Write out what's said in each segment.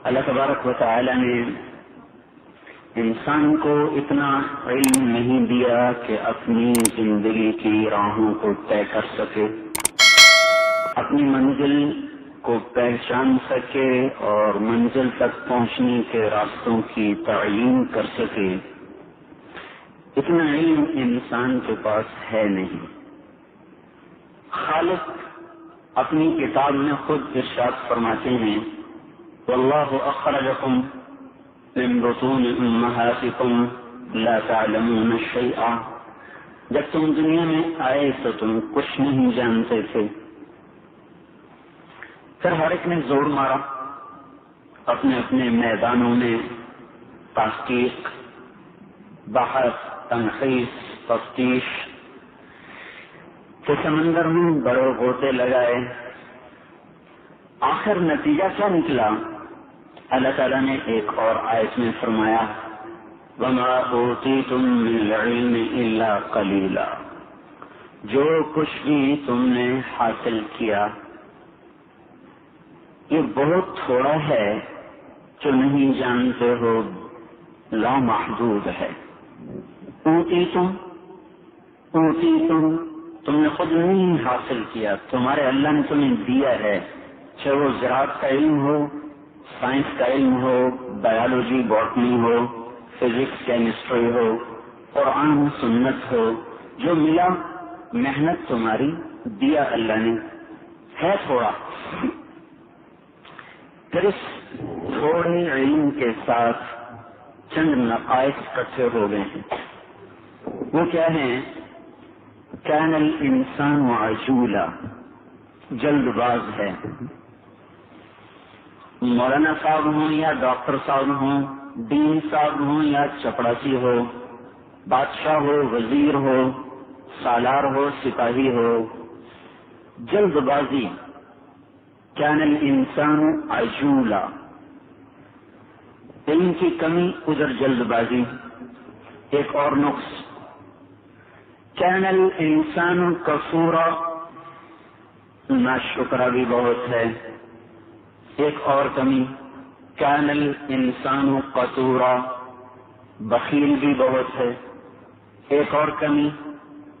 اللہ تبارک و تعالی نے انسان کو اتنا علم نہیں دیا کہ اپنی زندگی کی راہوں کو طے کر سکے، اپنی منزل کو پہچان سکے اور منزل تک پہنچنے کے راستوں کی تعیین کر سکے۔ اتنا علم انسان کے پاس ہے نہیں۔ خالق اپنی کتاب میں خود ارشاد فرماتے ہیں، واللہ اخرجکم من بطون امہاتکم لا تعلمون شیئا، جب تم دنیا میں آئے تو تم کچھ نہیں جانتے تھے۔ پھر ہر ایک نے زور مارا اپنے اپنے میدانوں میں، تحقیق، بحث، تنقیح، تفتیش کے سمندر میں بڑے غوطے لگائے۔ آخر نتیجہ کیا نکلا؟ اللہ تعالیٰ نے ایک اور آیت میں فرمایا، وَمَا أُوتِيتُم مِّنَ الْعِلْمِ إِلَّا قَلِيلًا، جو کچھ بھی تم نے حاصل کیا یہ بہت تھوڑا ہے، جو نہیں جانتے ہو لامحدود ہے۔ اوتیتم تم نے خود نہیں حاصل کیا، تمہارے اللہ نے تمہیں دیا ہے، چاہے وہ زراعت کا علم ہو، سائنس کا علم ہو، بایولوجی، باٹنی ہو، فزکس، کیمسٹری ہو، قرآن، سنت ہو، جو ملا محنت تمہاری، دیا اللہ نے، ہے تھوڑا۔ پھر اس تھوڑے علم کے ساتھ چند نقائص اکٹھے ہو گئے ہیں۔ وہ کیا ہیں؟ کان الانسان عجولا، جلد باز ہے۔ مولانا صاحب ہوں یا ڈاکٹر صاحب ہوں، ڈین صاحب ہوں یا چپڑاسی ہو، بادشاہ ہو، وزیر ہو، سالار ہو، سپاہی ہو، جلد بازی۔ کان الانسان عجولا، علم کی کمی، ادھر جلد بازی۔ ایک اور نقص، کان الانسان کفورا، ناشکرا بھی بہت ہے۔ ایک اور کمی، کان الانسان قتورا، بخیل بھی بہت ہے۔ ایک اور کمی،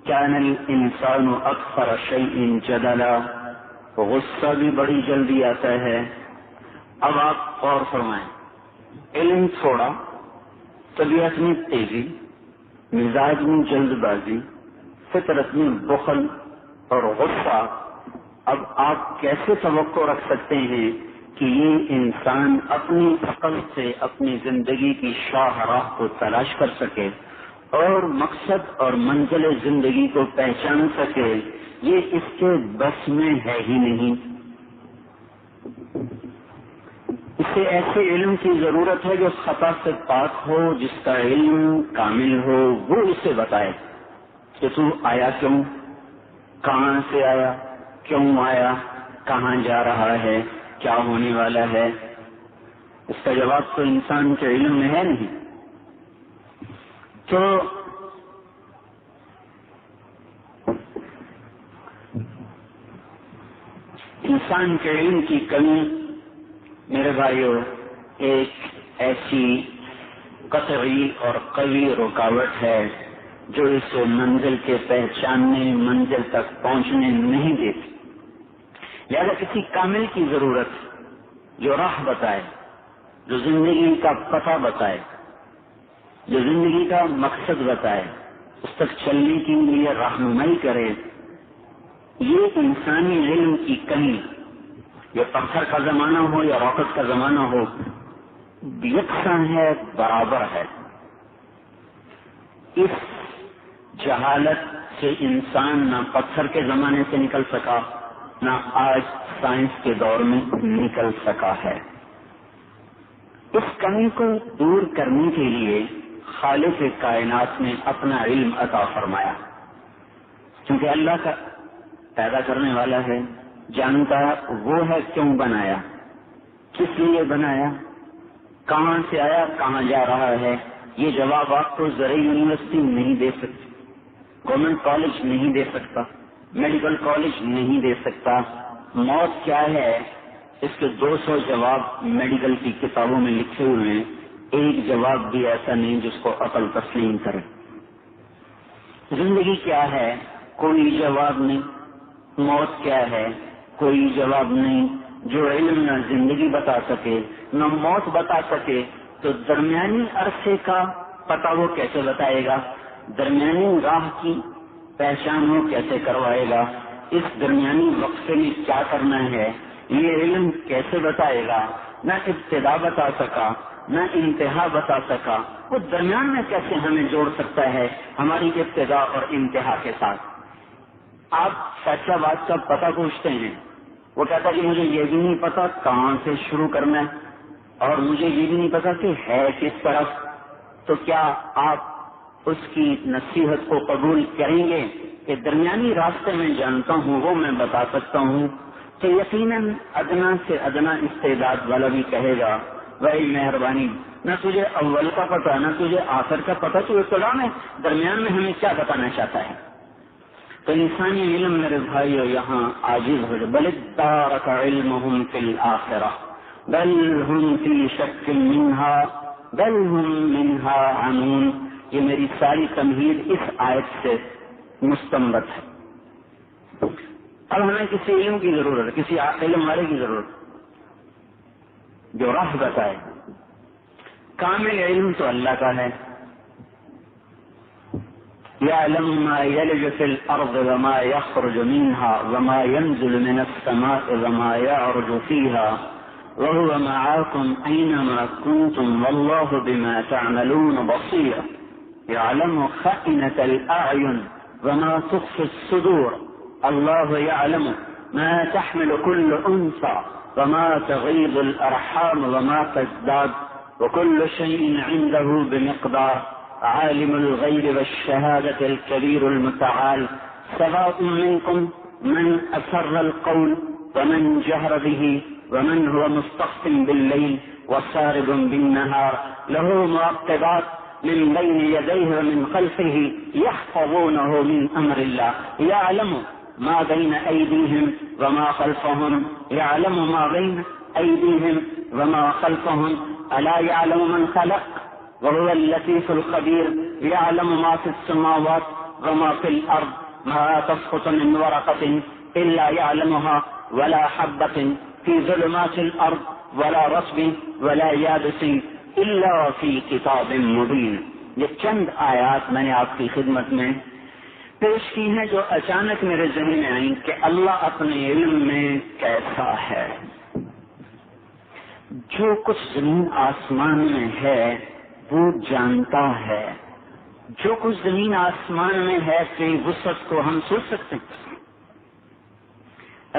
کان الانسان اکثر شیء جدلا، غصہ بھی بڑی جلدی آتا ہے۔ اب آپ غور فرمائیں، علم تھوڑا، طبیعت میں تیزی، مزاج میں جلد بازی، فطرت میں بخل اور غصہ۔ اب آپ کیسے توقع رکھ سکتے ہیں کہ یہ انسان اپنی عقل سے اپنی زندگی کی شاہ راہ کو تلاش کر سکے اور مقصد اور منزل زندگی کو پہچان سکے؟ یہ اس کے بس میں ہے ہی نہیں۔ اسے ایسے علم کی ضرورت ہے جو خطا سے پاک ہو، جس کا علم کامل ہو، وہ اسے بتائے کہ تو آیا کیوں، کہاں سے آیا، کیوں آیا، کہاں جا رہا ہے، کیا ہونے والا ہے۔ اس کا جواب تو انسان کے علم میں ہے نہیں۔ تو انسان کے علم کی کمی میرے بھائیوں ایک ایسی قطعی اور قوی رکاوٹ ہے جو اسے منزل کے پہچاننے، منزل تک پہنچنے نہیں دیتی۔ لہذا کسی کامل کی ضرورت، جو راہ بتائے، جو زندگی کا پتہ بتائے، جو زندگی کا مقصد بتائے، اس تک چلنے کے لیے رہنمائی کرے۔ یہ انسانی علم کی کمی، یہ پتھر کا زمانہ ہو یا راکٹ کا زمانہ ہو، یکساں ہے، برابر ہے۔ اس جہالت سے انسان نہ پتھر کے زمانے سے نکل سکا، نہ آج سائنس کے دور میں نکل سکا ہے۔ اس کمی کو دور کرنے کے لیے خالق کائنات نے اپنا علم عطا فرمایا، کیونکہ اللہ کا پیدا کرنے والا ہے، جانتا وہ ہے کیوں بنایا، کس لیے بنایا، کہاں سے آیا، کہاں جا رہا ہے۔ یہ جواب آپ کو زرعی یونیورسٹی نہیں دے سکتی، گورنمنٹ کالج نہیں دے سکتا، میڈیکل کالج نہیں دے سکتا۔ موت کیا ہے اس کے 200 جواب میڈیکل کی کتابوں میں لکھے ہوئے ہیں، ایک جواب بھی ایسا نہیں جس کو عقل تسلیم کرے۔ زندگی کیا ہے؟ کوئی جواب نہیں۔ موت کیا ہے؟ کوئی جواب نہیں۔ جو علم نہ زندگی بتا سکے نہ موت بتا سکے تو درمیانی عرصے کا پتہ وہ کیسے بتائے گا؟ درمیانی راہ کی پہچان وہ کیسے کروائے گا؟ اس درمیانی وقفے میں کیا کرنا ہے یہ علم کیسے بتائے گا؟ نہ ابتدا بتا سکا نہ انتہا بتا سکا، وہ درمیان میں کیسے ہمیں جوڑ سکتا ہے ہماری ابتدا اور انتہا کے ساتھ؟ آپ فیصلہ باد کا پتہ پوچھتے ہیں، وہ کہتا کہ مجھے یہ بھی نہیں پتا کہاں سے شروع کرنا ہے اور مجھے یہ بھی نہیں پتا کہ ہے کس طرف، تو کیا آپ اس کی نصیحت کو قبول کریں گے کہ درمیانی راستے میں جانتا ہوں وہ میں بتا سکتا ہوں؟ تو یقیناً ادنا سے ادنا استعداد والا بھی کہے گا بھائی مہربانی، نہ تجھے اول کا پتا نہ تجھے آخر کا پتا، تو ابتدا میں درمیان میں ہمیں کیا بتانا چاہتا ہے؟ تو انسانی علم میرے بھائیو یہاں عاجز ہو جائے۔ بل ادارک علمہم فی الآخرہ بل ہم فی شک منہا بل ہم منہا عمون، یہ میری ساری تمہید اس آیت سے مستنبط ہے۔ اب ہمیں کسی علم کی ضرورت ہے، کسی علم والے کی ضرورت جو راہ بتائے۔ کامل علم تو اللہ کا ہے، يعلم ما يلج في الأرض وما يخرج منها وما ينزل من السماء وما يعرج فيها وهو معاكم أينما كنتم والله بما تعملون بصير يعلم خائنة الأعين وما تخفي الصدور الله يعلم ما تحمل كل أنثى وما تغيض الأرحام وما تزداد وكل شيء عنده بمقدار عالم الغيب والشهادة الكبير المتعال سواء منكم من أسر القول ومن جهر به ومن هو مستخف بالليل وسارب بالنهار له معقبات من بين يديه ومن خلفه يحفظونه من أمر الله يعلم ما بين أيديهم وما خلفهم يعلم ما بين أيديهم وما خلفهم ألا يعلم من خلق وهو اللطيف الخبير يعلم ما في السماوات وما في الأرض ما تسقط من ورقة إلا يعلمها ولا حبة في ظلمات الأرض ولا رطب ولا يابس إلا في كتاب مبين۔ یہ چند آیات میں نے آپ کی خدمت میں پیش کی ہیں جو اچانک میرے ذہن میں آئیں کہ اللہ اپنے علم میں کیسا ہے۔ جو کچھ زمین آسمان میں ہے وہ جانتا ہے، جو کچھ زمین آسمان میں ہے کہ وسعت کو ہم سوچ سکتے ہیں؟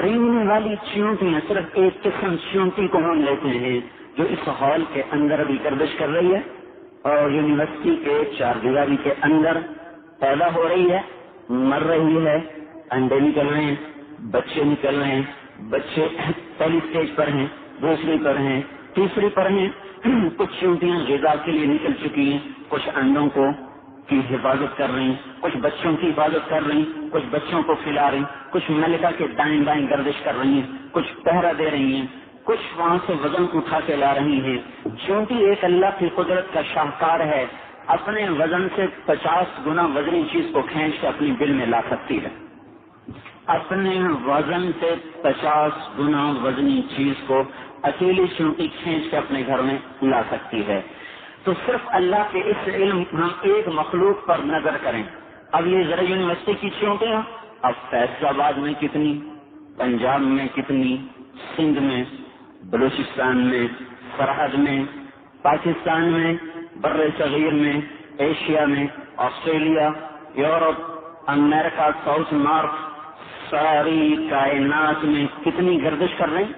رینگنے والی چیونٹیاں، صرف ایک قسم چیونٹی کو ہم لیتے ہیں جو اس ہال کے اندر ابھی گردش کر رہی ہے اور یونیورسٹی کے چار دیواری کے اندر پیدا ہو رہی ہے، مر رہی ہے، انڈے نکل رہے ہیں، بچے نکل رہے ہیں، بچے پہلی سٹیج پر ہیں، دوسری پر ہیں، تیسری پر ہیں۔ کچھ چیونٹیاں غذا کے لیے نکل چکی ہیں، کچھ انڈوں کو کی حفاظت کر رہی ہیں، کچھ بچوں کی حفاظت کر رہی ہیں، کچھ بچوں کو کھلا رہی ہیں، کچھ ملکہ کے دائیں بائیں گردش کر رہی ہیں، کچھ پہرا دے رہی ہیں، کچھ وہاں سے وزن اٹھا کے لا رہی ہیں۔ چونٹی ایک اللہ کی قدرت کا شاہکار ہے، اپنے وزن سے 50 گنا وزنی چیز کو کھینچ کے اپنی بل میں لا سکتی ہے، اپنے وزن سے 50 گنا وزنی چیز کو اکیلی چونٹی کھینچ کے اپنے گھر میں لا سکتی ہے۔ تو صرف اللہ کے اس علم ہم ایک مخلوق پر نظر کریں۔ اب یہ ذرا یونیورسٹی کی چونٹیاں اب فیصل آباد میں کتنی، پنجاب میں کتنی، سندھ میں، بلوچستان میں، سرحد میں، پاکستان میں، بر صغیر میں، ایشیا میں، آسٹریلیا، یورپ، امریکہ، ساؤتھ نارتھ، ساری کائنات میں کتنی گردش کر رہے ہیں،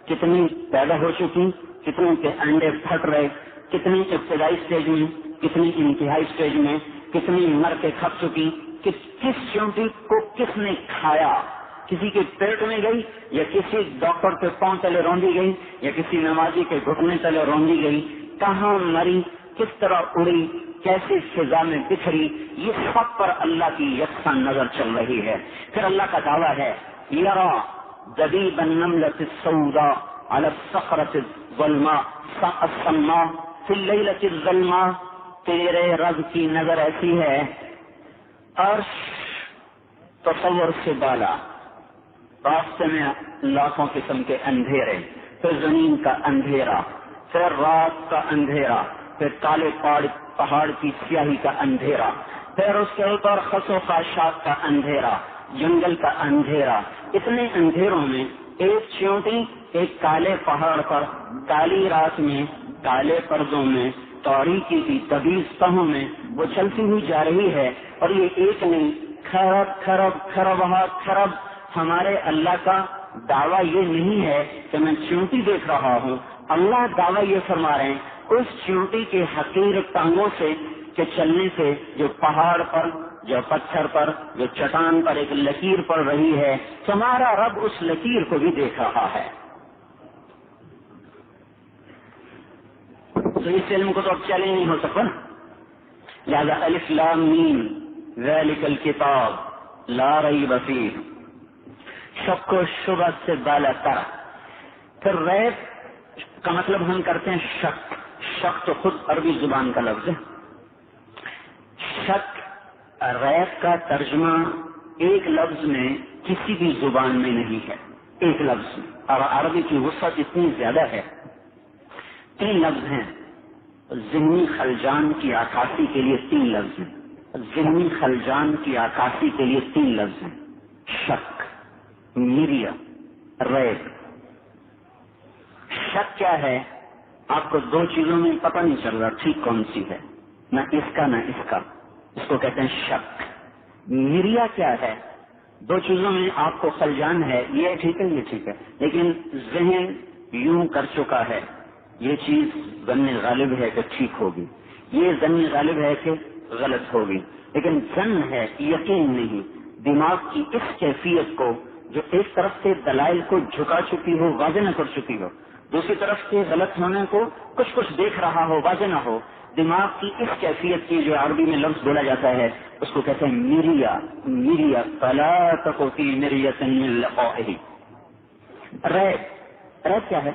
کتنی پیدا ہو چکی، کتنی کے انڈے پھٹ رہے، کتنی ابتدائی سٹیج میں، کتنی انتہائی سٹیج میں، کتنی مر کے کھپ چکی، کس چونٹی کو کس نے کھایا، کسی کے پیٹ میں گئی یا کسی ڈاکٹر کے پاؤں تلے روندی گئی یا کسی نمازی کے گھٹنے تلے روندی گئی، کہاں مری، کس طرح اڑی، کیسی فضا میں بکھری، یہ سب پر اللہ کی یکساں نظر چل رہی ہے۔ پھر اللہ کا دعویٰ ہے یرا دبیب النملۃ السوداء علی الصخرۃ الظلماء الصماء فی اللیلۃ الظلماء، تیرے رب کی نظر ایسی ہے، عرش تصور سے بالا، راستے میں لاکھوں قسم کے اندھیرے، پھر زمین کا اندھیرا، پھر رات کا اندھیرا، پھر کالے پہاڑ کی سیاہی کا اندھیرا، پھر اس کے اوپر خس و خاشاک کا اندھیرا، جنگل کا اندھیرا۔ اتنے اندھیروں میں ایک چیونٹی ایک کالے پہاڑ پر کالی رات میں کالے پردوں میں تاریکی کی تبیز تہوں میں وہ چلتی ہوئی جا رہی ہے، اور یہ ایک نہیں کھرب کھرب کھربہا کھرب۔ ہمارے اللہ کا دعویٰ یہ نہیں ہے کہ میں چیونٹی دیکھ رہا ہوں، اللہ دعویٰ یہ فرما رہے ہیں اس چیونٹی کے حقیر ٹانگوں سے کہ چلنے سے جو پہاڑ پر، جو پتھر پر، جو چٹان پر ایک لکیر پڑ رہی ہے، تمہارا رب اس لکیر کو بھی دیکھ رہا ہے۔ تو اس علم کو تو اب چیلنج نہیں ہو سکتا نا، لہذا الف لام میم ذالک الکتاب لا ریب فیہ، شک و شبہ سے بالا تر۔ پھر ریب کا مطلب ہم کرتے ہیں شک، شک تو خود عربی زبان کا لفظ ہے۔ شک ریب کا ترجمہ ایک لفظ میں کسی بھی زبان میں نہیں ہے، ایک لفظ میں، اور عربی کی وسعت اتنی زیادہ ہے، 3 لفظ ہیں۔ ذہنی خلجان کی عکاسی کے لیے 3 لفظ ہیں، ذہنی خلجان کی عکاسی کے لیے 3 لفظ ہیں، شک، میریا، ریب۔ شک کیا ہے؟ آپ کو 2 چیزوں میں پتہ نہیں چل رہا ٹھیک کون سی ہے، نہ اس کا نہ اس کا، اس کو کہتے ہیں شک۔ میریا کیا ہے؟ 2 چیزوں میں آپ کو خلجان ہے، یہ ٹھیک ہے یہ ٹھیک ہے، لیکن ذہن یوں کر چکا ہے یہ چیز ظن غالب ہے کہ ٹھیک ہوگی، یہ ظن غالب ہے کہ غلط ہوگی، لیکن ظن ہے، یقین نہیں۔ دماغ کی اس کیفیت کو جو ایک طرف سے دلائل کو جھکا چکی ہو، واضح نہ کر چکی ہو، دوسری طرف سے غلط ہونے کو کچھ دیکھ رہا ہو، واضح نہ ہو، دماغ کی اس کیفیت کی جو عربی میں لفظ بولا جاتا ہے اس کو کہتے ہیں میریا، میریا، فلا تک فی مریۃ من لقائہ۔ ریب کیا ہے؟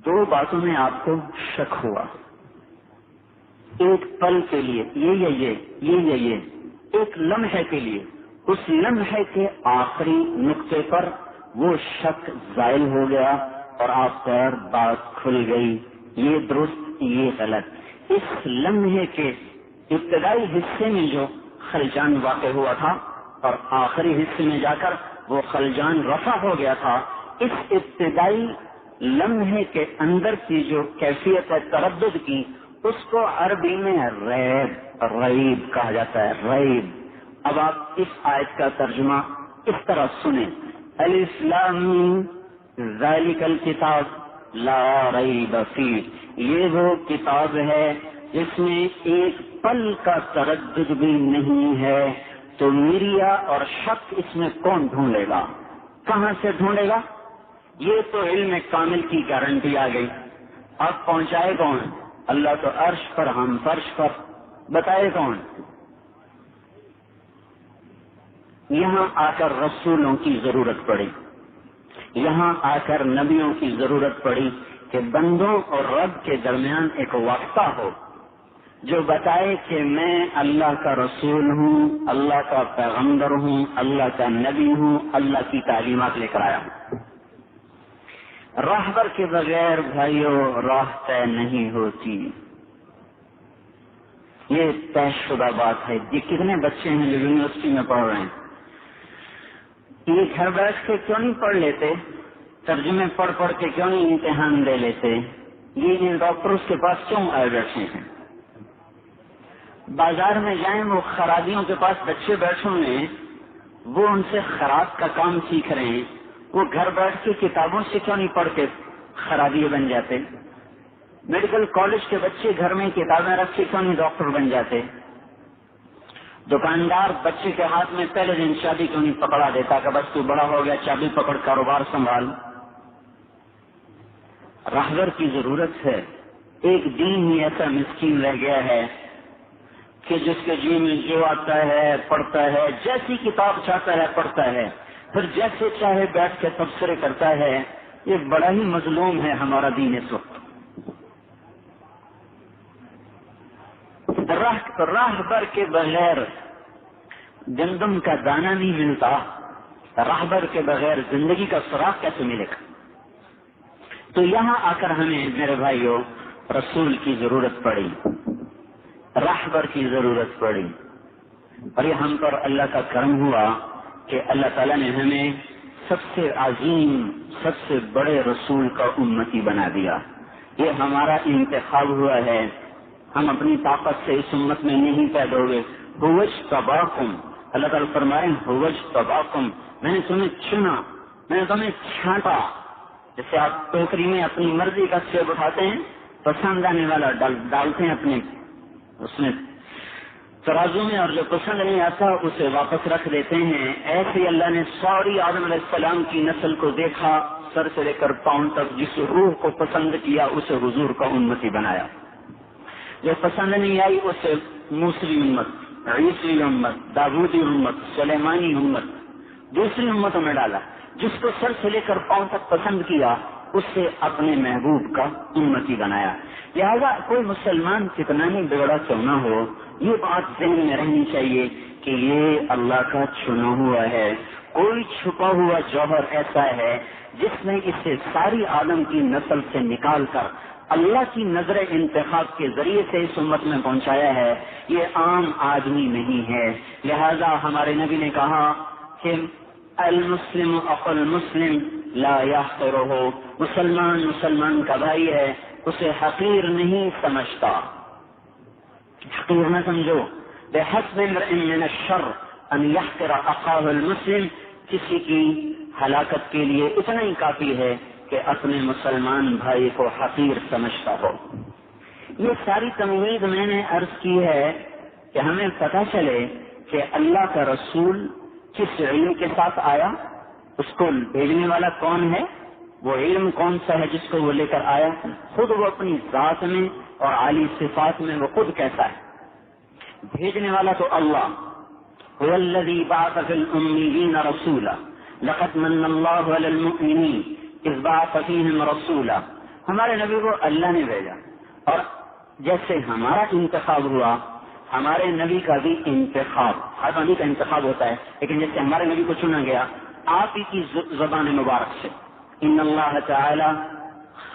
2 باتوں میں آپ کو شک ہوا، ایک پل کے لیے یہ ایک لمحے کے لیے، اس لمحے کے آخری نقطے پر وہ شک زائل ہو گیا اور آپ پر بات کھل گئی، یہ درست یہ غلط۔ اس لمحے کے ابتدائی حصے میں جو خلجان واقع ہوا تھا اور آخری حصے میں جا کر وہ خلجان رفع ہو گیا تھا، اس ابتدائی لمحے کے اندر کی جو کیفیت ہے تردد کی، اس کو عربی میں ریب کہا جاتا ہے، ریب۔ اب آپ اس آیت کا ترجمہ اس طرح سنیں، الف لام میم ذالک الکتاب لا ریب فیہ، یہ وہ کتاب ہے جس میں ایک پل کا تردد بھی نہیں ہے، تو میریا اور شک اس میں کون ڈھونڈے گا؟ کہاں سے ڈھونڈے گا؟ یہ تو علم کامل کی گارنٹی آ گئی۔ اب پہنچائے کون؟ اللہ تو عرش پر، ہم فرش پر، بتائے کون؟ یہاں آ کر رسولوں کی ضرورت پڑی، یہاں آ کر نبیوں کی ضرورت پڑی کہ بندوں اور رب کے درمیان ایک واسطہ ہو جو بتائے کہ میں اللہ کا رسول ہوں، اللہ کا پیغمبر ہوں، اللہ کا نبی ہوں، اللہ کی تعلیمات لے کر آیا ہوں۔ راہبر کے بغیر بھائیوں راہ طے نہیں ہوتی، یہ طے شدہ بات ہے۔ یہ کتنے بچے ہیں جو یونیورسٹی میں پڑھ رہے ہیں، یہ گھر بیٹھ کے کیوں نہیں پڑھ لیتے؟ ترجمے پڑھ کے کیوں نہیں امتحان دے لیتے؟ یہ ان ڈاکٹرز کے پاس کیوں آئے بیٹھے ہیں؟ بازار میں جائیں، وہ خرابیوں کے پاس بچے بیٹھے ہیں، وہ ان سے خراب کا کام سیکھ رہے ہیں، وہ گھر بیٹھ کے کتابوں سے کیوں نہیں پڑھ کے خرابی بن جاتے؟ میڈیکل کالج کے بچے گھر میں کتابیں رکھ کے کیوں نہیں ڈاکٹر بن جاتے؟ دکاندار بچے کے ہاتھ میں پہلے دن چابی کیوں نہیں پکڑا دیتا کہ بس تو بڑا ہو گیا، چابی پکڑ کاروبار سنبھال؟ راہبر کی ضرورت ہے۔ ایک دین ہی ایسا مسکین رہ گیا ہے کہ جس کے جی میں جو آتا ہے پڑھتا ہے، جیسی کتاب چاہتا ہے پڑھتا ہے، پھر جیسے چاہے بیٹھ کے تبصرے کرتا ہے، یہ بڑا ہی مظلوم ہے ہمارا دین اس وقت. راہ بر کے بغیر گندم کا دانہ نہیں ملتا، راہبر کے بغیر زندگی کا سراغ کیسے ملے گا؟ تو یہاں آ کر ہمیں میرے بھائیوں رسول کی ضرورت پڑی، راہبر کی ضرورت پڑی، اور یہ ہم پر اللہ کا کرم ہوا کہ اللہ تعالیٰ نے ہمیں سب سے عظیم، سب سے بڑے رسول کا امتی بنا دیا. یہ ہمارا انتخاب ہوا ہے، ہم اپنی طاقت سے اس امت میں نہیں پیدا ہوئے. ہوج تباکم، اللہ تعالیٰ فرمائے ہوج تباکم، میں نے تمہیں چنا، میں نے تمہیں چھانٹا. جیسے آپ ٹوکری میں اپنی مرضی کا سیب اٹھاتے ہیں، پسند آنے والا ڈالتے ہیں اپنے اس میں ترازو میں، اور جو پسند نہیں آتا اسے واپس رکھ دیتے ہیں. ایسے اللہ نے ساری آدم علیہ السلام کی نسل کو دیکھا، سر سے لے کر پاؤں تک، جس روح کو پسند کیا اسے حضور کا امتی بنایا. جو پسند نہیں آئی اسے موسوی امت، عیسوی امت، داودی امت، سلیمانی امت، دوسری امتوں میں ڈالا. جس کو سر سے لے کر پاؤں تک پسند کیا اس سے اپنے محبوب کا امتی بنایا. لہذا کوئی مسلمان کتنا ہی بگڑا کیوں نہ ہو، یہ بات ذہن میں رہنی چاہیے کہ یہ اللہ کا چنا ہوا ہے. کوئی چھپا ہوا جوہر ایسا ہے جس نے اسے ساری آدم کی نسل سے نکال کر اللہ کی نظر انتخاب کے ذریعے سے اس امت میں پہنچایا ہے. یہ عام آدمی نہیں ہے. لہذا ہمارے نبی نے کہا کہ المسلم اخو المسلم لا یحقرہ، مسلمان کا بھائی ہے، اسے حقیر نہیں سمجھتا. حقیر نہ سمجھو. بحسب امرئ من الشر ان یحقر اخاہ المسلم، کسی کی ہلاکت کے لیے اتنا ہی کافی ہے کہ اپنے مسلمان بھائی کو حقیر سمجھتا ہو. یہ ساری تمہید میں نے عرض کی ہے کہ ہمیں پتہ چلے کہ اللہ کا رسول کس علم کے ساتھ آیا، اس کو بھیجنے والا کون ہے، وہ علم کون سا ہے جس کو وہ لے کر آیا، خود وہ اپنی ذات میں اور عالی صفات میں وہ خود کیسا ہے. بھیجنے والا تو اللہ، هو الذی بعث فی الأمیین رسولا لقد من اللہ علی المؤمنین اذ بعث فیہم رسولا. ہمارے نبی کو اللہ نے بھیجا، اور جیسے ہمارا انتخاب ہوا ہمارے نبی کا بھی انتخاب، ہر نبی کا انتخاب ہوتا ہے، لیکن جیسے ہمارے نبی کو چنا گیا آپ ہی کی زبان مبارک سے. ان اللہ تعالی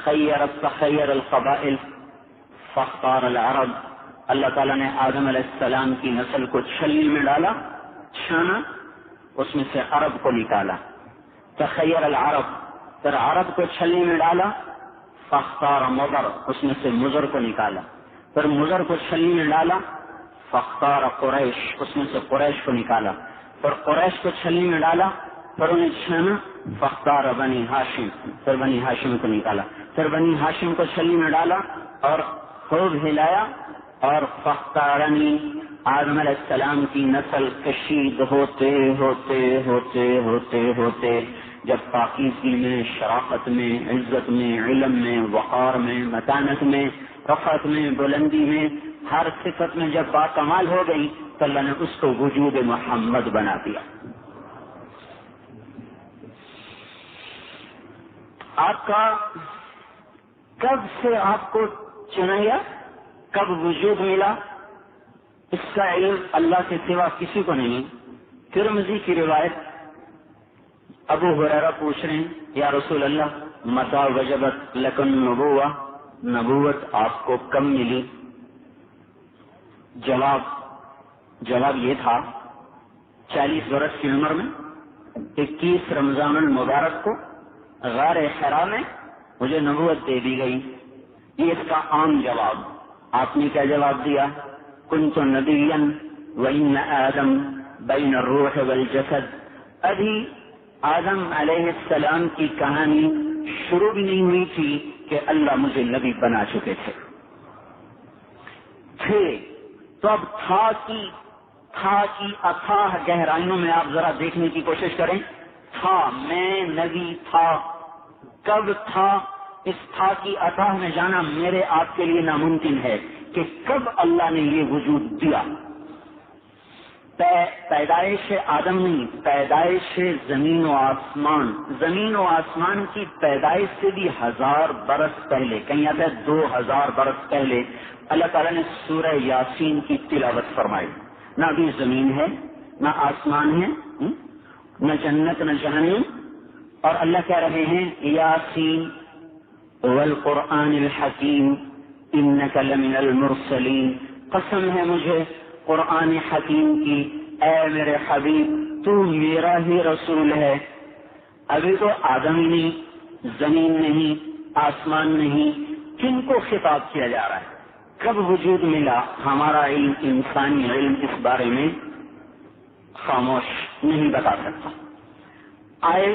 خیر القبائل فاختار العرب. اللہ تعالیٰ نے آدم علیہ السلام کی نسل کو چھلنی میں ڈالا، چھانا، اس میں سے عرب کو نکالا. تخیر العرب، پھر عرب کو چھلنی میں ڈالا، فاختار مضر، اس میں سے مضر کو نکالا. پھر مضر کو چھلنی میں ڈالا، فاختار قریش، اس میں سے قریش کو نکالا. پھر قریش کو چھلنی میں ڈالا، پھر انہیں چھانا، فاختار بنی ہاشم، پھر بنی ہاشم کو نکالا. پھر بنی ہاشم کو چھلنی میں ڈالا اور خوب ہلایا، اور فاختارنی، آدم علیہ السلام کی نسل کشید ہوتے ہوتے ہوتے ہوتے ہوتے جب پاکیزگی میں، شرافت میں، عزت میں، علم میں، وقار میں، متانت میں، رفعت میں، بلندی میں، ہر صفت میں جب باکمال ہو گئی تو اللہ نے اس کو وجود محمد بنا دیا. آپ کا کب سے آپ کو چنا گیا، کب وجود ملا، اس کا علم اللہ کے سوا کسی کو نہیں. ترمذی کی روایت، ابو ہریرہ پوچھ رہے ہیں یا رسول اللہ متى وجبت لکم النبوہ، نبوت آپ کو کب ملی؟ جواب یہ تھا 40 برس کی عمر میں 21 رمضان المبارک کو غار حرا میں مجھے نبوت دے دی گئی. یہ اس کا عام جواب. آپ نے کیا جواب دیا؟ کنت نبیا وان آدم بین الروح والجسد. ابھی آدم علیہ السلام کی کہانی شروع بھی نہیں ہوئی تھی کہ اللہ مجھے نبی بنا چکے تھے. تو اب تھا کی اتھاہ گہرائیوں میں آپ ذرا دیکھنے کی کوشش کریں. تھا، میں نبی تھا، کب تھا؟ اس تھا کی اتھاہ میں جانا میرے آپ کے لیے ناممکن ہے کہ کب اللہ نے یہ وجود دیا. پیدائش آدم نہیں، پیدائش زمین و آسمان، زمین و آسمان کی پیدائش سے بھی 1000 برس پہلے، کہیں آتا ہے 2000 برس پہلے اللہ تعالیٰ نے سورہ یاسین کی تلاوت فرمائی. نہ ابھی زمین ہے، نہ آسمان ہے، نہ جنت نہ جہنم، اور اللہ کہہ رہے ہیں یاسین والقرآن الحکیم انک لمن المرسلین، قسم ہے مجھے قرآن حکیم کی، اے میرے حبیب تو میرا ہی رسول ہے. ابھی تو آدم ہی نہیں، زمین نہیں، آسمان نہیں، کن کو خطاب کیا جا رہا ہے؟ کب وجود ملا؟ ہمارا علم، انسانی علم اس بارے میں خاموش نہیں بتا سکتا. آئے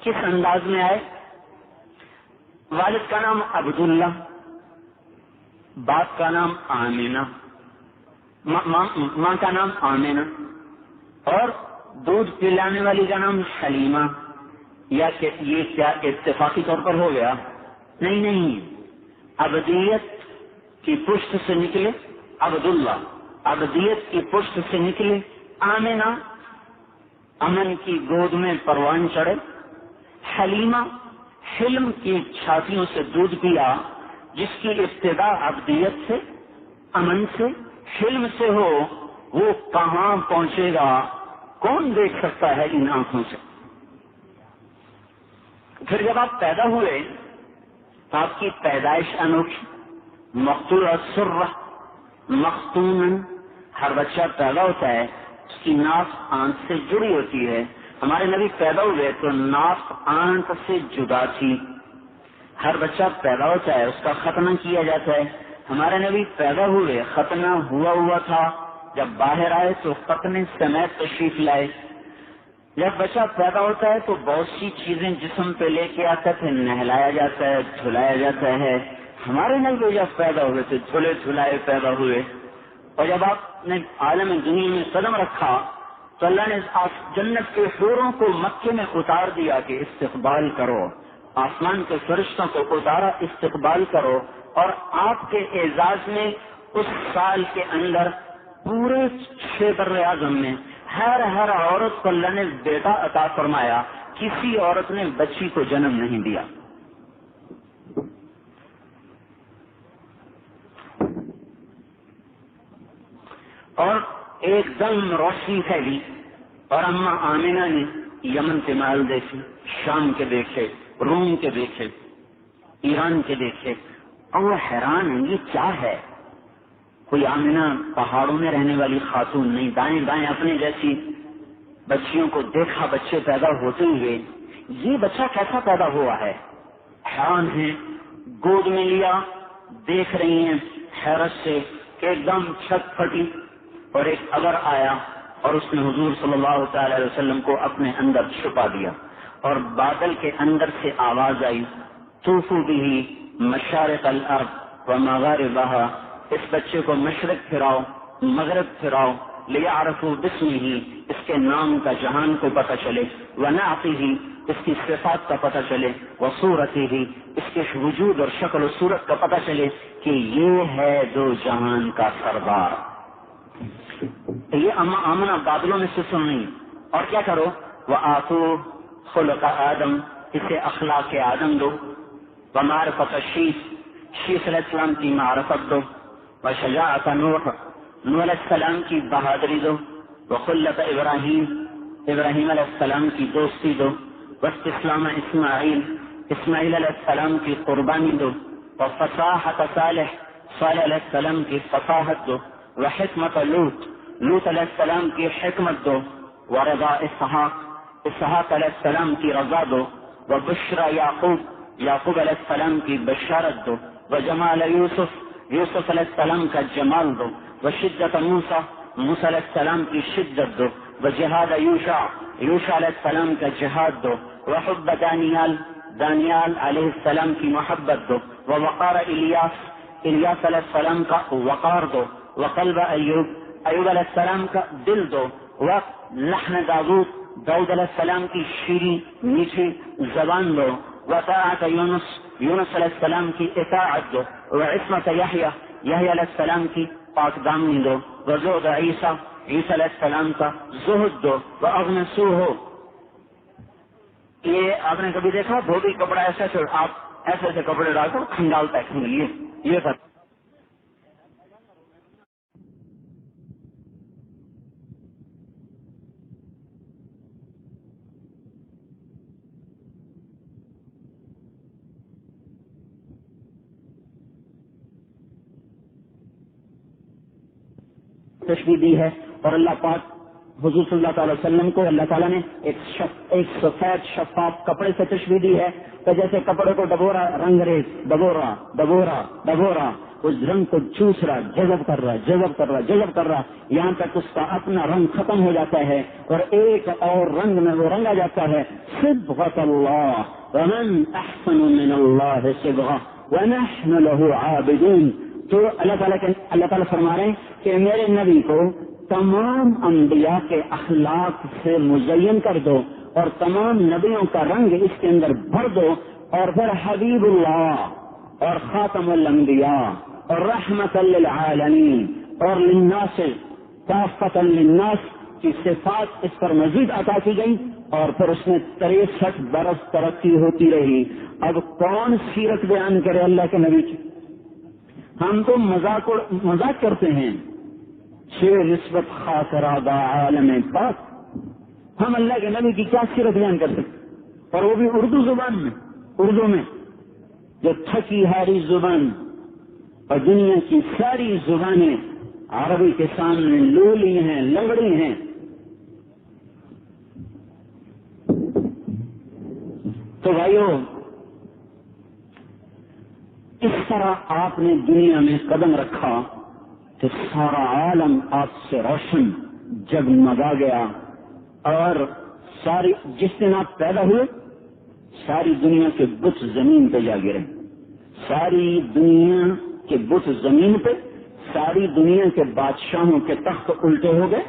کس انداز میں آئے؟ والد کا نام عبداللہ، باپ کا نام آمینہ، ماں کا نام آمینہ، اور دودھ پلانے والی کا نام حلیمہ. یا کہ یہ کیا اتفاقی طور پر ہو گیا؟ نہیں، عبدیت کی پشت سے نکلے عبداللہ، عبدیت کی پشت سے نکلے آمینہ، امن کی گود میں پروان چڑھے، حلیمہ حلم کی چھاتیوں سے دودھ پیا، جس کی ابتدا عبدیت سے، امن سے، حلم سے ہو، وہ کہاں پہنچے گا کون دیکھ سکتا ہے ان آنکھوں سے؟ پھر جب آپ پیدا ہوئے تو آپ کی پیدائش انوکھی، مقتول السرہ مختون، ہر بچہ پیدا ہوتا ہے اس کی ناف آنکھ سے جڑی ہوتی ہے. ہمارے نبی پیدا ہوئے تو ناف آنکھ سے جدا تھی. ہر بچہ پیدا ہوتا ہے اس کا ختنہ کیا جاتا ہے. ہمارے نبی پیدا ہوئے ختنہ ہوا تھا، جب باہر آئے تو ختنے سمیت تشریف لائے. جب بچہ پیدا ہوتا ہے تو بہت سی چیزیں جسم پہ لے کے آتا ہے، نہلایا جاتا ہے، دھلایا جاتا ہے. ہمارے نبی جب پیدا ہوئے تو دھلے دھلائے پیدا ہوئے. اور جب آپ نے عالم دنیا میں قدم رکھا تو اللہ نے جنت کے حوروں کو مکے میں اتار دیا کہ استقبال کرو، آسمان کے فرشتوں کو اتارا، استقبال کرو. اور آپ کے اعزاز میں اس سال کے اندر پورے 6 بر اعظم میں ہر عورت کو اللہ نے بیٹا عطا فرمایا، کسی عورت نے بچی کو جنم نہیں دیا. اور ایک دم روشنی پھیلی، اور اماں آمینہ نے یمن کے محل دیکھے، شام کے دیکھے، روم کے دیکھے، ایران کے دیکھے، اور وہ حیران ہیں یہ کیا ہے؟ کوئی آمینہ پہاڑوں میں رہنے والی خاتون نہیں، دائیں بائیں اپنے جیسی بچیوں کو دیکھا، بچے پیدا ہوتے ہوئے، یہ بچہ کیسا پیدا ہوا ہے؟ حیران ہیں، گود میں لیا، دیکھ رہی ہیں حیرت سے کہ ایک دم چھت پھٹی اور ایک ابر آیا اور اس نے حضور صلی اللہ تعالی علیہ وسلم کو اپنے اندر چھپا دیا. اور بادل کے اندر سے آواز آئی، طوفوا بہ مشارق الارض ومغاربہا، اس بچے کو مشرق پھراؤ، مغرب پھراؤ، لیعرفوا باسمہ، اس کے نام کا جہان کو پتہ چلے، ونعتہ، اس کی صفات کا پتہ چلے، وصورتہ، اس کے وجود اور شکل و صورت کا پتہ چلے کہ یہ ہے دو جہان کا سردار. یہ آمنہ بادلوں میں سے سن رہی. اور کیا کرو؟ وآتوا خلق آدم، اسے اخلاق آدم دو، ومعرفت شیث علیہ السلام کی معرفت دو، وشجاعت نوح علیہ السلام کی بہادری دو، وخلت ابراہیم علیہ السلام کی دوستی دو، واستسلام اسماعیل علیہ السلام کی قربانی دو، وفصاحت صالح علیہ السلام کی فصاحت دو، وحکمت لوط علیہ السلام کی حکمت دو، ورضا اسحاق علیہ السلام کی رضا دو، وبشرى یعقوب علیہ السلام کی بشارت دو، وجمال یوسف علیہ السلام کا جمال دو، وشدت موسیٰ علیہ السلام کی شدت دو، وجہاد یوشع علیہ السلام کا جہاد دو، وحب دانیال علیہ السلام کی محبت دو، ووقار الیاس علیہ السلام کا وقار دو، وقلب ایوب علیہ السلام کا دل دو، ولحن داؤد علیہ السلام کی شیریں میٹھی زبان دو، وطاعت یونس علیہ السلام کی اطاعت دو، وعصمت یحییٰ علیہ السلام کی پاک دامنی دو، وزہد عیسیٰ علیہ السلام کا زہد دو واغنسو ہو. یہ آپ نے کبھی دیکھا دھوبی کپڑا ایسے آپ ایسے کپڑے ڈال کر کھنگالتا ہے کھنگلیے یہ سب. تشبیہ دی ہے اور اللہ پاک حضور صلی اللہ تعالی وسلم کو اللہ تعالیٰ نے ایک سفید شفاف کپڑے سے تشبیہ دی ہے کہ جیسے کپڑے کو ڈبورا رنگ ریز ڈبورا اس رنگ کو چوس رہا جذب کر رہا یہاں تک اس کا اپنا رنگ ختم ہو جاتا ہے اور ایک اور رنگ میں وہ رنگا جاتا ہے. صبغۃ اللہ ومن احسن من اللہ صبغہ ونحن له عابدون. تو اللہ تعالیٰ فرما رہے ہیں کہ میرے نبی کو تمام انبیاء کے اخلاق سے مزین کر دو اور تمام نبیوں کا رنگ اس کے اندر بھر دو اور پھر حبیب اللہ اور خاتم الانبیاء اور رحمت للعالمین اور للناس کافۃ للناس کی صفات اس پر مزید عطا کی گئی اور پھر اس میں 63 برس ترقی ہوتی رہی. اب کون سیرت بیان کرے اللہ کے نبی کی؟ ہم تو مذاق کرتے ہیں. شیر نسبت خاص رادہ عالم پاک. ہم اللہ کے نبی کی کیا سیرت بیان کر سکتے اور وہ بھی اردو زبان میں, اردو میں جو تھکی ہاری زبان اور دنیا کی ساری زبانیں عربی کے سامنے لولی ہیں, لنگڑی ہیں. تو بھائیو اس طرح آپ نے دنیا میں قدم رکھا کہ سارا عالم آپ سے روشن جگمگا گیا اور ساری جس دن آپ پیدا ہوئے ساری دنیا کے بت زمین پہ جا گرے. ساری دنیا کے بت زمین پہ, ساری دنیا کے بادشاہوں کے تخت الٹے ہو گئے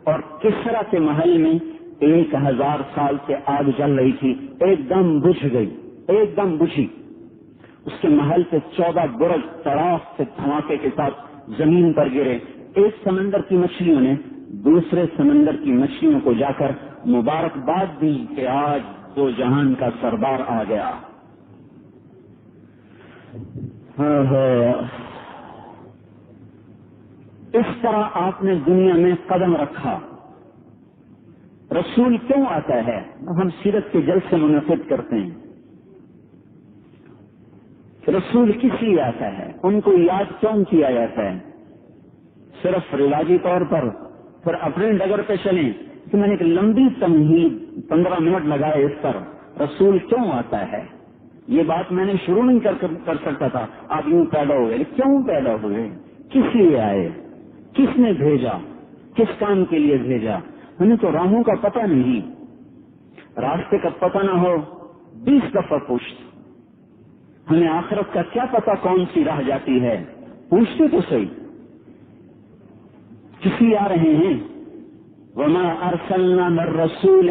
اور کسرا کے محل میں 1000 سال سے آگ جل رہی تھی, ایک دم بجھ گئی, ایک دم بجھی. اس کے محل سے 14 برج طرف سے دھماکے کے ساتھ زمین پر گرے. ایک سمندر کی مچھلیوں نے دوسرے سمندر کی مچھلیوں کو جا کر مبارکباد دی کہ آج دو جہان کا سردار آ گیا. اس طرح آپ نے دنیا میں قدم رکھا. رسول کیوں آتا ہے؟ ہم سیرت کے جلسے منعقد کرتے ہیں. رسول کس لیے آتا ہے؟ ان کو یاد کیوں کیا جاتا ہے؟ صرف رواجی طور پر پھر اپنے ڈگر پہ چلیں کہ میں نے ایک لمبی تمہید 15 منٹ لگائے اس پر. رسول کیوں آتا ہے یہ بات میں نے شروع نہیں کر سکتا تھا. آپ یوں پیدا ہوئے, کیوں پیدا ہوئے, کس لیے آئے, کس نے بھیجا, کس کام کے لیے بھیجا؟ ہمیں تو راہوں کا پتہ نہیں. راستے کا پتہ نہ ہو 20 دفعہ پوچھتے. ہمیں آخرت کا کیا پتہ کون سی راہ جاتی ہے؟ پوچھتے تو صحیح. کسی آ رہے ہیں وما ارسلنا من رسول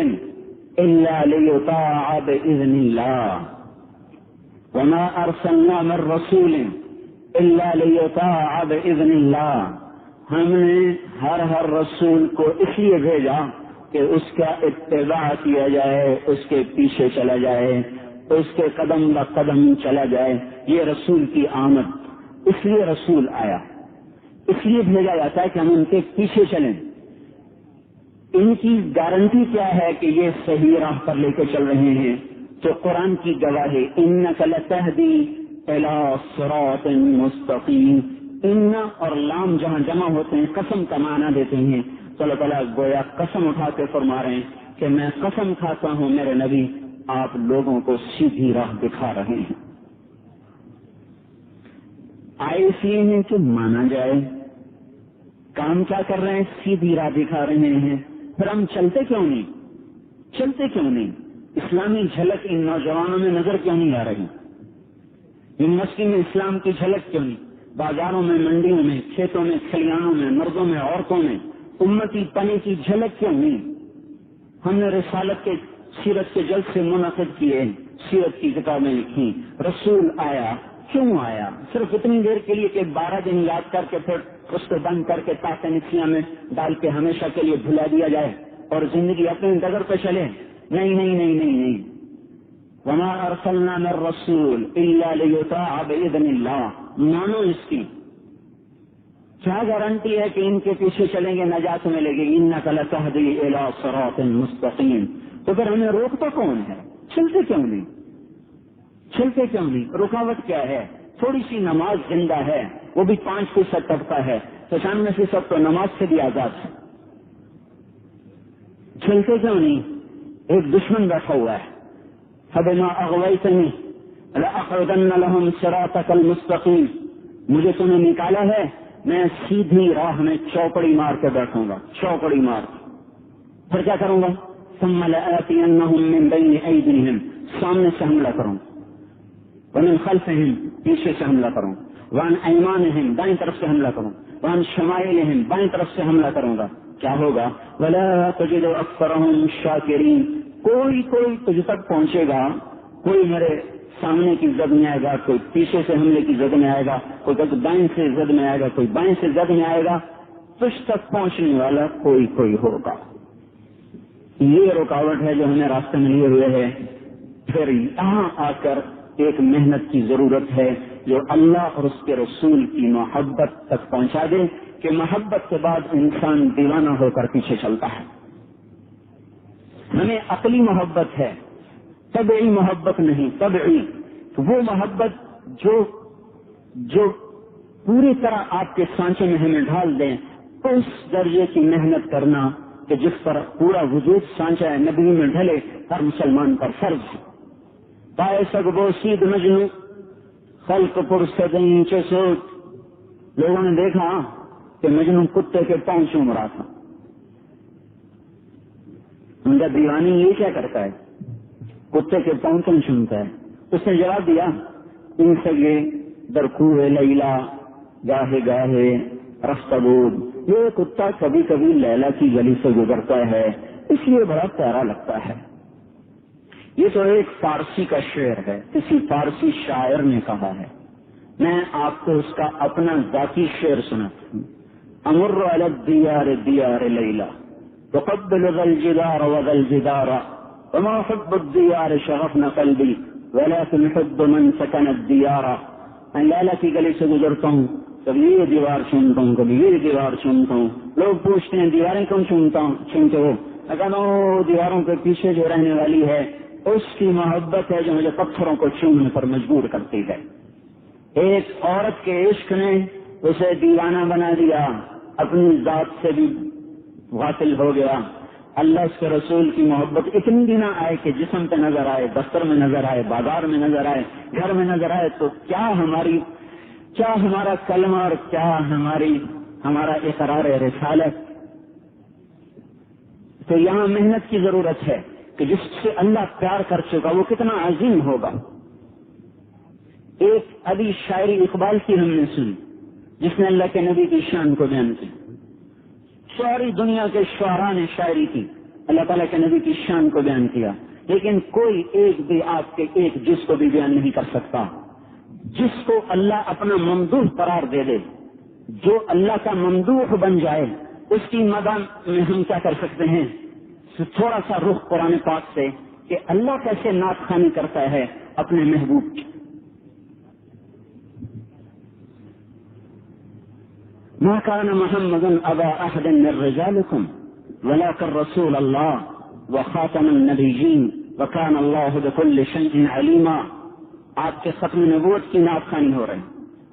الا ليطاع باذن الله وما ارسلنا من رسول الا ليطاع باذن الله. ہم نے ہر رسول کو اس لیے بھیجا کہ اس کا اتباع کیا جائے, اس کے پیچھے چلا جائے, اس کے قدم بہ قدم چلا جائے. یہ رسول کی آمد. اس لیے رسول آیا, اس لیے بھیجا جاتا ہے کہ ہم ان کے پیچھے چلیں. ان کی گارنٹی کیا ہے کہ یہ صحیح راہ پر لے کے چل رہے ہیں؟ تو قرآن کی گواہی انک لتہدی الی صراط مستقیم. ان اور لام جہاں جمع ہوتے ہیں قسم کا معنی دیتے ہیں. تو اللہ تعالیٰ گویا قسم اٹھا کے فرما رہے ہیں کہ میں قسم کھاتا ہوں میرے نبی آپ لوگوں کو سیدھی راہ دکھا رہے ہیں. آئے اس لیے ہیں کہ مانا جائے. کام کیا کر رہے ہیں؟ سیدھی راہ دکھا رہے ہیں. پھر ہم چلتے کیوں نہیں؟ اسلامی جھلک ان نوجوانوں میں نظر کیوں نہیں آ رہی؟ یونیورسٹی میں اسلام کی جھلک کیوں نہیں؟ بازاروں میں, منڈیوں میں, کھیتوں میں, کھلیانوں میں, مردوں میں, عورتوں میں امتی پنے کی جھلک کیوں نہیں؟ ہم نے رسالت کے سیرت کے جلسے منعقد کیے, سیرت کی کتابیں لکھی. رسول آیا کیوں آیا؟ صرف اتنی دیر کے لیے کہ 12 دن یاد کر کے پھر اس کو بند کر کے تاکہ نسیاں میں ڈال کے ہمیشہ کے لیے بھلا دیا جائے اور زندگی اپنے ڈگر پہ چلے؟ نہیں نہیں نہیں نہیں نہیں. وما ارسلنا من رسول الا لیطاع باذن اللہ. مانو اس کی کیا گارنٹی ہے کہ ان کے پیچھے چلیں گے نجات ملے گی؟ انک لتہدی الی صراط مستقیم. تو پھر ہمیں روکتا کون ہے؟ چلتے کیوں نہیں؟ چلتے کیوں نہیں؟ رکاوٹ کیا ہے؟ تھوڑی سی نماز زندہ ہے، وہ بھی 5% طبقہ ہے، 95% تو نماز سے بھی آزاد ہے. چلتے کیوں نہیں؟ ایک دشمن بیٹھا ہوا ہے. فبما اغویتنی لاقعدن لهم صراطک المستقیم. مجھے تمہیں نکالا ہے، میں سیدھی راہ میں چوکڑی مار کے بیٹھوں گا، چوکڑی مار. پھر کیا کروں گا؟ ثم لآتینہم من بین ایدیہم، سامنے سے حملہ کروں، ومن خلفہم، پیچھے سے حملہ کروں، وعن ایمانہم، دائیں طرف سے حملہ کروں، وعن شمائلہم، بائیں طرف سے حملہ کروں گا. کیا ہوگا؟ ولا تجد اکثرہم شاکرین. کوئی تجھ تک پہنچے گا، کوئی میرے سامنے کی زد میں آئے گا، کوئی پیچھے سے حملے کی زد میں آئے گا، کوئی دائیں سے زد میں آئے گا، کوئی بائیں سے زد میں آئے گا. تجھ تک پہنچنے والا کوئی ہوگا. یہ رکاوٹ ہے جو ہمیں راستے میں لیے ہوئے ہے. پھر یہاں آ کر ایک محنت کی ضرورت ہے جو اللہ اور اس کے رسول کی محبت تک پہنچا دے کہ محبت کے بعد انسان دیوانہ ہو کر پیچھے چلتا ہے. ہمیں عقلی محبت ہے، طبعی محبت نہیں. طبعی وہ محبت جو پوری طرح آپ کے سانچے میں ہمیں ڈھال دیں، اس درجے کی محنت کرنا کہ جس پر پورا وجود سانچہ ہے نبی میں ڈھلے، ہر مسلمان پر فرض ہے. پائے سگ بوسید مجنو خلق پرسدیں چسوت. لوگوں نے دیکھا کہ مجنو کتے کے پاؤں چوم رہا تھا. ان کا دیوانی یہ کیا کرتا ہے؟ کتے کے پاؤں کیوں چومتا ہے؟ اس نے جواب دیا، ان سگے درخوہ لیلا گاہے گاہے رفتہ بود. یہ کتا کبھی کبھی لیلا کی گلی سے گزرتا ہے، اس لیے بڑا پیارا لگتا ہے. یہ تو ایک فارسی کا شعر ہے، کسی فارسی شاعر نے کہا ہے. میں آپ کو اس کا اپنا ذاتی شعر سناتا ہوں. امر علی الدیار دیار لیلا وقبل ذا الجدار وذا الجدار وما حب الدیار شغفنا قلبی ولكن حب من سکن الدیار. میں لیلا کی گلی سے گزرتا ہوں، کبھی یہ دیوار چومتا ہوں، کبھی یہ دیوار چومتا ہوں. لوگ پوچھتے ہیں دیواریں کیوں چومتے ہو؟ میں کہتا ہوں دیواروں کے پیچھے جو رہنے والی ہے اس کی محبت ہے جو مجھے پتھروں کو چومنے پر مجبور کرتی ہے. ایک عورت کے عشق نے اسے دیوانہ بنا دیا، اپنی ذات سے بھی غافل ہو گیا. اللہ اس کے رسول کی محبت اتنی بھی نہ آئے کہ جسم پہ نظر آئے، دفتر میں نظر آئے، بازار میں نظر آئے، گھر میں نظر آئے، تو کیا ہمارا کلمہ اور کیا ہمارا اقرار رسالت. تو یہاں محنت کی ضرورت ہے کہ جس سے اللہ پیار کر چکا وہ کتنا عظیم ہوگا. ایک ابھی شاعری اقبال کی ہم نے سنی جس نے اللہ کے نبی کی شان کو بیان کی. ساری دنیا کے شعراء نے شاعری کی، اللہ تعالیٰ کے نبی کی شان کو بیان کیا، لیکن کوئی ایک بھی آپ کے ایک جس کو بھی بیان نہیں کر سکتا. جس کو اللہ اپنا ممدوح قرار دے دے، جو اللہ کا ممدوح بن جائے، اس کی مدح میں ہم کیا کر سکتے ہیں؟ تھوڑا سا رخ قرآن پاک سے کہ اللہ کیسے نعت خوانی کرتا ہے اپنے محبوب کی. ما كان محمد ابا احد من رجالكم ولكن رسول الله وخاتم النبيين وكان الله بكل شيء عليما. آپ کے ختم نبوت کی نعت خوانی ہو رہے ہیں.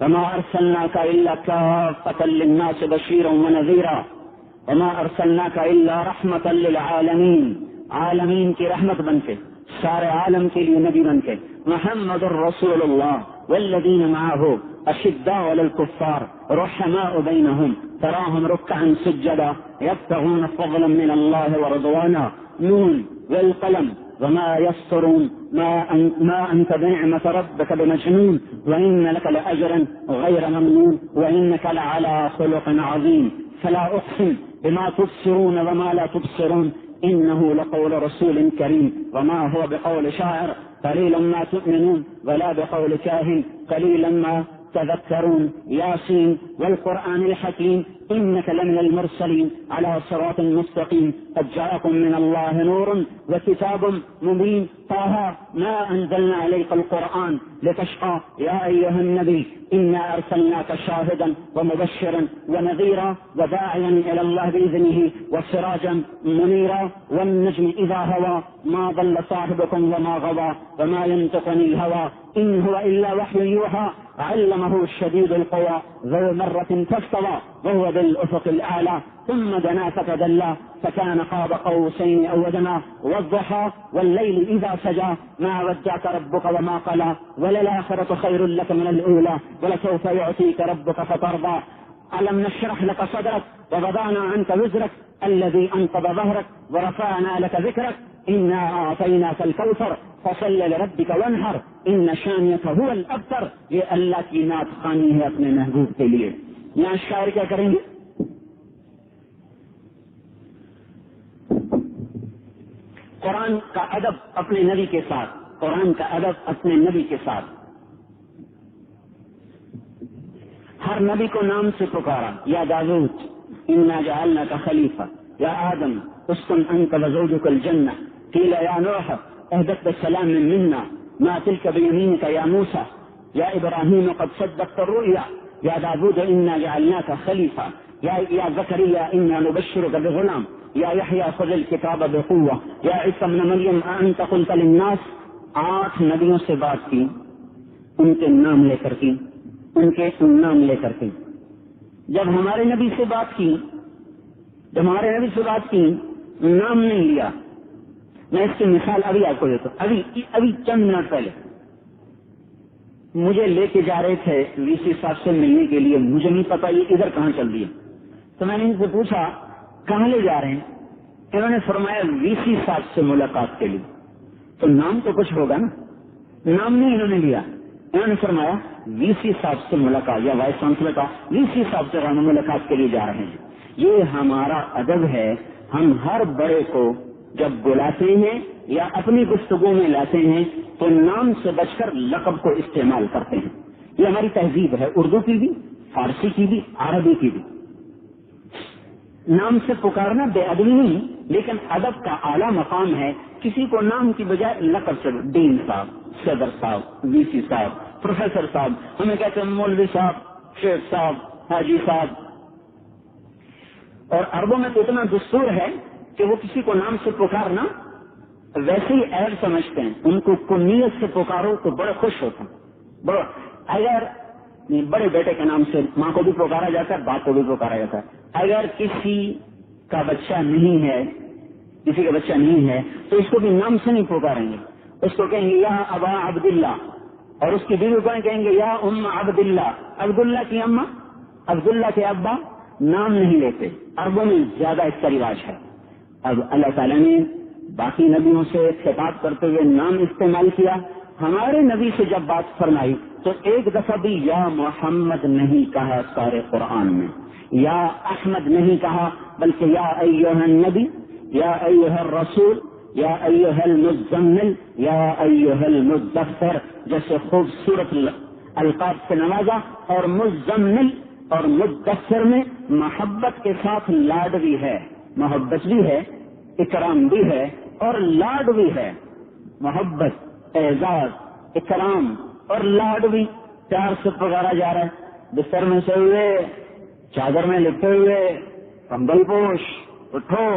وما ارسلناك الا كافة للناس بشيرا ونذيرا وما ارسلناك الا رحمة للعالمين. عالمین کی رحمت بن کے، سارے عالم کے لیے نبی بن کے. محمد الرسول اللہ والذین معه اشداء على الكفار رحماء بينهم تراهم ركعا سجدا يبتغون فضلا من الله ورضوانا. نون والقلم وما يسطرون ما أنت بنعمة ربك بمجنون وإن لك لأجرا غير ممنون وإنك لعلى خلق عظيم. فلا أقسم بما تبصرون وما لا تبصرون إنه لقول رسول كريم وما هو بقول شاعر قليلا ما تؤمنون ولا بقول كاهن قليلا ما تذكرون ياسين والقرآن الحكيم إنك لمن المرسلين على صراط مستقيم قد جاءكم من الله نور وكتاب مبين طه ما أنزلنا عليك القرآن لتشقى يا أيها النبي إنا أرسلناك شاهدا ومبشرا ونذيرا وداعيا إلى الله بإذنه وسراجا منيرا والنجم إذا هوى ما ضل صاحبكم وما غوى وما ينطق عن الهوى إن هو إلا وحي يوحى علمه الشديد القوى ذو مرة فاستوى وهو بالأفق الأعلى ثم دنا فتدلى فكان قاب قوسين أو أدنى والضحى والليل إذا سجى ما ودعك ربك وما قلى وللآخرة خير لك من الأولى ولسوف يعطيك ربك فترضى ألم نشرح لك صدرك ووضعنا عنك وزرك الذي أنقض ظهرك ورفعنا لك ذكرك إنا أعطيناك الكوثر فصل لربك وانحر إن شانئك هو الأبتر. یہ اللہ کی نعت خوانی ہے اپنے محبوب کے لیے. یہاں شاعر کیا کریں گے؟ قرآن کا ادب اپنے نبی کے ساتھ، قرآن کا ادب اپنے نبی کے ساتھ. ہر نبی کو نام سے پکارا، یا داؤد انا جعلناک خلیفہ، یا آدم اسکن انت وزوجک الجنہ، قیل یا نوح اهبط بالسلام منا ما تلك بيمينك يا موسى يا إبراهيم قد صدقت الرؤيا يا داود إنا جعلناك خليفة يا زكريا إنا نبشرك بغلام يا يحيى خذ الكتاب بقوة يا عيسى ابن مريم أنت قلت للناس. 8 نبیوں سے بات کی، ان کے نام لے کر کی، ان کے نام لے کر کی. جب ہمارے نبی سے بات کی، نام نہیں لیا. میں اس کی مثال ابھی آپ کو دیتا ہوں. ابھی چند منٹ پہلے مجھے لے کے جا رہے تھے وی سی صاحب سے ملنے کے لیے. مجھے نہیں پتا یہ ادھر کہاں چل رہی ہے، تو میں نے ان سے پوچھا کہاں لے جا رہے ہیں. انہوں نے فرمایا وی سی صاحب سے ملاقات کے لیے. تو نام تو کچھ ہوگا نا، نام نہیں انہوں نے لیا. انہوں نے فرمایا وی سی صاحب سے ملاقات، یا وائس چانسلر کا وی سی صاحب سے ہم ملاقات کے لیے جا رہے ہیں. یہ ہمارا ادب ہے. ہم ہر بڑے کو جب بلاتے ہیں یا اپنی گفتگو میں لاتے ہیں تو نام سے بچ کر لقب کو استعمال کرتے ہیں. یہ ہماری تہذیب ہے، اردو کی بھی، فارسی کی بھی، عربی کی بھی. نام سے پکارنا بے ادبی نہیں، لیکن ادب کا اعلیٰ مقام ہے. کسی کو نام کی بجائے لقب سے، ڈین صاحب، صدر صاحب، وی سی صاحب، پروفیسر صاحب، ہمیں کہتے ہیں مولوی صاحب، شیخ صاحب، حاجی صاحب. اور عربوں میں تو اتنا دستور ہے کہ وہ کسی کو نام سے پکارنا ویسے ہی عیب سمجھتے ہیں. ان کو کنیت سے پکارو تو بڑے خوش ہوتے ہیں. اگر بڑے بیٹے کے نام سے ماں کو بھی پکارا جاتا ہے، باپ کو بھی پکارا جاتا ہے. اگر کسی کا بچہ نہیں ہے تو اس کو بھی نام سے نہیں پکاریں گے. اس کو کہیں گے یا ابا عبداللہ، اور اس کی بیوی کو کہیں گے یا ام عبداللہ. عبداللہ کی اماں، عبداللہ کے ابا نام نہیں لیتے. عربوں میں زیادہ اس کا رواج ہے. اب اللہ تعالیٰ نے باقی نبیوں سے خطاب کرتے ہوئے نام استعمال کیا. ہمارے نبی سے جب بات فرمائی تو ایک دفعہ بھی یا محمد نہیں کہا سارے قرآن میں، یا احمد نہیں کہا، بلکہ یا ایھا النبی، یا ایھا الرسول، یا ایھا المزمل، یا ایھا المدثر جیسے خوبصورت القاب سے نوازا. اور مزمل اور مدثر میں محبت کے ساتھ لاڈ بھی ہے، محبت بھی ہے، اکرام بھی ہے اور لاڈ بھی ہے. محبت، اعزاز، اکرام اور لاڈ بھی پیار سے پکارا جا رہا ہے. بستر میں سوئے ہوئے، چادر میں لپٹے ہوئے، کمبل پوش، اٹھو،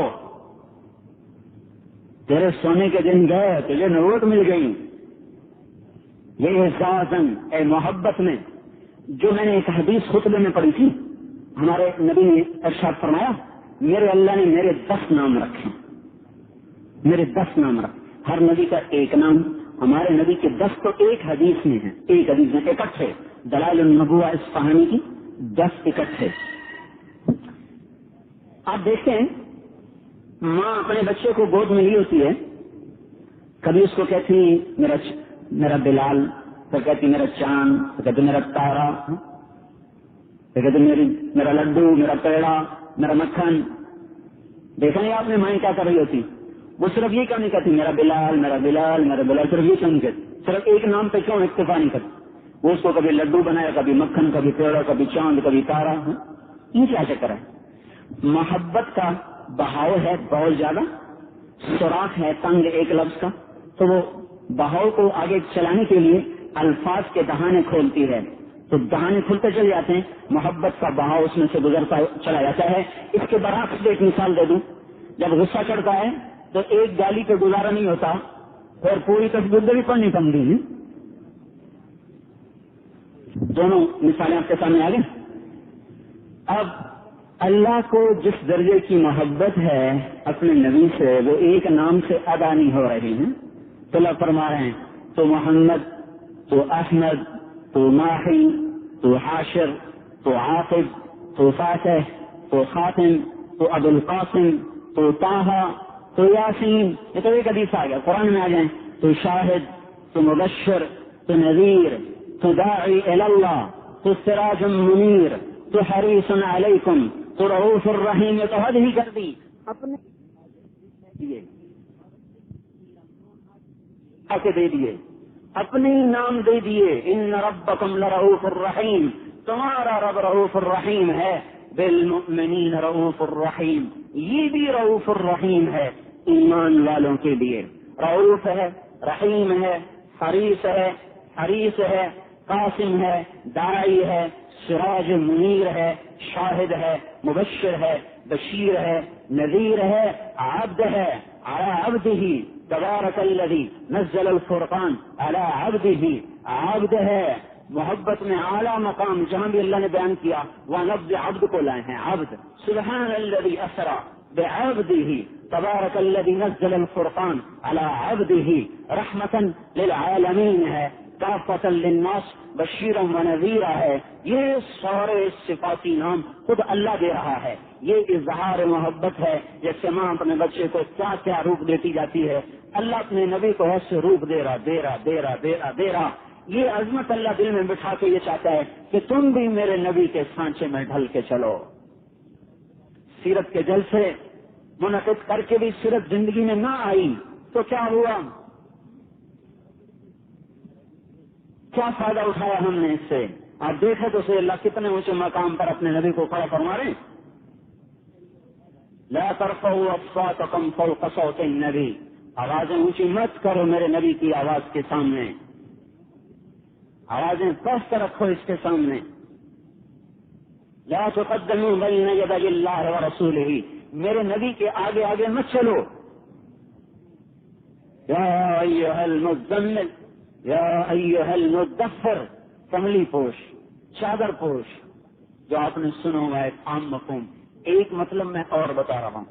تیرے سونے کے دن گئے، تجھے نبوت مل گئی. یہ اعزازن، اے محبت میں. جو میں نے ایک حدیث خطبے میں پڑھی تھی، ہمارے نبی نے ارشاد فرمایا میرے اللہ نے میرے 10 نام رکھے، میرے 10 نام رکھے. ہر نبی کا ایک نام. ہمارے نبی کے 10 تو ایک حدیث میں ہیں، ایک حدیث میں اکٹھے. دلائل النبوہ اس کہانی کی 10 اکٹھے. آپ دیکھتے ہیں ماں اپنے بچے کو گود میں لی ہوتی ہے، کبھی اس کو کہتی میرا بلال، پھر کہتی میرا چاند، پھر کہتی میرا تارا، پھر کہتی میرا لڈو، میرا پیڑا، میرا مکھن. دیکھا نہیں آپ نے مائیں کیا کر رہی ہوتی؟ وہ صرف یہ کیوں نہیں کہتی میرا بلال میرا بلال میرا بلال، صرف یہ کیوں نہیں کہتی؟ صرف ایک نام پہ کیوں اکتفا نہیں کرتی؟ وہ اس کو کبھی لڈو بنایا، کبھی مکھن، کبھی پیڑا، کبھی چاند، کبھی تارا. یہ کیا چکر ہے؟ محبت کا بہاؤ ہے بہت زیادہ، سوراخ ہے تنگ ایک لفظ کا، تو وہ بہاؤ کو آگے چلانے کے لیے الفاظ کے دہانے کھولتی ہے، تو دہانے کھلتے چلے جاتے ہیں، محبت کا بہاؤ اس میں سے گزرتا چلا جاتا ہے. اس کے برعکس ایک مثال دے دوں، جب غصہ چڑھتا ہے تو ایک گالی پہ گزارا نہیں ہوتا اور پوری تصویر بھی پڑھنی پڑتی ہے. دونوں مثالیں آپ کے سامنے آ گئی. اب اللہ کو جس درجے کی محبت ہے اپنے نبی سے، وہ ایک نام سے ادا نہیں ہو رہی ہیں. تو اللہ فرما رہے ہیں تو محمد، تو احمد، تو ماہی، تو حاشر، تو عاقب، تو فاتح، تو خاتم، تو ابو القاسم، تو طٰہٰ، تو یاسین. یہ تو ایک حدیث آ گیا، قرآن میں آ جائیں تو شاہد، تو مبشر، تو نذیر، تو داعی الی اللہ، تو سراج منیر، تو حریص علیکم، تو رؤوف الرحیم. یہ تو حد ہی کر دی اپنے دے دیے، اپنے ہی نام دے دیے. ان ربکم لرؤوف الرحیم، تمہارا رب رؤوف الرحیم ہے. بالمؤمنین رؤوف الرحیم، یہ بھی رؤوف الرحیم ہے ایمان والوں کے لیے. رؤوف ہے، رحیم ہے، حریص ہے، حریص ہے، قاسم ہے، داعی ہے، سراج منیر ہے، شاہد ہے، مبشر ہے، بشیر ہے، نذیر ہے، عبد ہے، علی عبدہ تبارک الذی نزل الفرقان علی عبدہ. عبد ہے، محبت میں اعلیٰ مقام جہاں بھی اللہ نے بیان کیا وہاں لفظ عبد کو لائے ہیں. عبد، سبحان الذی اسری بعبدہ تبارک الذی نزل الفرقان علی عبدہ. رحمتا للعالمین ہے، کافۃ للناس بشیرا ونذیرا ہے. یہ سارے صفاتی نام خود اللہ دے رہا ہے. یہ اظہار محبت ہے. جیسے ماں اپنے بچے کو کیا کیا روپ دیتی جاتی ہے، اللہ اپنے نبی کو ایسے روپ دے رہا دے رہا دے رہا دے رہا دے رہا. یہ عظمت اللہ دل میں بٹھا کے یہ چاہتا ہے کہ تم بھی میرے نبی کے سانچے میں ڈھل کے چلو. سیرت کے جلسے منعقد کر کے بھی سیرت زندگی میں نہ آئی تو کیا ہوا؟ کیا فائدہ اٹھایا ہم نے اس سے؟ آپ دیکھیں تو صحیح اللہ کتنے اونچے مقام پر اپنے نبی کو کھڑا فرما رہے ہیں. لا ترفعوا اصواتکم فوق صوت النبی، آوازیں اونچی مت کرو میرے نبی کی آواز کے سامنے، آوازیں پست رکھو اس کے سامنے. لا تقدموا بین یدی اللہ ورسولہ، میرے نبی کے آگے آگے مت چلو. یا ایھا المزمل، یا ایھا المدثر، کملی پوش، چادر پوش. جو آپ نے سنا ہوا ہے عام مفہوم، ایک مطلب میں اور بتا رہا ہوں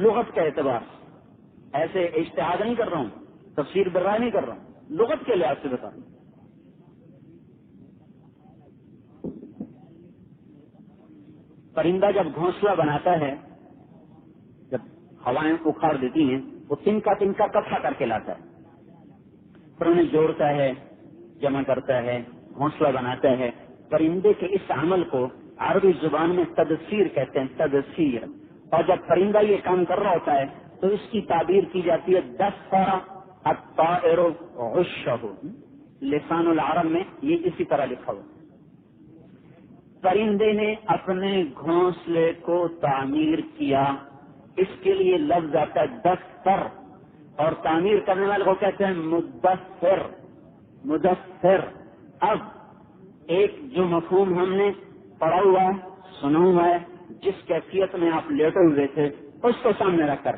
لغت کے اعتبار سے، ایسے اجتہاد نہیں کر رہا ہوں، تفسیر برائے نہیں کر رہا ہوں، لغت کے لحاظ سے بتا رہا ہوں. پرندہ جب گھونسلہ بناتا ہے، جب ہوائیں اکھاڑ دیتی ہیں، وہ تنکا تنکا کٹھا کر کے لاتا ہے، پھر انہیں جوڑتا ہے، جمع کرتا ہے، گھونسلہ بناتا ہے. پرندے کے اس عمل کو عربی زبان میں تدثیر کہتے ہیں، تدثیر. اور جب پرندہ یہ کام کر رہا ہوتا ہے تو اس کی تعبیر کی جاتی ہے دثر الطائر عشہ. لسان العرب میں یہ اسی طرح لکھا ہوا. پرندے نے اپنے گھونسلے کو تعمیر کیا، اس کے لیے لفظ آتا ہے دثر، اور تعمیر کرنے والے کو کہتے ہیں مدثر. مدثر. اب ایک جو مفہوم ہم نے پڑھا ہوا ہے، سنا ہوا ہے، جس کیفیت میں آپ لیٹے ہوئے تھے اس کو سامنے رکھ کر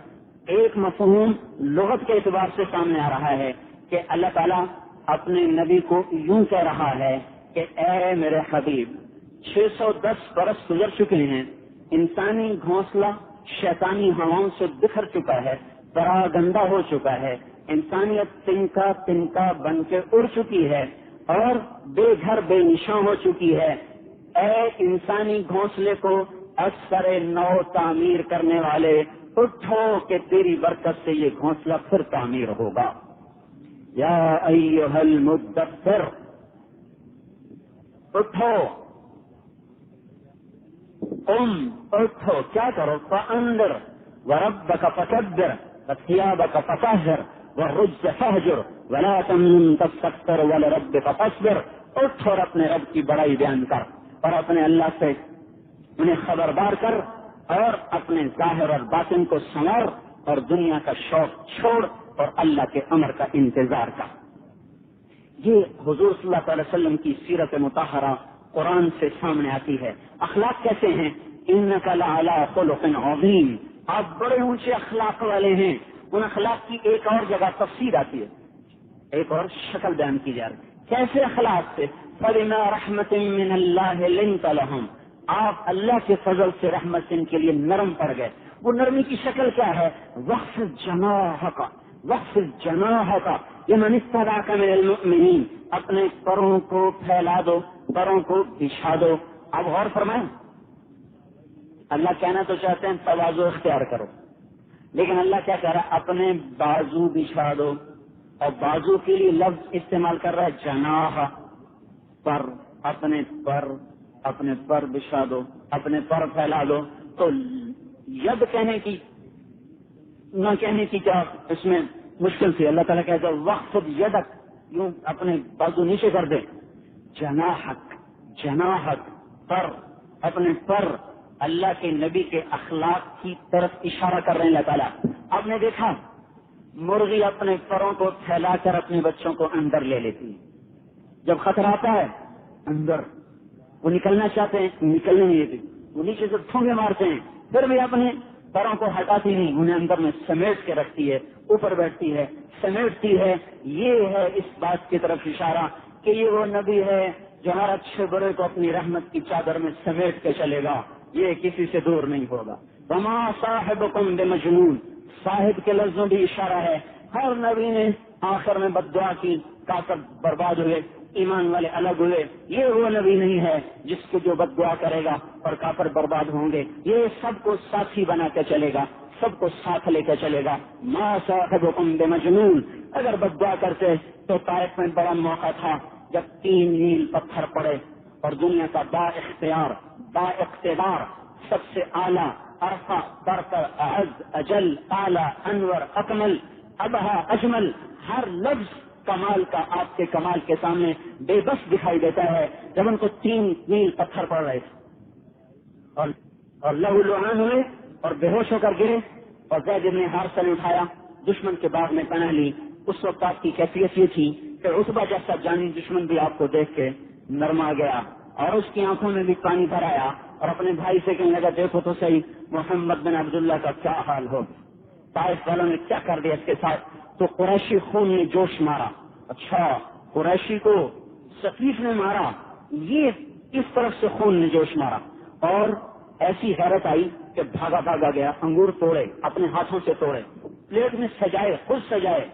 ایک مفہوم لغت کے اعتبار سے سامنے آ رہا ہے کہ اللہ تعالیٰ اپنے نبی کو یوں کہہ رہا ہے کہ اے میرے حبیب، 610 برس گزر چکے ہیں، انسانی گھونسلہ شیطانی ہواؤں سے بکھر چکا ہے، پراگندہ ہو چکا ہے، انسانیت تنکا تنکا بن کے اڑ چکی ہے اور بے گھر بے نشاں ہو چکی ہے. اے انسانی گھونسلے کو اکثر نو تعمیر کرنے والے، اٹھو کہ تیری برکت سے یہ گھونسلہ پھر تعمیر ہوگا. یا ایھا المدثر، اٹھو، اٹھو، کیا کرو؟ فانذر وربک فکبر، فثيابك فطهر والرجز فاهجر ولا تمنن تستكثر ولربك فاصبر. اٹھ اور اپنے رب کی بڑائی بیان کر اور اپنے اللہ سے انہیں خبردار کر اور اپنے ظاہر اور باطن کو سنوار اور دنیا کا شوق چھوڑ اور اللہ کے امر کا انتظار کر. یہ حضور صلی اللہ علیہ وسلم کی سیرت مطہرہ قرآن سے سامنے آتی ہے. اخلاق کیسے ہیں؟ انک لعلی خلق عظیم، آپ بڑے اونچے اخلاق والے ہیں. ان اخلاق کی ایک اور جگہ تفسیر آتی ہے، ایک اور شکل بیان کی جا رہی ہے. کیسے اخلاق سے؟ فبما رحمت من اللہ لنت لهم، آپ اللہ کے فضل سے رحمت سے ان کے لیے نرم پڑ گئے. وہ نرمی کی شکل کیا ہے؟ وخفض جناحک، وخفض جناحک لمن اتبعک من المؤمنین، اپنے پروں کو پھیلا دو، پروں کو بچھا دو. اب غور فرمائیں، اللہ کہنا تو چاہتے ہیں تواضع اختیار کرو، لیکن اللہ کیا کہہ رہا ہے؟ اپنے بازو بچھا دو. اور بازو کے لیے لفظ استعمال کر رہا ہے جناح، پر، اپنے پر بچھا دو، اپنے پر پھیلا دو. تو ید کہنے کی نہ کہنے کی کیا اس میں مشکل تھی؟ اللہ تعالیٰ کہتا ہے وقف یدک، یوں اپنے بازو نیچے کر دے. جناحک، جناحک، پر، اپنے پر. اللہ کے نبی کے اخلاق کی طرف اشارہ کر رہے ہیں اللہ تعالیٰ. آپ نے دیکھا مرغی اپنے پروں کو پھیلا کر اپنے بچوں کو اندر لے لیتی ہے. جب خطرہ آتا ہے اندر، وہ نکلنا چاہتے ہیں نکلنے نہیں دیتی، وہ نیچے سے ٹھونگے مارتے ہیں، پھر بھی اپنے پروں کو ہٹاتی نہیں، انہیں اندر میں سمیٹ کے رکھتی ہے، اوپر بیٹھتی ہے، سمیٹتی ہے. یہ ہے اس بات کی طرف اشارہ کہ یہ وہ نبی ہے جو ہر اچھے برے کو اپنی رحمت کی چادر میں سمیٹ کے چلے گا، یہ کسی سے دور نہیں ہوگا. وما صاحبکم بمجنون، صاحب کے لفظوں بھی اشارہ ہے. ہر نبی نے آخر میں بد دعا کی، کافر برباد ہوئے، ایمان والے الگ ہوئے. یہ وہ نبی نہیں ہے جس کو جو بد دعا کرے گا اور کافر برباد ہوں گے. یہ سب کو ساتھی بنا کے چلے گا، سب کو ساتھ لے کے چلے گا. ما صاحبکم بمجنون. اگر بد دعا کرتے تو طائف میں بڑا موقع تھا جب 3 میل پتھر پڑے اور دنیا کا با اختیار، با اقتدار، سب سے اعلیٰ، ارفع، برتر، اعز، اجل، اعلیٰ، انور، اکمل، ابہا، اجمل، ہر لفظ کمال کا آپ کے کمال کے سامنے بے بس دکھائی دیتا ہے. جب ان کو 3 میل پتھر پڑ رہے تھے اور لہو لعان ہوئے اور بے ہوش ہو کر گرے اور زید بن حارثہ نے اٹھایا، دشمن کے باغ میں پناہ لی. اس وقت آپ کی کیفیت یہ تھی کہ عتبہ جیسا جانی دشمن بھی آپ کو دیکھ کے نرما گیا اور اس کی آنکھوں میں بھی پانی بھر آیا اور اپنے بھائی سے کہنے لگا دیکھو تو صحیح محمد بن عبداللہ کا کیا حال ہو. طائف والوں نے کیا کر دیا اس کے ساتھ؟ تو قریشی خون نے جوش مارا. اچھا، قریشی کو ثقیف نے مارا، یہ اس طرف سے خون نے جوش مارا اور ایسی حیرت آئی کہ بھاگا بھاگا گیا، انگور توڑے، اپنے ہاتھوں سے توڑے، پلیٹ میں سجائے، خود سجائے،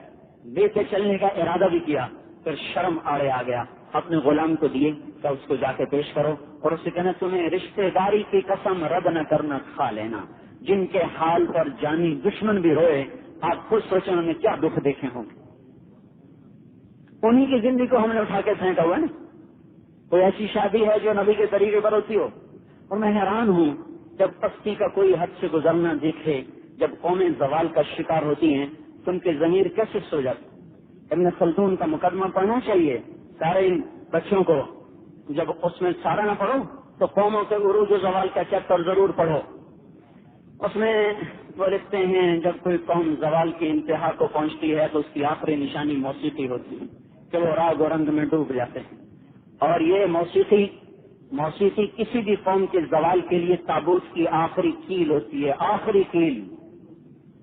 لے کے چلنے کا ارادہ بھی کیا. پھر شرم آڑے آ گیا، اپنے غلام کو دیے کہ اس کو جا کے پیش کرو اور اسے کہنا تمہیں رشتے داری کی قسم رد نہ کرنا، کھا لینا. جن کے حال پر جانی دشمن بھی ہوئے، آپ خود سوچیں انہوں نے کیا دکھ دیکھے ہوں گے. انہی کی زندگی کو ہم نے اٹھا کے پھینکا ہوا ہے نا. کوئی ایسی شادی ہے جو نبی کے طریقے پر ہوتی ہو؟ اور میں حیران ہوں جب پستی کا کوئی حد سے گزرنا دیکھے، جب قومیں زوال کا شکار ہوتی ہیں تو ان کے ضمیر کیسے سو جاتے. ابن خلدون کا مقدمہ پڑھنا چاہیے سارے بچوں کو. جب اس میں سارا نہ پڑھو تو قوموں کے عروج و زوال کا چیپٹر ضرور پڑھو. اس میں وہ لکھتے ہیں جب کوئی قوم زوال کی انتہا کو پہنچتی ہے تو اس کی آخری نشانی موسیقی ہوتی ہے کہ وہ راگ و رنگ میں ڈوب جاتے ہیں. اور یہ موسیقی کسی بھی قوم کے زوال کے لیے تابوت کی آخری کیل ہوتی ہے. آخری کیل،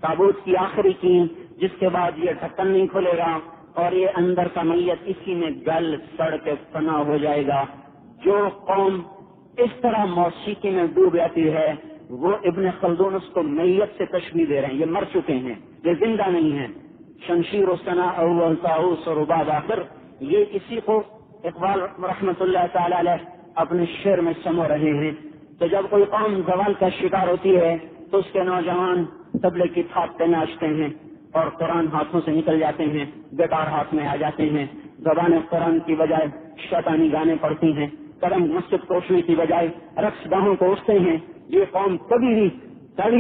تابوت کی آخری کیل، جس کے بعد یہ ڈھکن نہیں کھلے گا اور یہ اندر کا میت اسی میں گل سڑ کے فنا ہو جائے گا. جو قوم اس طرح موسیقی میں ڈوب جاتی ہے وہ ابن خلدون اس کو میت سے تشبیہ دے رہے ہیں. یہ مر چکے ہیں، یہ زندہ نہیں ہیں. شمشیر و ثنا اول طاؤس اور رباب آخر، یہ اسی کو اقبال رحمت اللہ تعالی علیہ اپنے شعر میں سمو رہے ہیں. تو جب کوئی قوم زوال کا شکار ہوتی ہے تو اس کے نوجوان طبلے کی تھاپ پہ ناچتے ہیں اور قرآن ہاتھوں سے نکل جاتے ہیں، بیکار ہاتھ میں آ جاتے ہیں. زبان قرآن کی بجائے شیطانی گانے پڑھتی ہیں، قدم مسجد کوشنے کی بجائے رقص گاہوں کو اٹھتے ہیں. یہ قوم کبھی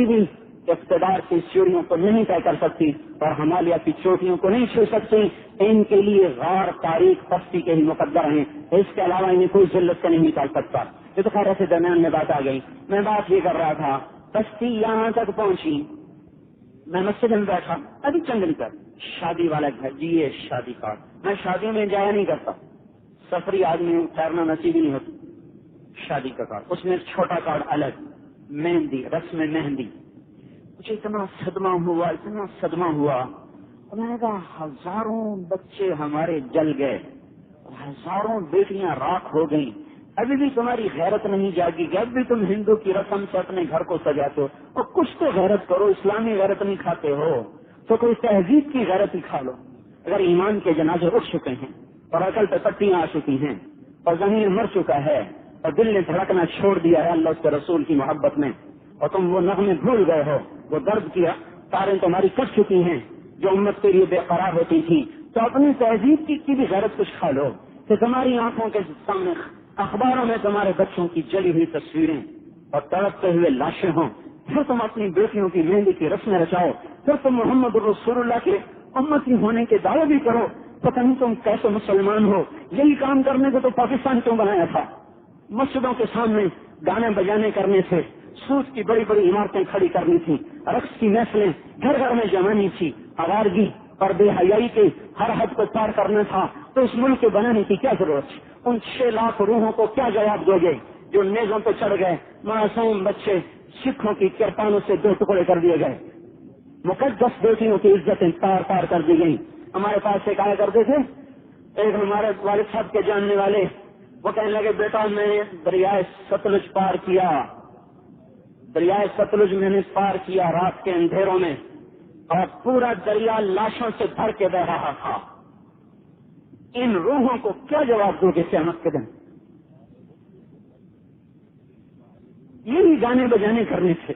بھی اقتدار کی سیڑھیوں کو نہیں طے کر سکتی اور ہمالیہ کی چوٹیوں کو نہیں چھو سکتی. ان کے لیے غار تاریخ پستی کے ہی مقدر ہیں. اس کے علاوہ انہیں کوئی ذلت سے نہیں نکال سکتا. یہ تو خیر ایسے درمیان میں بات آ گئی. میں بات یہ کر رہا تھا پستی یہاں تک پہنچی. میں مسجد میں بیٹھا ابھی چند دن پر شادی والا گھر جی یہ شادی کارڈ. میں شادیوں میں جایا نہیں کرتا. سفری آدمی ٹھہرنا نصیب ہی نہیں ہوتی. شادی کا کارڈ اس میں چھوٹا کارڈ الگ. مہندی رسم مہندی. مجھے اتنا صدمہ ہوا اور میں نے کہا ہزاروں بچے ہمارے جل گئے, ہزاروں بیٹیاں راکھ ہو گئیں. ابھی بھی تمہاری غیرت نہیں جاگی کہ اب بھی تم ہندو کی رسم سے اپنے گھر کو سجاتے ہو. اور کچھ تو غیرت کرو. اسلامی غیرت نہیں کھاتے ہو تو کوئی تہذیب کی غیرت ہی کھا لو. اگر ایمان کے جنازے اٹھ چکے ہیں اور عقل پہ پٹیاں آ چکی ہیں اور ضمیر مر چکا ہے اور دل نے دھڑکنا چھوڑ دیا ہے اللہ اس کے رسول کی محبت میں, اور تم وہ نغمے بھول گئے ہو, وہ درد کی تاریں تمہاری کٹ چکی ہیں جو امت کے لیے بے قرار ہوتی تھی, تو اپنی تہذیب کی بھی غیرت کچھ کھا لو کہ تمہاری آنکھوں کے سامنے اخباروں میں تمہارے بچوں کی جلی ہوئی تصویریں اور تڑپتے ہوئے لاشیں ہوں. پھر تم اپنی بیٹیوں کی مہندی کی رسمیں رچاؤ. پھر تم محمد رسول اللہ کے امتی ہونے کے دعوے بھی کرو. پتہ نہیں تم کیسے مسلمان ہو. یہی کام کرنے کو تو پاکستان کیوں بنایا تھا؟ مسجدوں کے سامنے گانے بجانے کرنے سے, سود کی بڑی بڑی عمارتیں کھڑی کرنی تھی, رقص کی محفلیں گھر گھر میں جمانی تھی, آوارگی اور بے حیائی کے ہر حد کو پار کرنا تھا. تو اس ملک کے بنانے کی کیا ضرورت؟ ان 6 لاکھ روحوں کو کیا جواب دو گے جو نیزوں پہ چڑھ گئے؟ معصوم بچے سکھوں کی کرپانوں سے 2 ٹکڑے کر دیے گئے. مقدس بیٹیوں کی عزتیں تار تار کر دی گئیں. ہمارے پاس ایک آیا کرتے تھے, ایک ہمارے والد صاحب کے جاننے والے, وہ کہنے لگے بیٹا میں نے دریائے ستلج پار کیا. دریائے ستلج میں نے پار کیا رات کے اندھیروں میں, اور پورا دریا لاشوں سے بھر کے بہ رہا تھا. ان روحوں کو کیا جواب دو گے قیامت کے دن؟ یہی گانے بجانے کرنے سے,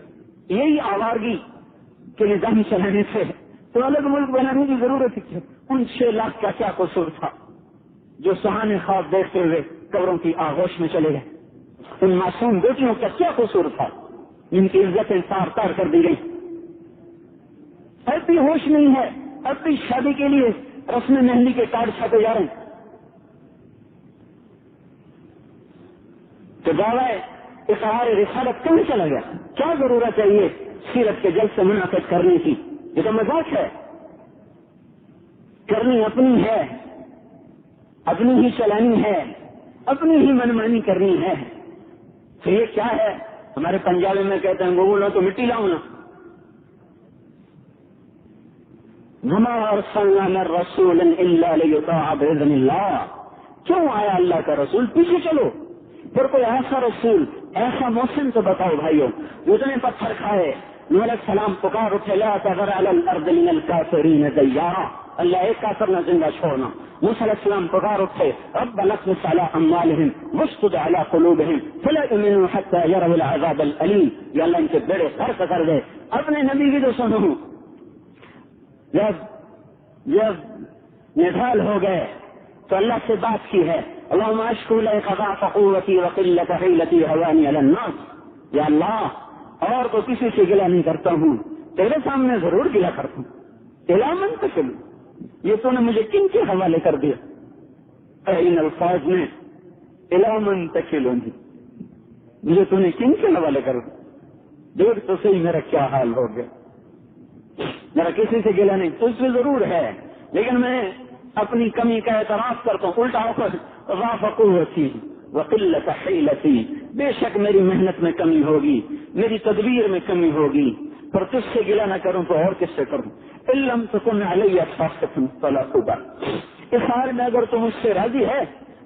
یہی آوارگی کے نظام چلانے سے تو الگ ملک بنانے کی ضرورت ہے. ان 6 لاکھ کا کیا قصور تھا جو سہانے خواب دیکھتے ہوئے قبروں کی آغوش میں چلے گئے؟ ان معصوم بیٹیوں کا کیا قصور تھا جن کی عزتیں تار تار کر دی گئی؟ اب بھی ہوش نہیں ہے. اب بھی شادی کے لیے رسم مہندی کے کارڈ چھاپے جا رہے ہیں. تو دعوی اظہار رسالت کہاں چلا گیا؟ کیا ضرورت ہے یہ سیرت کے جلسے منعقد کرنے کی؟ یہ تو مذاق ہے. کرنی اپنی ہے, اپنی ہی چلانی ہے, اپنی ہی منمانی کرنی ہے. تو یہ کیا ہے؟ ہمارے پنجابی میں کہتے ہیں گوگل ہو تو مٹی لاؤں نا. وما ارسلنا من رسول الا لیطاع باذن اللہ. کیوں آیا اللہ کا رسول؟ پیچھے چلو. پھر کوئی ایسا رسول, ایسا محسن تو بتاؤ بھائیو جو اتنے پتھر کھائے. نوح علیہ السلام پکار اٹھے لا تذر علی الارض من الکافرین دیارا, اللہ ایک کافر نہ زندہ چھوڑنا. موسیٰ علیہ السلام پکار اٹھے ربنا اطمس علی اموالہم واشدد علی قلوبہم فلا یؤمنوا حتی یروا العذاب الالیم. یا اللہ ان کے بیڑے غرق کر دے. اپنے نبی کی تو سنو, جب نڈھال ہو گئے تو اللہ سے بات کی ہے اللہم اشکو الیک ضعف قوتی وقلت حیلتی ہوانی علی الناس. یا اللہ اور تو کسی سے گلہ نہیں کرتا ہوں, تیرے سامنے ضرور گلہ کرتا ہوں. الی من تکل, یہ تو نے مجھے کن کے حوالے کر دیا؟ ان الفاظ میں الی من تکلنی, مجھے تو نے کن کے حوالے کر دیا؟ دیکھ تو صحیح میرا کیا حال ہو گیا. میرا کسی سے گلہ نہیں, تو اس میں ضرور ہے, لیکن میں اپنی کمی کا اعتراف کرتا ہوں. الٹا ہو کر ضعف قوتی وقلت حیلتی, بے شک میری محنت میں کمی ہوگی, میری تدبیر میں کمی ہوگی, پر تجھ سے گلہ نہ کروں تو اور کس سے کروں؟ ان لم تکن علی خاصۃ فلا ابا. اس حال میں اگر تم مجھ سے راضی ہے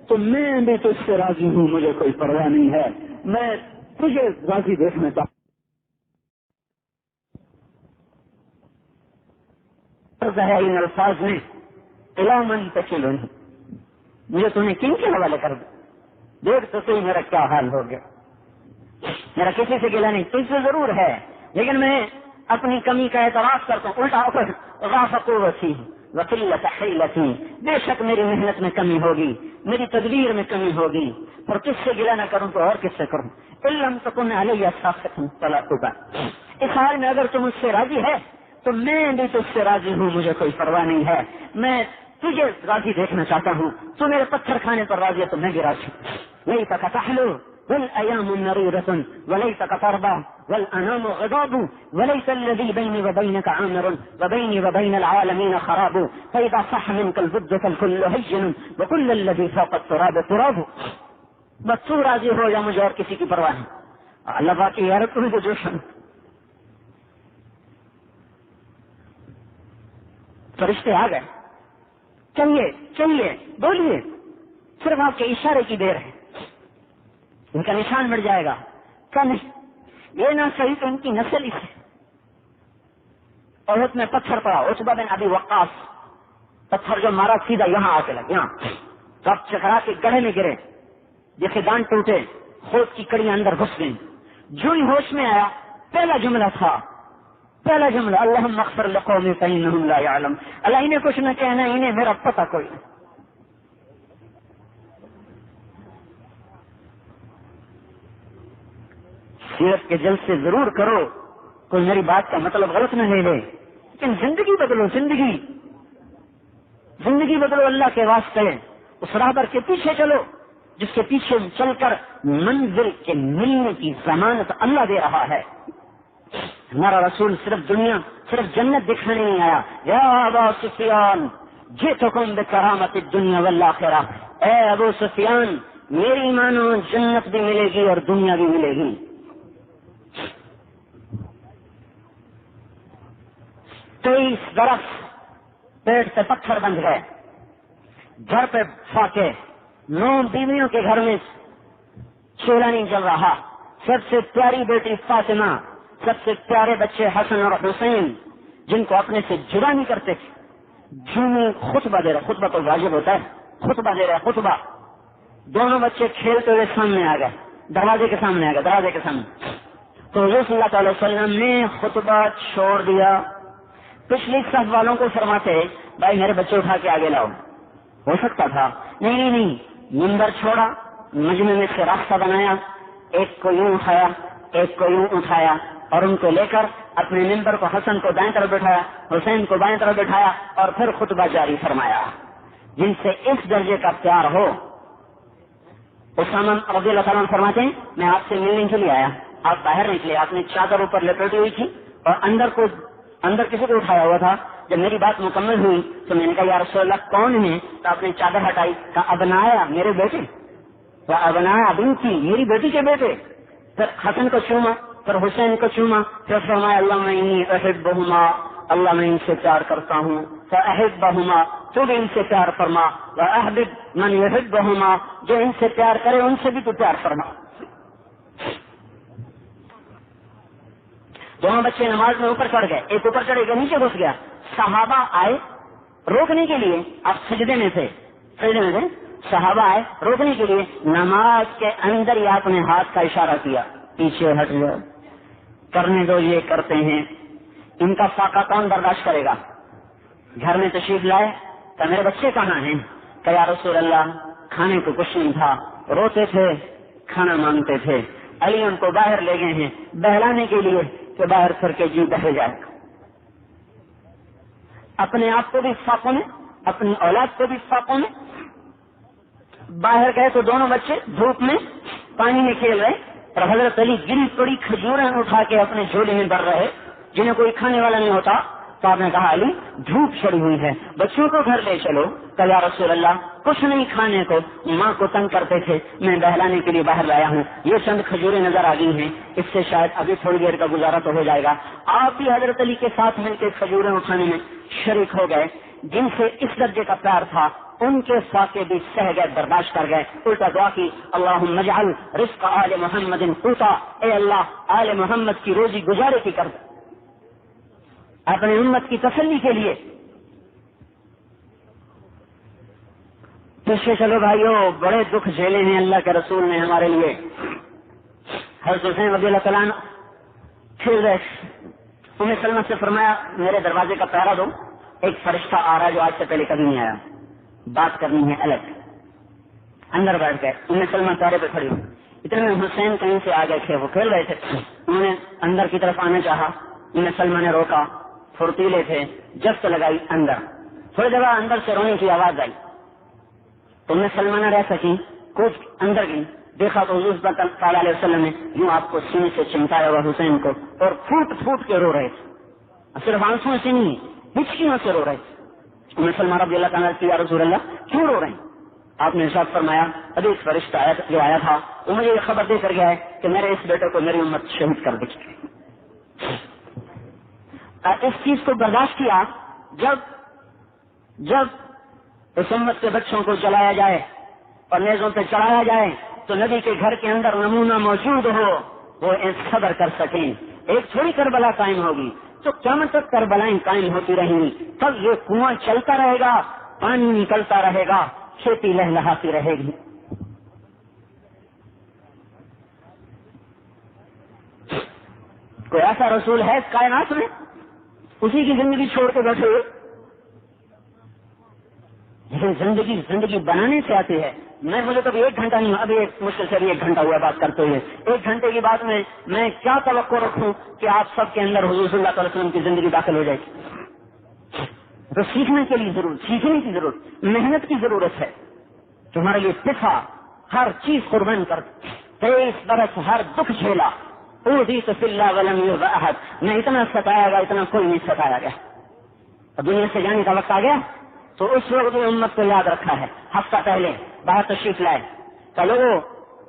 تو میں بھی تجھ سے راضی ہوں, مجھے کوئی پرواہ نہیں ہے, میں تجھے راضی دیکھنا چاہتا ہوں. ان الفاظ میں الی من تکلنی, مجھے تمہیں کن کے حوالے کر دو؟ دیکھ تو صحیح میرا کیا حال ہو گیا. میرا کسی سے گلہ نہیں, تجھ سے ضرور ہے, لیکن میں اپنی کمی کا اعتراف کرتا ہوں. الٹا ہو کر ضعف قوتی وقلت حیلتی، بے شک میری محنت میں کمی ہوگی، میری تدبیر میں کمی ہوگی، اور کس سے گلا نہ کروں تو اور کس سے کروں؟ ان لم تکن علی ساخطا فلا ابالي، اس حال میں اگر تم مجھ سے راضی ہے تو میں بھی تجھ سے راضی ہوں، مجھے کوئی پرواہ نہیں ہے، میں تجھے راضی دیکھنا چاہتا ہوں، تو میرے پتھر کھانے پر راضی ہے تو میں بھی راضی ہوں۔ لیتک تحلو والأيام مريرة وليتك ترضى والأنام غضاب وليس الذي بيني وبينك عامر وبيني وبين العالمين خراب فإذا صح منك البد فالكل هين وكل الذي فوق التراب تراب۔ بس تو راضی ہو یا مجھے اور کسی کی پرواہ ہے؟ اللہ باقی یار تمہیں تو جوش، فرشتے آ گئے، چلیے چلیے بولیے، صرف آپ کے اشارے کی دیر ہے، ان کا نشان مٹ جائے گا۔ کیا نہیں، یہ نہ صحیح تو ان کی نسل ہی ہے۔ عہد میں پتھر پڑا، عتبہ بن ابی وقاص، پتھر جو مارا سیدھا یہاں آ کے لگ، یہاں سب چکرا کے گڑھے میں گرے، جیسے دان ٹوٹے، خود کی کڑیاں اندر گھس گئیں۔ جو ہی ہوش میں آیا، پہلا جملہ تھا، پہلا جملہ اللہم اغفر لقومی فإنہم لا یعلم، اللہ انہیں کچھ نہ کہنا، انہیں میرا پتہ کوئی نہیں۔ سیرت کے جلسے ضرور کرو، کوئی میری بات کا مطلب غلط نہ لے لے، لیکن زندگی بدلو، زندگی بدلو اللہ کے واسطے، اس راہبر کے پیچھے چلو جس کے پیچھے چل کر منزل کے ملنے کی ضمانت اللہ دے رہا ہے۔ ہمارا رسول صرف جنت دکھانے نہیں آیا، یا ابا سفیان جئتکم بکرامت الدنیا والآخرہ، اے ابو سفیان میری مانو جنت بھی ملے گی اور دنیا بھی ملے گی۔ 23 برس پیٹ سے پتھر بند گئے، گھر پہ فاقے، 9 بیویوں کے گھر میں چولہا نہیں جل رہا، سب سے پیاری بیٹی فاطمہ، سب سے پیارے بچے حسن اور حسین جن کو اپنے سے جدا نہیں کرتے تھے، جھومی خطبہ دے رہے، خطبہ تو واجب ہوتا ہے، خطبہ دے رہے، خطبہ، دونوں بچے کھیلتے ہوئے سامنے آ گئے، دروازے کے سامنے آ گئے، دروازے کے سامنے، تو حضور صلی اللہ علیہ وسلم نے خطبہ چھوڑ دیا۔ پچھلی صف والوں کو فرماتے بھائی میرے بچے اٹھا کے آگے لاؤ، ہو سکتا تھا، نہیں، منبر چھوڑا، مجمع میں سے راستہ بنایا، ایک کو یوں اٹھایا، ایک کو یوں اٹھایا، اور ان کو لے کر اپنے منبر کو حسن کو دائیں طرف بٹھایا، حسین کو بائیں طرف بٹھایا، اور پھر خطبہ جاری فرمایا۔ جن سے اس درجے کا پیار ہو، اسامہ رضی اللہ تعالیٰ فرماتے ہیں میں آپ سے ملنے کے لیے آیا، آپ باہر نکلے، آپ نے چادر اوپر لپیٹی ہوئی تھی اور اندر کسی کو اٹھایا ہوا تھا۔ جب میری بات مکمل ہوئی تو میں نے کہا یا رسول اللہ کون ہے؟ تو آپ نے چادر ہٹائی، کہا ابنایا میرے بیٹے، ابنایا بنتی میری بیٹی کے بیٹے، پھر حسن کو چوما، پھر حسین کو چوما، پھر فرمایا اللہ انی احبہما، اللہ میں ان سے پیار کرتا ہوں، فاحبہما تو بھی ان سے پیار فرما، واحبب من یحبہما جو ان سے پیار کرے ان سے بھی تو پیار فرما۔ دونوں بچے نماز میں اوپر چڑھ گئے، ایک اوپر چڑھے گا نیچے گھس گیا، صحابہ آئے روکنے کے لیے، اب سجدے میں تھے، صحابہ آئے روکنے کے لیے، نماز کے اندر ہی آپ نے ہاتھ کا اشارہ کیا، پیچھے ہٹ جاؤ، کرنے دو، یہ کرتے ہیں، ان کا فاقہ کون برداشت کرے گا؟ گھر میں تشریف لائے کہ میرے بچے کہاں ہیں؟ کہ یا رسول اللہ کھانے کو کچھ نہیں تھا، روتے تھے، کھانا مانگتے تھے، علی ان کو باہر لے گئے ہیں بہلانے کے لیے کہ باہر پھر کے جی بہل جائے گا۔ اپنے آپ کو بھی فاقوں میں، اپنی اولاد کو بھی فاقوں میں، باہر گئے تو دونوں بچے دھوپ میں پانی میں کھیل رہے، اور حضرت علی گری پڑی کھجوریں اٹھا کے اپنے جھولے میں بھر رہے، جنہیں کوئی کھانے والا نہیں ہوتا۔ تو آپ نے کہا علی دھوپ چڑھی ہوئی ہے، بچوں کو گھر لے چلو۔ کہ یا رسول اللہ کچھ نہیں کھانے کو، ماں کو تنگ کرتے تھے، میں بہلانے کے لیے باہر لایا ہوں، یہ چند کھجوریں نظر آ گئی ہیں، اس سے شاید ابھی تھوڑی دیر کا گزارا تو ہو جائے گا۔ آپ بھی حضرت علی کے ساتھ مل کے کھجوریں اٹھانے میں شریک ہو گئے۔ جن سے اس درجے کا پیار تھا ان کے فاقے بھی سہ گئے، برداشت کر گئے، الٹا دعا کی اللہم اجعل رزق آل محمد قوتا، اے اللہ آل محمد کی روزی گزارے کی کر دے، اپنے امت کی تسلی کے لیے۔ پیچھے چلو بھائیو، بڑے دکھ جھیلے ہیں اللہ کے رسول نے ہمارے لیے۔ حضرت حسین رضی اللہ تعالیٰ عنہ پھر ام سلمہ سے فرمایا میرے دروازے کا پہرا دو، ایک فرشتہ آ رہا ہے جو آج سے پہلے کبھی نہیں آیا, بات کرنی ہے الگ. اندر بیٹھ گئے, ام سلمہ تارے پہ کھڑی ہوئی. اتنے میں حسین کہیں سے آ گئے تھے, وہ کھیل رہے تھے, انہوں نے اندر کی طرف آنا چاہا, ام سلمہ نے روکا, پھرتیلے تھے, جب سے لگائی اندر. تھوڑی جگہ اندر سے رونے کی آواز آئی, تو ام سلمہ نہ رہ سکی, کچھ اندر گئی, دیکھا تو حضور صلی اللہ علیہ وسلم نے یوں آپ کو سینے سے چمٹایا ہوا حسین کو, اور پھوٹ پھوٹ کے رو رہے تھے, صرف آنسو سے نہیں, ہچکیوں سے رو رہے تھے. ام سلمہ رضی اللہ تعالیٰ کی, یا رسول اللہ کیوں رو رہے ہیں؟ آپ نے ارشاد فرمایا, ابھی ایک فرشتہ جو آیا تھا وہ مجھے یہ خبر دے کر گیا ہے کہ میرے اس بیٹے کو میری امت شہید کر دے. اس چیز کو برداشت کیا جب اس امت کے بچوں کو جلایا جائے اور نیزوں پہ چڑھایا جائے تو نبی کے گھر کے اندر نمونہ موجود ہو, وہ صبر کر سکیں. ایک تھوڑی کربلا قائم ہوگی تو قیامت تک کربلائیں قائم ہوتی رہیں گی. تب یہ کنواں چلتا رہے گا, پانی نکلتا رہے گا, کھیتی لہلہاتی رہے گی. کوئی ایسا رسول ہے کائنات میں اسی کی زندگی چھوڑ کے بیٹھے ہوئے؟ لیکن زندگی بنانے سے آتی ہے. مجھے تو ایک گھنٹہ نہیں, ابھی مشکل سے ایک گھنٹہ ہوا بات کرتے ہوئے. ایک گھنٹے کی بات میں کیا توقع رکھوں کہ آپ سب کے اندر حضور صلی اللہ علیہ وسلم کی زندگی داخل ہو جائے گی؟ تو سیکھنے کی ضرورت, محنت کی ضرورت ہے. تمہارے لیے دفاع ہر چیز قربان کر, 23 برس ہر دکھ جھیلا, اوذیت فی اللہ ولم یؤذ احد, میں اتنا ستایا گیا اتنا کوئی نہیں ستایا گیا. اب دنیا سے جانے کا وقت آ گیا تو اس وقت بھی امت کو یاد رکھا ہے. ہفتہ پہلے باہر تشریف لائے, چلو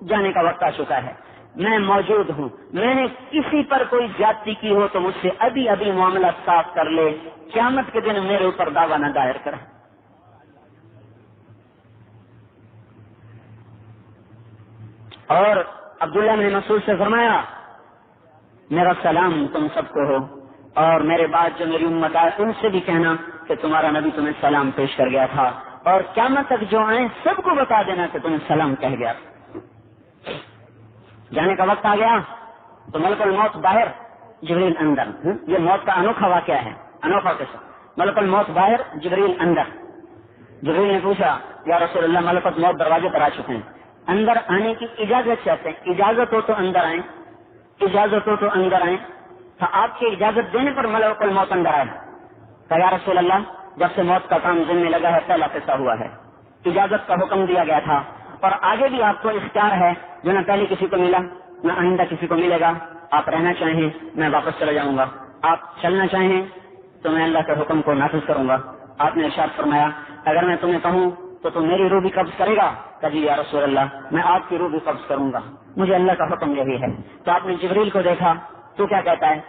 جانے کا وقت آ چکا ہے, میں موجود ہوں. میں نے کسی پر کوئی زیادتی کی ہو تو مجھ سے ابھی معاملہ صاف کر لے, قیامت کے دن میرے اوپر دعویٰ نہ دائر کرے. اور عبداللہ بن مسعود سے فرمایا, میرا سلام تم سب کو ہو, اور میرے بعد جو میری امت آئے ان سے بھی کہنا کہ تمہارا نبی تمہیں سلام پیش کر گیا تھا, اور قیامت تک جو آئے سب کو بتا دینا کہ تمہیں سلام کہہ گیا. جانے کا وقت آ گیا تو ملک الموت باہر, جبریل اندر. یہ موت کا انوکھا واقعہ ہے, انوکھا کیسا. ملک الموت باہر, جبریل اندر. جبریل نے پوچھا, یا رسول اللہ ملک الموت دروازے پر آ چکے ہیں, اندر آنے کی اجازت چاہتے ہیں, اجازت ہو تو اندر آئیں, اجازت ہو تو اندر آئیں. تو آپ کی اجازت دینے پر ملک الموت اندر آئے. کہ یا رسول اللہ جب سے موت کا کام ذمہ لگا ہے پہلا قصہ ہوا ہے, اجازت کا حکم دیا گیا تھا, اور آگے بھی آپ کو اختیار ہے جو نہ پہلے کسی کو ملا نہ آئندہ کسی کو ملے گا. آپ رہنا چاہیں میں واپس چلا جاؤں گا, آپ چلنا چاہیں تو میں اللہ کے حکم کو نافذ کروں گا. آپ نے ارشاد فرمایا, اگر میں تمہیں کہوں تو تم میری روح بھی قبض کرے گا؟ کہ جی یا رسول اللہ میں آپ کی روح بھی قبض کروں گا, مجھے اللہ کا حکم یہی ہے. تو آپ نے جبریل کو دیکھا, تو کیا کہتا ہے,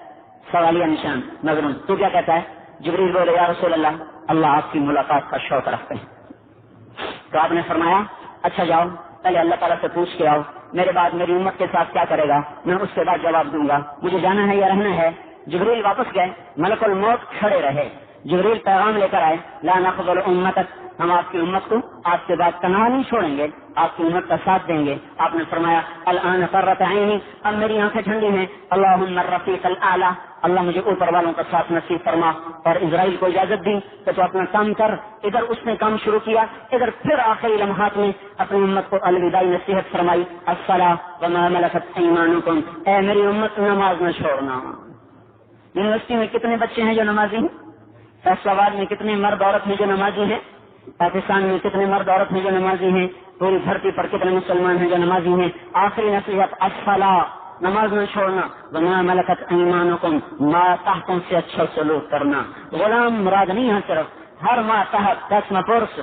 سوالیہ نشان مغرون, تو کیا کہتا ہے؟ جبریل بولے, یا رسول اللہ آپ کی ملاقات کا شوق رکھتے ہیں. تو آپ نے فرمایا, اچھا جاؤ پہلے اللہ تعالیٰ سے پوچھ کے آؤ, میرے بعد میری امت کے ساتھ کیا کرے گا میں اس کے بعد جواب دوں گا, مجھے جانا ہے یا رہنا ہے. جبریل واپس گئے, ملک الموت کھڑے رہے. جبریل پیغام لے کر آئے, لا نقبل امتک, ہم آپ کی امت کو آپ کے بعد تنہا نہیں چھوڑیں گے, آپ کی امت کا ساتھ دیں گے. آپ نے فرمایا, الآن قرۃ عینی, اب میری آنکھیں ٹھنڈی ہیں. اللہم الرفیق الاعلی, اللہ مجھے اوپر والوں کا ساتھ نصیب فرما. اور اسرائیل کو اجازت دی کہ تو اپنا کام کر. ادھر اس نے کام شروع کیا, ادھر پھر آخری لمحات میں اپنی امت کو الوداعی نصیحت فرمائی, الصلاۃ وما ملکت ایمانکم, اے میری امت نماز نہ چھوڑنا. یونیورسٹی میں کتنے بچے ہیں جو نمازی ہیں؟ فیصلہ آباد میں کتنے مرد عورت ہیں جو نمازی ہیں؟ پاکستان میں کتنے مرد عورت ہیں جو نمازی ہیں؟ پوری دھرتی پر کتنے مسلمان ہیں جو نمازی ہیں؟ آخری نصیحت الصلاۃ, نماز نہ چھوڑنا. وما ملکت ایمانکم, ماتحتم سے اچھا سلوک کرنا. غلام مراد نہیں ہے صرف, ہر ماتحت, دسم پرس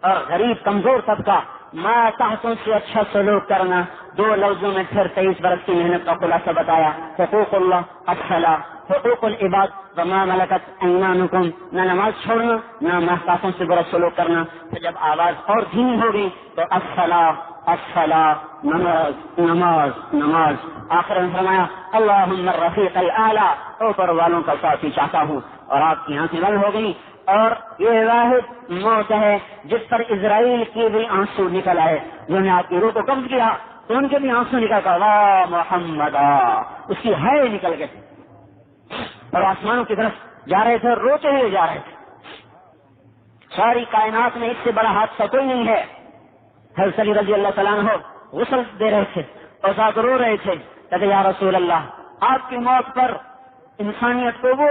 اور غریب کمزور طبقہ, ماتحتم سے اچھا سلوک کرنا. 2 لفظوں میں پھر 23 برس کی محنت کا خلاصہ بتایا. حقوق اللہ, الصلاۃ, حقوق العباد, وما ملکت ایمانکم, نہ نماز چھوڑنا نہ محتاطوں سے برا سلوک کرنا. تو جب آواز اور دھیمی ہو گئی تو الصلاۃ الصلاۃ, نماز نماز نماز. آخر میں فرمایا, اللہم الرفیق الاعلی, اوپر والوں کا ساتھی چاہتا ہوں. اور آپ کی آنکھیں بند ہو گئی. اور یہ واحد موت ہے جس پر اسرائیل کی بھی آنسو نکل آئے. جنہوں نے آپ کی روح کو قبض کیا تو ان کے بھی آنسو نکل کر واہ محمد, اس کی ہے نکل گئے اور آسمانوں کی طرف جا رہے تھے, روتے ہوئے جا رہے تھے. ساری کائنات میں اس سے بڑا حادثہ کوئی نہیں ہے. حضرت علی رضی اللہ تعالیٰ عنہ غسل دے رہے تھے اور ساتھ رو رہے تھے. کہتے یا رسول اللہ، آپ کی موت پر انسانیت کو وہ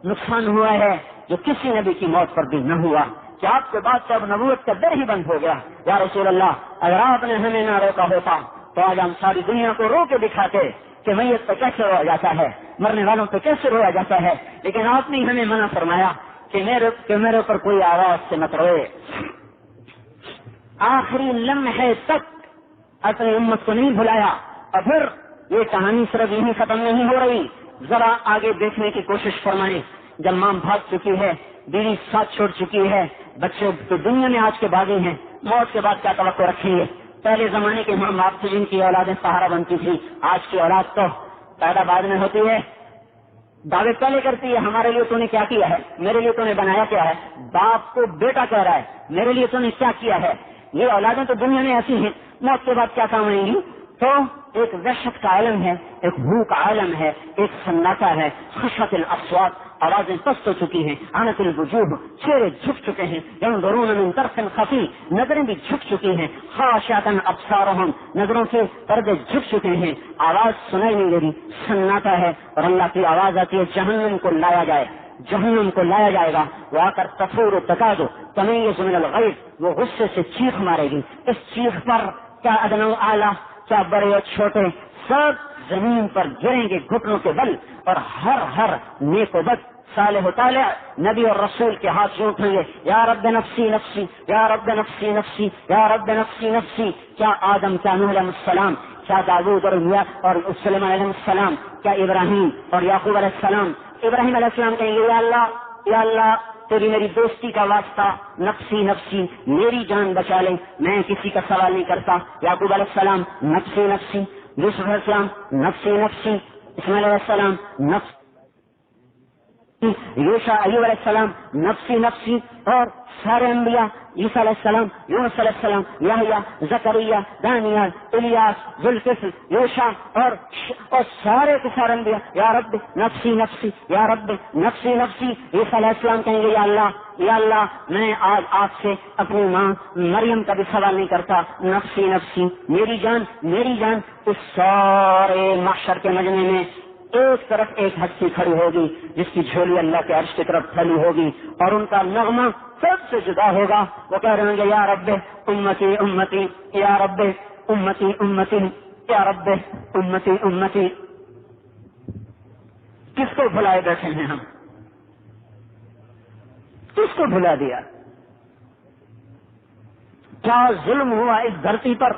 نقصان ہوا ہے جو کسی نبی کی موت پر بھی نہ ہوا، کہ آپ کے بعد تو اب نبوت کا در ہی بند ہو گیا. یا رسول اللہ، اگر آپ نے ہمیں نہ روکا ہوتا تو آج ہم ساری دنیا کو رو کے دکھاتے کہ میت پہ کیسے رویا جاتا ہے، مرنے والوں پہ کیسے رویا جاتا ہے. لیکن آپ نے ہمیں منع فرمایا کہ میرے اوپر کوئی آواز سے مت روئے. آخری لمحے تک اپنی امت کو نہیں بھلایا. اور پھر یہ کہانی صرف یہیں ختم نہیں ہو رہی، ذرا آگے دیکھنے کی کوشش فرمائیں. جب ماں بھاگ چکی ہے، بیوی ساتھ چھوڑ چکی ہے، بچے تو دنیا میں آج کے باغی ہیں، موت کے بعد کیا توقع رکھیں گے؟ پہلے زمانے کے ماں باپ تھے جن کی اولادیں سہارا بنتی تھی، آج کی اولاد تو پیدا بعد میں ہوتی ہے، دعوے پہلے کرتی ہے ہمارے لیے تو نے کیا کیا ہے، میرے لیے تو نے بنایا کیا ہے. باپ کو بیٹا کہہ رہا ہے میرے لیے تو نے کیا کیا ہے. یہ اولادیں تو دنیا میں ایسی ہیں، موت کے بعد کیا کام آئیں گی. تو ایک وحشت کا عالم ہے، ایک بھوک کا عالم ہے، ایک سناٹا ہے. خشعت الاصوات، آوازیں پست ہو چکی ہیں. عنت الوجوہ، چہرے جھک چکے ہیں. ينظرون من طرف خفی، نظریں بھی جھک چکی ہیں. خاشعۃ ابصارهم، نظروں کے پردے جھک چکے ہیں. آواز سنائی نہیں دے رہی، سناٹا ہے. اور اللہ کی آواز آتی ہے جہنم کو لایا جائے، جہنم کو لایا جائے گا. وہ آ کر تفور تکاد تمیز من الغیظ، وہ غصے سے چیخ مارے گی. اس چیخ پر کیا ادنا و اعلیٰ، کیا بڑے اور چھوٹے، سب زمین پر گریں گے گھٹنوں کے بل. اور ہر نیک و بد، صالح و طالع، نبی اور رسول کے ہاتھ جو اٹھیں گے، یا رب نفسی نفسی، یا رب نفسی نفسی، یا رب نفسی نفسی. کیا آدم، کیا نوح علیہ السلام، کیا داؤد اور سلیمان علیہ السلام، کیا ابراہیم اور یعقوب علیہ السلام. ابراہیم علیہ السلام کہیں گے یا اللہ تیری میری دوستی کا واسطہ، نفسی نفسی، میری جان بچا لے، میں کسی کا سوال نہیں کرتا. یعقوب علیہ السلام نفسی نفسی، یوسف علیہ السلام نفسی نفسی، اسماعیل علیہ السلام نفسی، یوشع ایوب علیہ السلام نفسی نفسی. اور سارے انبیاء، عیسیٰ علیہ السلام، یونس علیہ السلام، یحییٰ، زکریا، دانیال، الیاس، ذوالکفل، یوشع اور سارے کے سارے انبیاء یا رب نفسی نفسی، یا رب نفسی نفسی. عیسیٰ علیہ السلام کہیں گے یا اللہ میں آج آپ سے اپنی ماں مریم کا بھی سوال نہیں کرتا، نفسی نفسی، میری جان میری جان. اس سارے محشر کے مجمع میں ایک طرف ایک ہستی کھڑی ہوگی جس کی جھولی اللہ کے عرش کی طرف پھیلی ہوگی، اور ان کا نغمہ سب سے جدا ہوگا. وہ کہہ رہے ہیں یا رب امتی امتی، یا رب امتی امتی، یا رب امتی امتی. کس کو بھلائے بیٹھے ہیں ہم، کس کو بھلا دیا؟ کیا ظلم ہوا اس دھرتی پر؟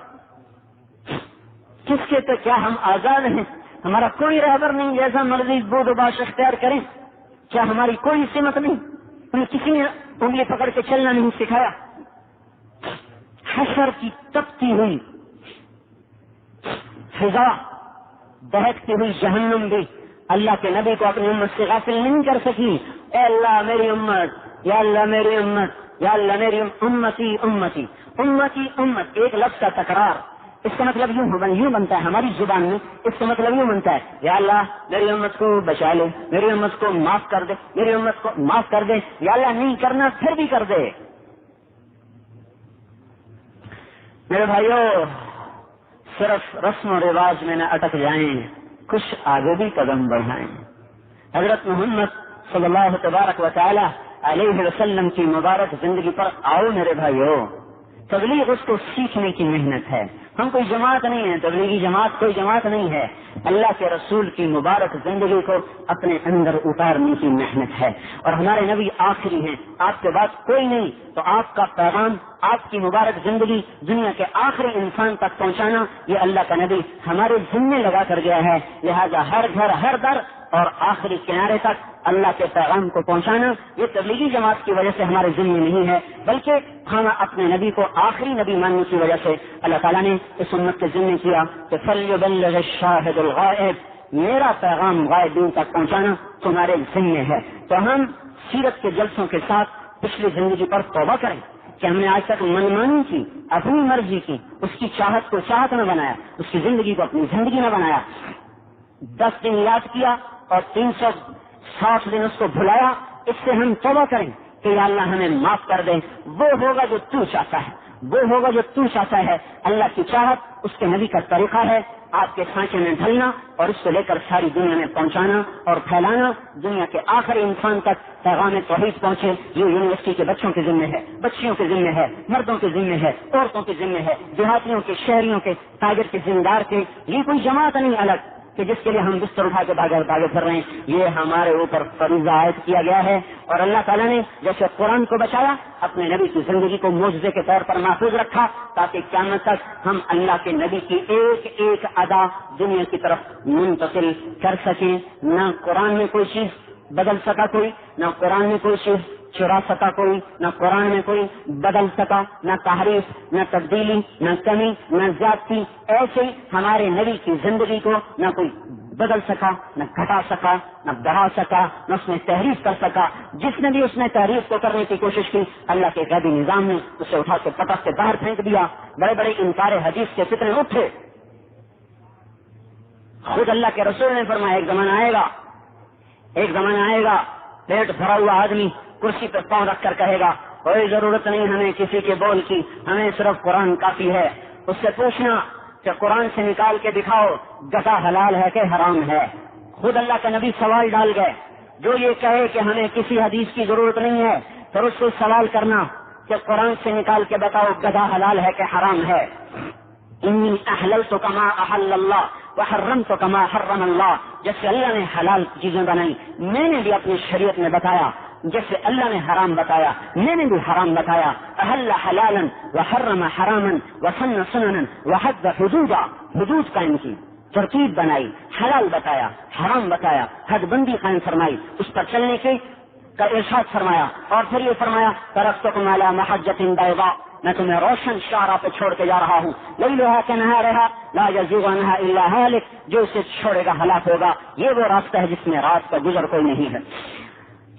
کس کے تو کیا ہم آزاد ہیں؟ ہمارا کوئی رہبر نہیں، جیسا مرضی بود و باش اختیار کریں. کیا ہماری کوئی سمت نہیں؟ ہمیں کسی نے انگلی پکڑ کے چلنا نہیں سکھایا. حشر کی تپتی ہوئی فضا، بہکتی ہوئی جہنم بھی اللہ کے نبی کو اپنی امت سے غافل نہیں کر سکی. اے اللہ میری امت، یا اللہ میری امت، یا اللہ میری امتی امتی امتی امت. ایک لفظ کا تکرار، اس کا مطلب یوں بنتا ہے ہماری زبان میں، اس کا مطلب یوں بنتا ہے یا اللہ میری امت کو بچا لے، میری امت کو معاف کر دے، میری امت کو معاف کر دے. یا اللہ نہیں کرنا پھر بھی کر دے. میرے بھائیو، صرف رسم و رواج میں نہ اٹک جائیں، کچھ آگے بھی قدم بڑھائیں. حضرت محمد صلی اللہ تبارک و تعالی علیہ وسلم کی مبارک زندگی پر آؤ میرے بھائیو. تبلیغ اس کو سیکھنے کی محنت ہے. ہم کوئی جماعت نہیں ہے، تبلیغی جماعت کوئی جماعت نہیں ہے. اللہ کے رسول کی مبارک زندگی کو اپنے اندر اتارنے کی محنت ہے. اور ہمارے نبی آخری ہیں، آپ کے بعد کوئی نہیں. تو آپ کا پیغام، آپ کی مبارک زندگی دنیا کے آخری انسان تک پہنچانا، یہ اللہ کا نبی ہمارے ذمے لگا کر گیا ہے. لہذا ہر گھر، ہر در اور آخری کنارے تک اللہ کے پیغام کو پہنچانا یہ تبلیغی جماعت کی وجہ سے ہمارے ذمے نہیں ہے، بلکہ ہم اپنے نبی کو آخری نبی ماننے کی وجہ سے اللہ تعالیٰ نے اس امت کے ذمے کیا کہ فَلْيُبَلِّغِ الشَّاهِدُ الْغَائِبُ، میرا پیغام غائبین تک پہنچانا تمہارے ذمے ہے. تو ہم سیرت کے جلسوں کے ساتھ پچھلی زندگی پر توبہ کریں کہ ہم نے آج تک منمانی کی، اپنی مرضی کی، اس کی چاہت کو چاہت نہ بنایا، اس کی زندگی کو اپنی زندگی نہ بنایا. 10 دن یاد کیا اور 360 دن اس کو بھلایا. اس سے ہم توبہ کریں کہ یا اللہ ہمیں معاف کر دے، وہ ہوگا جو تو چاہتا ہے، وہ ہوگا جو تو چاہتا ہے۔ اللہ کی چاہت اس کے نبی کا طریقہ ہے، آپ کے سانچے میں ڈھلنا اور اس کو لے کر ساری دنیا میں پہنچانا اور پھیلانا، دنیا کے آخری انسان تک پیغام توحید پہنچے۔ یہ یونیورسٹی کے بچوں کے ذمہ ہے، بچیوں کے ذمہ ہے، مردوں کے ذمہ ہے، عورتوں کے ذمہ ہے، دیہاتیوں کے، شہریوں کے، تاجر کے، زمیندار کے۔ یہ کوئی جماعت نہیں الگ کہ جس کے لیے ہم بستر اٹھا کے بھاگے پھر رہے ہیں، یہ ہمارے اوپر فریضہ عائد کیا گیا ہے۔ اور اللہ تعالیٰ نے جیسے قرآن کو بچایا، اپنے نبی کی زندگی کو معجزے کے طور پر محفوظ رکھا، تاکہ قیامت تک ہم اللہ کے نبی کی ایک ایک ادا دنیا کی طرف منتقل کر سکیں۔ نہ قرآن میں کوئی چیز بدل سکا کوئی، نہ قرآن میں کوئی چیز چرا سکا کوئی، نہ قرآن میں کوئی بدل سکا، نہ تحریف، نہ تبدیلی، نہ کمی، نہ زیادتی۔ ایسے ہی ہمارے نبی کی زندگی کو نہ کوئی بدل سکا، نہ گھٹا سکا، نہ بڑھا سکا، نہ اس میں تحریف کر سکا۔ جس نے بھی اس نے تحریف کو کرنے کی کوشش کی، اللہ کے غیبی نظام نے اسے اٹھا کے پٹک سے باہر پھینک دیا۔ بڑے بڑے انکار حدیث کے فتنے اٹھے۔ خود اللہ کے رسول نے فرمایا ایک زمانہ آئے گا پیٹ بھرا ہوا آدمی کرسی پہ پاؤں رکھ کر کہے گا کوئی ضرورت نہیں ہمیں کسی کے بول کی، ہمیں صرف قرآن کافی ہے۔ اس سے پوچھنا کہ قرآن سے نکال کے دکھاؤ گدھا حلال ہے کہ حرام ہے۔ خود اللہ کا نبی سوال ڈال گئے، جو یہ کہے کہ ہمیں کسی حدیث کی ضرورت نہیں ہے، پھر اس سے سوال کرنا کہ قرآن سے نکال کے بتاؤ گدھا حلال ہے کہ حرام ہے۔ انی احللت کما احل اللہ وحرمت کما حرم اللہ، جیسے اللہ نے حلال چیزیں بنائی میں نے بھی اپنی شریعت میں بتایا، جیسے اللہ نے حرام بتایا میں نے بھی حرام بتایا۔ احل حلالا وحرم حراما وسن سننا وحد حدودا، حدود قائم کی، ترتیب بنائی، حلال بتایا، حرام بتایا، حد بندی قائم فرمائی، اس پر چلنے کے کا ارشاد فرمایا۔ اور پھر یہ فرمایا ترکتکم علی محجۃ بیضاء، میں تمہیں روشن شاہراہ پہ چھوڑ کے جا رہا ہوں، لیلھا کنہارھا لا یزیغ عنھا الا ہالک، جو اسے چھوڑے گا ہلاک ہوگا۔ یہ وہ راستہ ہے جس میں رات کا گزر کوئی نہیں ہے۔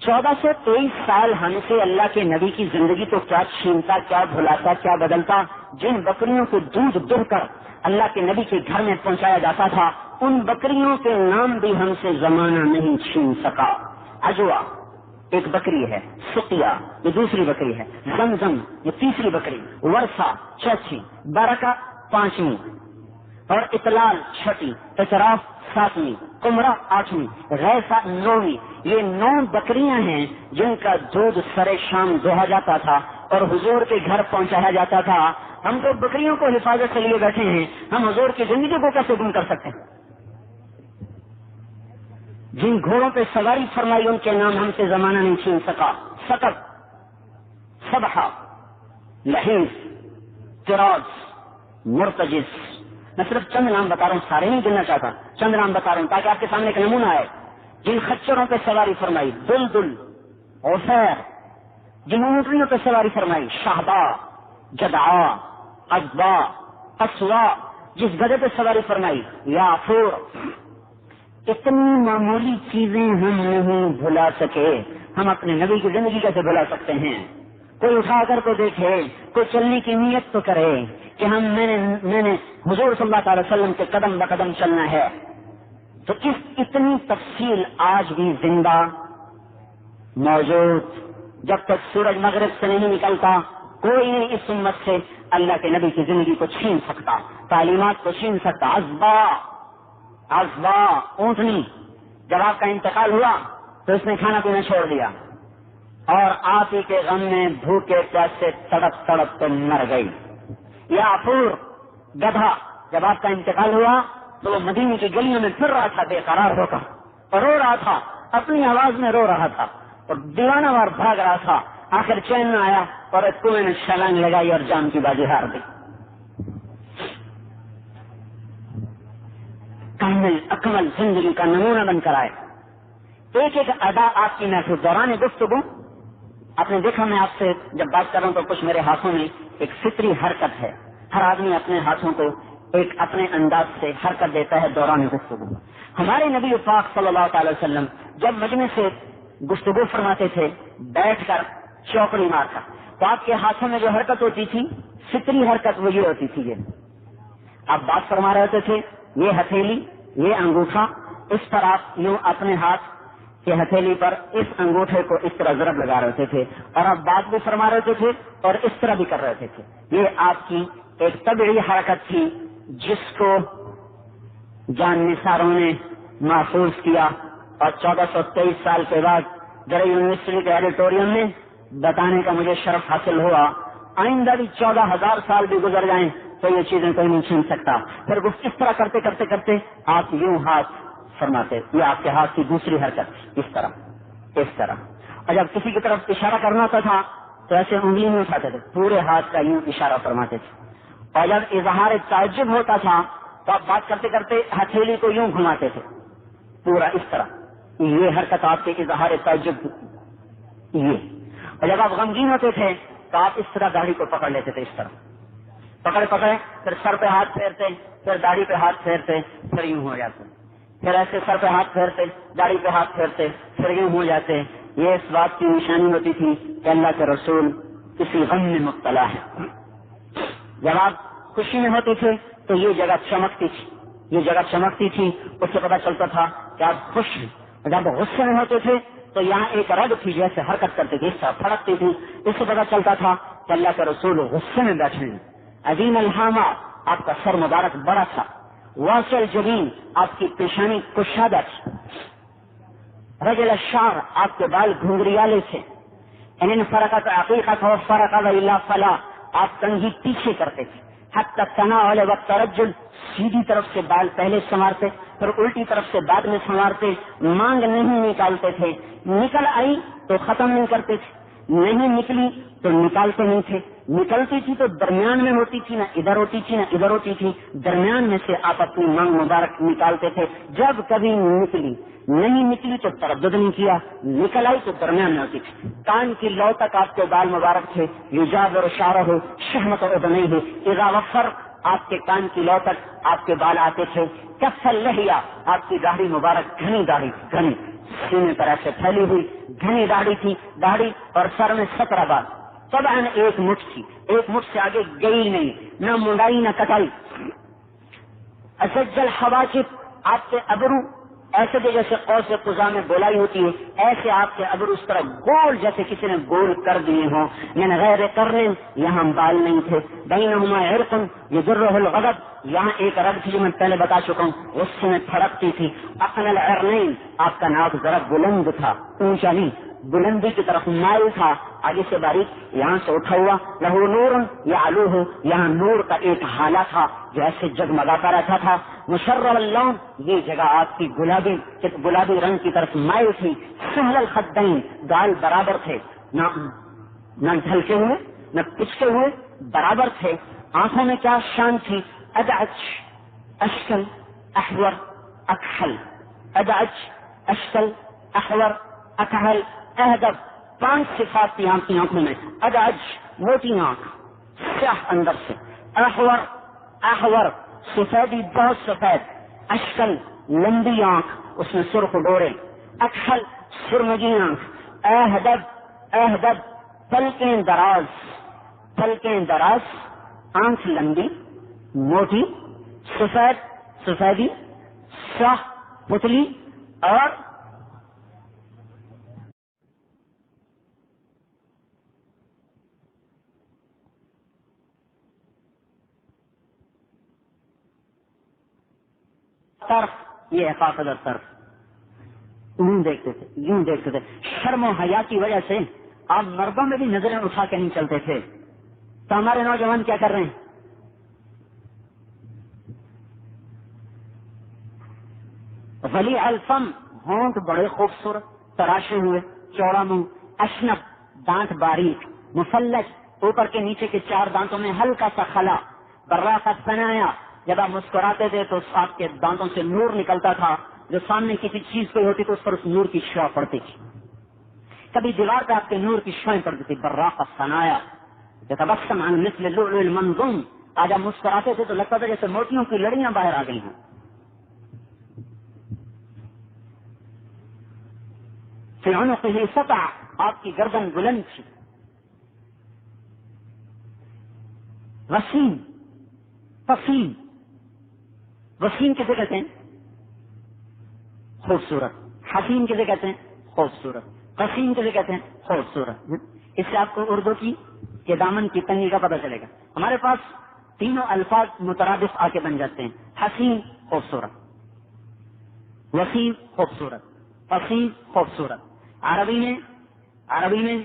1423 سال ہم سے اللہ کے نبی کی زندگی کو کیا چھینتا، کیا بھلاتا، کیا بدلتا۔ جن بکریوں کو دودھ دہ کر اللہ کے نبی کے گھر میں پہنچایا جاتا تھا، ان بکریوں کے نام بھی ہم سے زمانہ نہیں چھین سکا۔ اجوا ایک بکری ہے، سقیا یہ دوسری بکری ہے، زمزم یہ تیسری بکری، ورثہ چوتھی، برکہ پانچویں، اور اطلال چھٹی، اطراف ساتویں، قمرہ آٹھویں، غیثہ نویں۔ یہ 9 بکریاں ہیں جن کا دودھ سر شام دوہا جاتا تھا اور حضور کے گھر پہنچایا جاتا تھا۔ ہم تو بکریوں کو حفاظت کے لیے بیٹھے ہیں، ہم حضور کی زندگی کو کیسے گم کر سکتے ہیں؟ جن گھوڑوں پہ سواری فرمائی ان کے نام ہم سے زمانہ نہیں چھین سکا۔ سقط، سبحہ، لحیف، تراز، مرتجز۔ میں صرف چند نام بتا رہا ہوں، سارے نہیں گننا چاہتا، چند نام بتا رہا ہوں تاکہ آپ کے سامنے ایک نمونہ آئے۔ جن خچروں پہ سواری فرمائی، دلدل، عفیر۔ جن اونٹنیوں پہ سواری فرمائی، شہبا، جدعا، ازبا، اسوا۔ جس گدھے پہ سواری فرمائی، یافور۔ اتنی معمولی چیزیں ہم نہیں بھلا سکے، ہم اپنے نبی کی زندگی کیسے بھلا سکتے ہیں؟ کوئی اٹھا کر کو دیکھے، کوئی چلنے کی نیت تو کرے کہ میں نے حضور صلی اللہ علیہ وسلم کے قدم بقدم چلنا ہے۔ تو اتنی تفصیل آج بھی زندہ موجود۔ جب تک سورج مغرب سے نہیں نکلتا کوئی نہیں اس امت سے اللہ کے نبی کی زندگی کو چھین سکتا، تعلیمات کو چھین سکتا۔ ازبا اونٹنی، جب آپ کا انتقال ہوا تو اس نے کھانا پینا چھوڑ دیا اور آپ ہی کے غم میں بھوکے پیاسے تڑپ تڑپ تو مر گئی۔ یافور گدھا، جب آپ کا انتقال ہوا تو وہ مدینے کی گلیوں میں پھر رہا تھا بے قرار ہو کر اور رو رہا تھا، اپنی آواز میں رو رہا تھا اور دیوانہ وار بھاگ رہا تھا۔ آخر چین نہ آیا اور ایک کنویں نے چھلانگ لگائی اور جان کی بازی ہار دی۔ کامل اکمل زندگی کا نمونہ بن کر آئے۔ ایک ایک ادا آپ کی محفوظ دوران گفتگو آپ نے دیکھا، میں آپ سے جب بات کر رہا ہوں تو کچھ میرے ہاتھوں میں ایک فطری حرکت ہے، ہر آدمی اپنے ہاتھوں کو ایک اپنے انداز سے حرکت دیتا ہے دوران گفتگو۔ ہمارے نبی پاک صلی اللہ تعالی وسلم جب مجمع سے گفتگو فرماتے تھے بیٹھ کر چوکڑی مار کر، تو آپ کے ہاتھوں میں جو حرکت ہوتی تھی فطری حرکت وہ یہ ہوتی تھی، یہ آپ بات فرما رہے ہوتے تھے، یہ ہتھیلی، یہ انگوٹھا، اس پر آپ یوں اپنے ہاتھ کہ ہتھیلی پر اس انگوٹھے کو اس طرح ضرب لگا رہے تھے اور آپ بات بھی فرما رہے تھے اور اس طرح بھی کر رہے تھے. یہ آپ کی ایک طبعی حرکت تھی جس کو جان نثاروں نے محفوظ کیا اور 1423 سال کے بعد ڈرے یونیورسٹی کے ایڈیٹوریم میں بتانے کا مجھے شرف حاصل ہوا. آئندہ بھی 14,000 سال بھی گزر جائیں تو یہ چیزیں کوئی نہیں چھین سکتا. پھر اس طرح کرتے کرتے کرتے آپ یوں ہاتھ فرماتے, یہ آپ کے ہاتھ کی دوسری حرکت اس طرح. اور جب کسی کی طرف اشارہ کرنا ہوتا تھا تو ایسے انگلی نہیں اٹھاتے تھے, پورے ہاتھ کا یوں اشارہ فرماتے تھے. اور جب اظہار تعجب ہوتا تھا تو آپ بات کرتے کرتے ہتھیلی کو یوں گھماتے تھے پورا اس طرح. یہ حرکت آپ کے اظہار تعجب. یہ اور جب آپ غمگین ہوتے تھے تو آپ اس طرح داڑھی کو پکڑ لیتے تھے, اس طرح پکڑے پھر سر پہ ہاتھ پھیرتے, پھر داڑھی پہ ہاتھ پھیرتے, پھر یوں ہو جاتے, پھر ایسے سر پہ ہاتھ پھیرتے, داڑھی پہ ہاتھ پھیرتے, پھر یوں ہو جاتے. یہ اس بات کی نشانی ہوتی تھی کہ اللہ کے رسول کسی غم میں مبتلا ہے. جب آپ خوشی میں ہوتے تھے تو یہ جگہ چمکتی تھی, اس سے پتا چلتا تھا کہ آپ خوش ہیں. جب غصے میں ہوتے تھے تو یہاں ایک رگ تھی جیسے حرکت کرتے تھے, اس طرح پھڑکتی تھی, اس سے پتا چلتا تھا کہ اللہ کے رسول غصے میں بیٹھے ہیں. عظیم الحامہ, آپ کا سر مبارک بڑا تھا. واسع الجبین, آپ کی پیشانی کشادہ تھی. رجل الشعر, آپ کے بال گھنگریالے تھے. ان فرقت عقیقت و فرق الا فلا, آپ کنگھی پیچھے کرتے تھے. حتی تناول و ترجل, سیدھی طرف سے بال پہلے سنوارتے, پھر الٹی طرف سے بعد میں سنوارتے. مانگ نہیں نکالتے تھے, نکل آئی تو ختم نہیں کرتے تھے, نہیں نکلی تو نکالتے نہیں تھے. نکلتی تھی تو درمیان میں ہوتی تھی, نہ ادھر ہوتی تھی نہ ادھر ہوتی تھی, درمیان میں سے آپ اپنی مانگ مبارک نکالتے تھے. جب کبھی نہیں نکلی تو تردد نہیں کیا, نکل آئی تو درمیان میں ہوتی تھی. کان کی لو تک آپ کے بال مبارک تھے. یجاب اور شارہ ہو شہمت اور ادنئی ہو اذا وفر, آپ کے کان کی لو تک آپ کے بال آتے تھے. کف اللحیہ, آپ کی داڑھی مبارک گھنی داڑھی, گھنی سینے پر ایسے پھیلی ہوئی گھنی داڑھی تھی. داڑھی اور سر میں 17 بال. طبعاً ایک مٹھ تھی, ایک مٹھ سے آگے گئی نہیں, نہ منڈائی نہ کٹائی. اسجل حواجب, آپ کے ابرو ایسے بھی جیسے قوس قزح میں گولائی ہوتی ہے, ایسے آپ کے ابرو اس طرح گول جیسے کسی نے گول کر دیے ہوں. من غیر قرن, یہاں بال نہیں تھے. بینہما عرق یجرہ الغضب, یہاں ایک رگ تھی جو میں پہلے بتا چکا ہوں, اس سے میں پھڑکتی تھی. اقن العرنین, آپ کا ناک ذرا بلند تھا, اونچا نہیں, بلندی کی طرف مائل تھا, آگے سے باریک, یہاں سے اٹھا ہوا. لہو نور یعلوہ, یہاں نور کا ایک حالہ تھا جو ایسے جگمگاتا رہتا تھا. مشرب اللون, یہ جگہ آپ کی گلابی رنگ کی طرف مائل تھی. سہل الخدین, گال برابر تھے, نہ ڈھلکے ہوئے نہ پچکے ہوئے, برابر تھے. آنکھوں میں کیا شان تھی. ادعج اشکل احور اکحل, ادعج اشکل احور اکحل اہدب, 5 صفات تھی آپ کی آنکھوں میں. ادعج, موٹی آنکھ, سیاہ اندر سے. احور, سفیدی بہت سفید. اشکل, لمبی آنکھ, اس میں سرخ ڈورے. اکحل, سرمگی آنکھ. اہدب, پلکیں دراز, آنکھ لمبی موٹی, سفیدی, سیاہ پتلی, اور طرف, یہ حفاظت طرف. یوں دیکھتے تھے. شرم و حیا کی وجہ سے آپ مردوں میں بھی نظریں اٹھا کے نہیں چلتے تھے. تو ہمارے نوجوان کیا کر رہے ہیں؟ ولی الفم, ہونٹ بڑے خوبصورت, تراشے ہوئے, چوڑا منہ. اشنب, دانت باریک. مفلج, اوپر کے نیچے کے 4 دانتوں میں ہلکا سا خلا. براق الثنایا, جب آپ مسکراتے تھے تو آپ کے دانتوں سے نور نکلتا تھا, جو سامنے کسی چیز کوئی ہوتی تو اس پر اس نور کی شعاع پڑتی تھی. کبھی دیوار پہ آپ کے نور کی شعاعیں پڑتی تھی. براق الثنایا, یتبسم عن مثل اللؤلؤ المنضوم, آج آپ مسکراتے تھے تو لگتا تھا جیسے موتیوں کی لڑیاں باہر آ گئی ہیں. فی عنقہ سطع, آپ کی گردن بلند تھی. وسیم, فصیم, وسیم کسے کہتے ہیں؟ خوبصورت. حسین کسے کہتے ہیں؟ خوبصورت. قسیم کسے کہتے ہیں؟ خوبصورت. اس سے آپ کو اردو کی کہ دامن کی تنگی کا پتہ چلے گا. ہمارے پاس تینوں الفاظ مترادف آ کے بن جاتے ہیں. حسین خوبصورت، وسیم خوبصورت، قسیم خوبصورت. عربی میں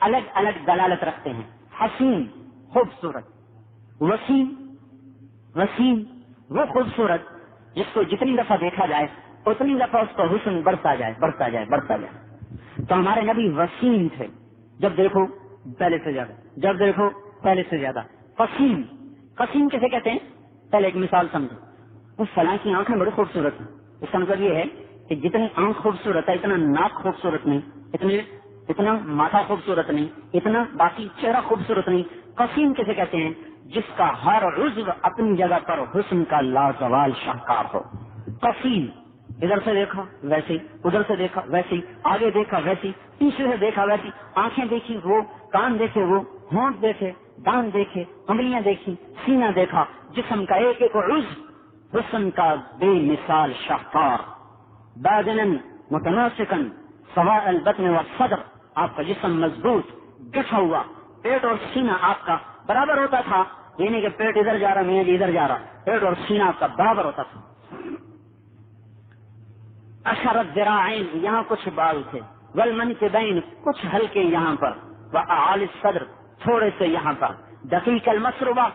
الگ الگ دلالت رکھتے ہیں. حسین خوبصورت، وسیم وہ خوبصورت جس کو جتنی دفعہ دیکھا جائے اتنی دفعہ اس کا حسن بڑھتا جائے. تو ہمارے نبی وسیم تھے، جب دیکھو پہلے سے زیادہ، جب دیکھو پہلے سے زیادہ. قسیم کیسے کہتے ہیں؟ پہلے ایک مثال سمجھو. اس فلاں کی آنکھیں بڑی خوبصورت ہیں. اس کا مطلب یہ ہے کہ جتنی آنکھ خوبصورت ہے اتنا ناک خوبصورت نہیں، اتنا ماتھا خوبصورت نہیں، اتنا باقی چہرہ خوبصورت نہیں. قسیم کیسے کہتے ہیں؟ جس کا ہر عضو اپنی جگہ پر حسن کا لازوال شاہکار ہو. قسیم، ادھر سے دیکھا ویسی، ادھر سے دیکھا ویسی، آگے دیکھا ویسی، پیچھے سے دیکھا ویسی، آنکھیں دیکھی وہ، کان دیکھے وہ، ہونٹ دیکھے، دان دیکھے، انگلیاں دیکھی، سینہ دیکھا، جسم کا ایک ایک عضو حسن کا بے مثال شاہکار. باذنن متناسقن سواء البطن والصدر، آپ کا جسم مضبوط گٹھا ہوا، پیٹ اور سینہ آپ کا برابر ہوتا تھا. یہ نہیں کہ پیٹ ادھر جا رہا میاں جی ادھر جا رہا، پیٹ اور سینہ آپ کا برابر ہوتا تھا. اشرت ذراعین، یہاں کچھ بال تھے. والمنکبین، کچھ ہلکے یہاں پر. واعلی الصدر، تھوڑے سے یہاں پر. دقیق المسربہ،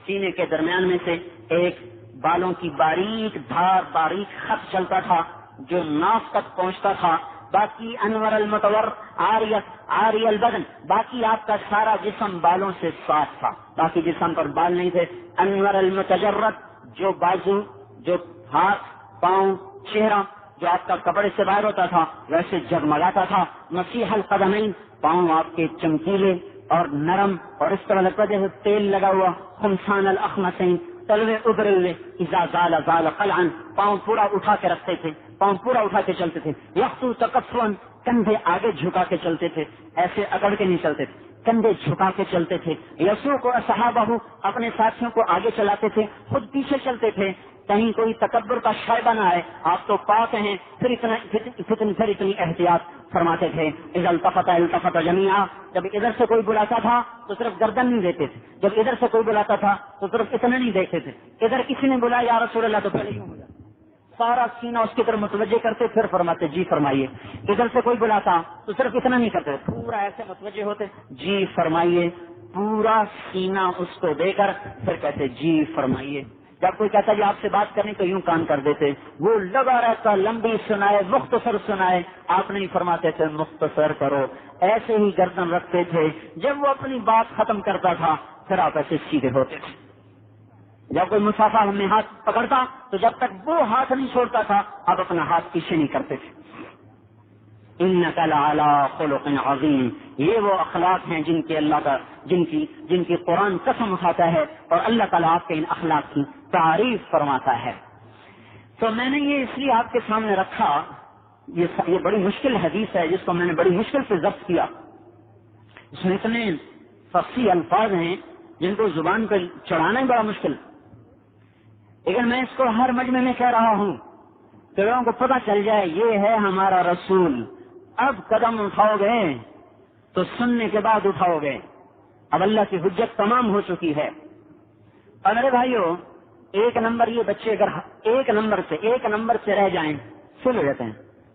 سینے کے درمیان میں سے ایک بالوں کی باریک دھار، باریک خط چلتا تھا جو ناف تک پہنچتا تھا. باقی انور المتور عاری البدن، باقی آپ کا سارا جسم بالوں سے صاف تھا، باقی جسم پر بال نہیں تھے. انور المتجرد، جو بازو، جو ہاتھ، پاؤں، چہرہ جو آپ کا کپڑے سے باہر ہوتا تھا ویسے جگمگاتا تھا. مسیح القدمین، پاؤں آپ کے چمکیلے اور نرم اور اس طرح لگتا جیسے تیل لگا ہوا. خمسان الاخمسین، تلوے ابرے ہوئے. اذا زال زال قلعا، پاؤں پورا اٹھا کے رکھتے تھے، پاؤں پورا اٹھا کے چلتے تھے. یخطو تکفن، کندھے آگے جھکا کے چلتے تھے، ایسے اکڑ کے نہیں چلتے تھے، کندھے جھکا کے چلتے تھے. یسوق اصحابہ، اپنے ساتھیوں کو آگے چلاتے تھے، خود پیچھے چلتے تھے. کہیں کوئی تکبر کا شائبہ نہ آئے، آپ تو پاک ہیں، پھر اتنی احتیاط فرماتے تھے. اذا التفت جميعا، جب ادھر سے کوئی بلاتا تھا تو صرف گردن نہیں دیتے تھے، جب ادھر سے کوئی بلاتا تھا تو صرف اتنا نہیں دیکھتے تھے. ادھر کسی نے بلایا یا رسول اللہ تو پہلے یوں ہو جاتا، سارا سینہ اس کی طرف متوجہ کرتے، پھر فرماتے جی فرمائیے. ادھر سے کوئی بلاتا تو صرف اتنا نہیں کرتے، پورا ایسے متوجہ ہوتے جی فرمائیے، پورا سینہ اس کو دے کر پھر کہتے جی فرمائیے. جب کوئی کہتا جی آپ سے بات کرنی تو یوں کان کر دیتے، وہ لگا رہتا لمبی سنائے مختصر سنائے، آپ نہیں فرماتے تھے مختصر کرو. ایسے ہی گردن رکھتے تھے. جب وہ اپنی بات ختم کرتا تھا پھر آپ ایسے سیدھے ہوتے تھے. جب کوئی مسافہ ہم نے ہاتھ پکڑتا تو جب تک وہ ہاتھ نہیں چھوڑتا تھا آپ اپنا ہاتھ پیچھے نہیں کرتے تھے. انک لعلی خلق عظیم، یہ وہ اخلاق ہیں جن کی قرآن قسم اٹھاتا ہے اور اللہ تعالیٰ آپ کے ان اخلاق کی تعریف فرماتا ہے. تو میں نے یہ اس لیے آپ کے سامنے رکھا، یہ بڑی مشکل حدیث ہے جس کو میں نے بڑی مشکل سے ضبط کیا. اس میں اتنے فصیح الفاظ ہیں جن کو زبان پہ چڑھانا ہی بڑا مشکل، لیکن میں اس کو ہر مجمع میں کہہ رہا ہوں کہ لوگوں کو پتہ چل جائے یہ ہے ہمارا رسول. اب قدم اٹھاؤ گے تو سننے کے بعد اٹھاؤ گے، اب اللہ کی حجت تمام ہو چکی ہے. اور میرے بھائیو، ایک نمبر یہ بچے اگر ایک نمبر سے رہ جائیں فیل ہو جاتے ہیں.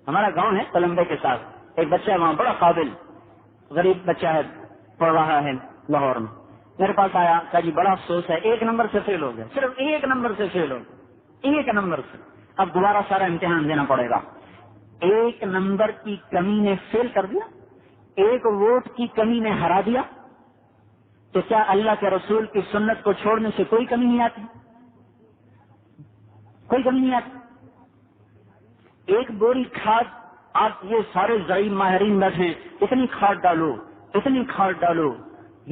ہمارا گاؤں ہے کولمبے کے ساتھ، ایک بچہ ہے وہاں بڑا قابل غریب بچہ ہے، پڑھ رہا ہے لاہور میں. میرے پاس آیا کہ جی بڑا افسوس ہے ایک نمبر سے فیل ہو گیا، صرف ایک نمبر سے فیل ہو گیا، ایک نمبر سے. اب دوبارہ سارا امتحان دینا پڑے گا. ایک نمبر کی کمی نے فیل کر دیا، ایک ووٹ کی کمی نے ہرا دیا، تو کیا اللہ کے رسول کی سنت کو چھوڑنے سے کوئی کمی نہیں آتی؟ کوئی کمی نہیں آتی. ایک بوری کھاد، آپ یہ سارے زرعی ماہرین بیٹھے، اتنی کھاد ڈالو، اتنی کھاد ڈالو،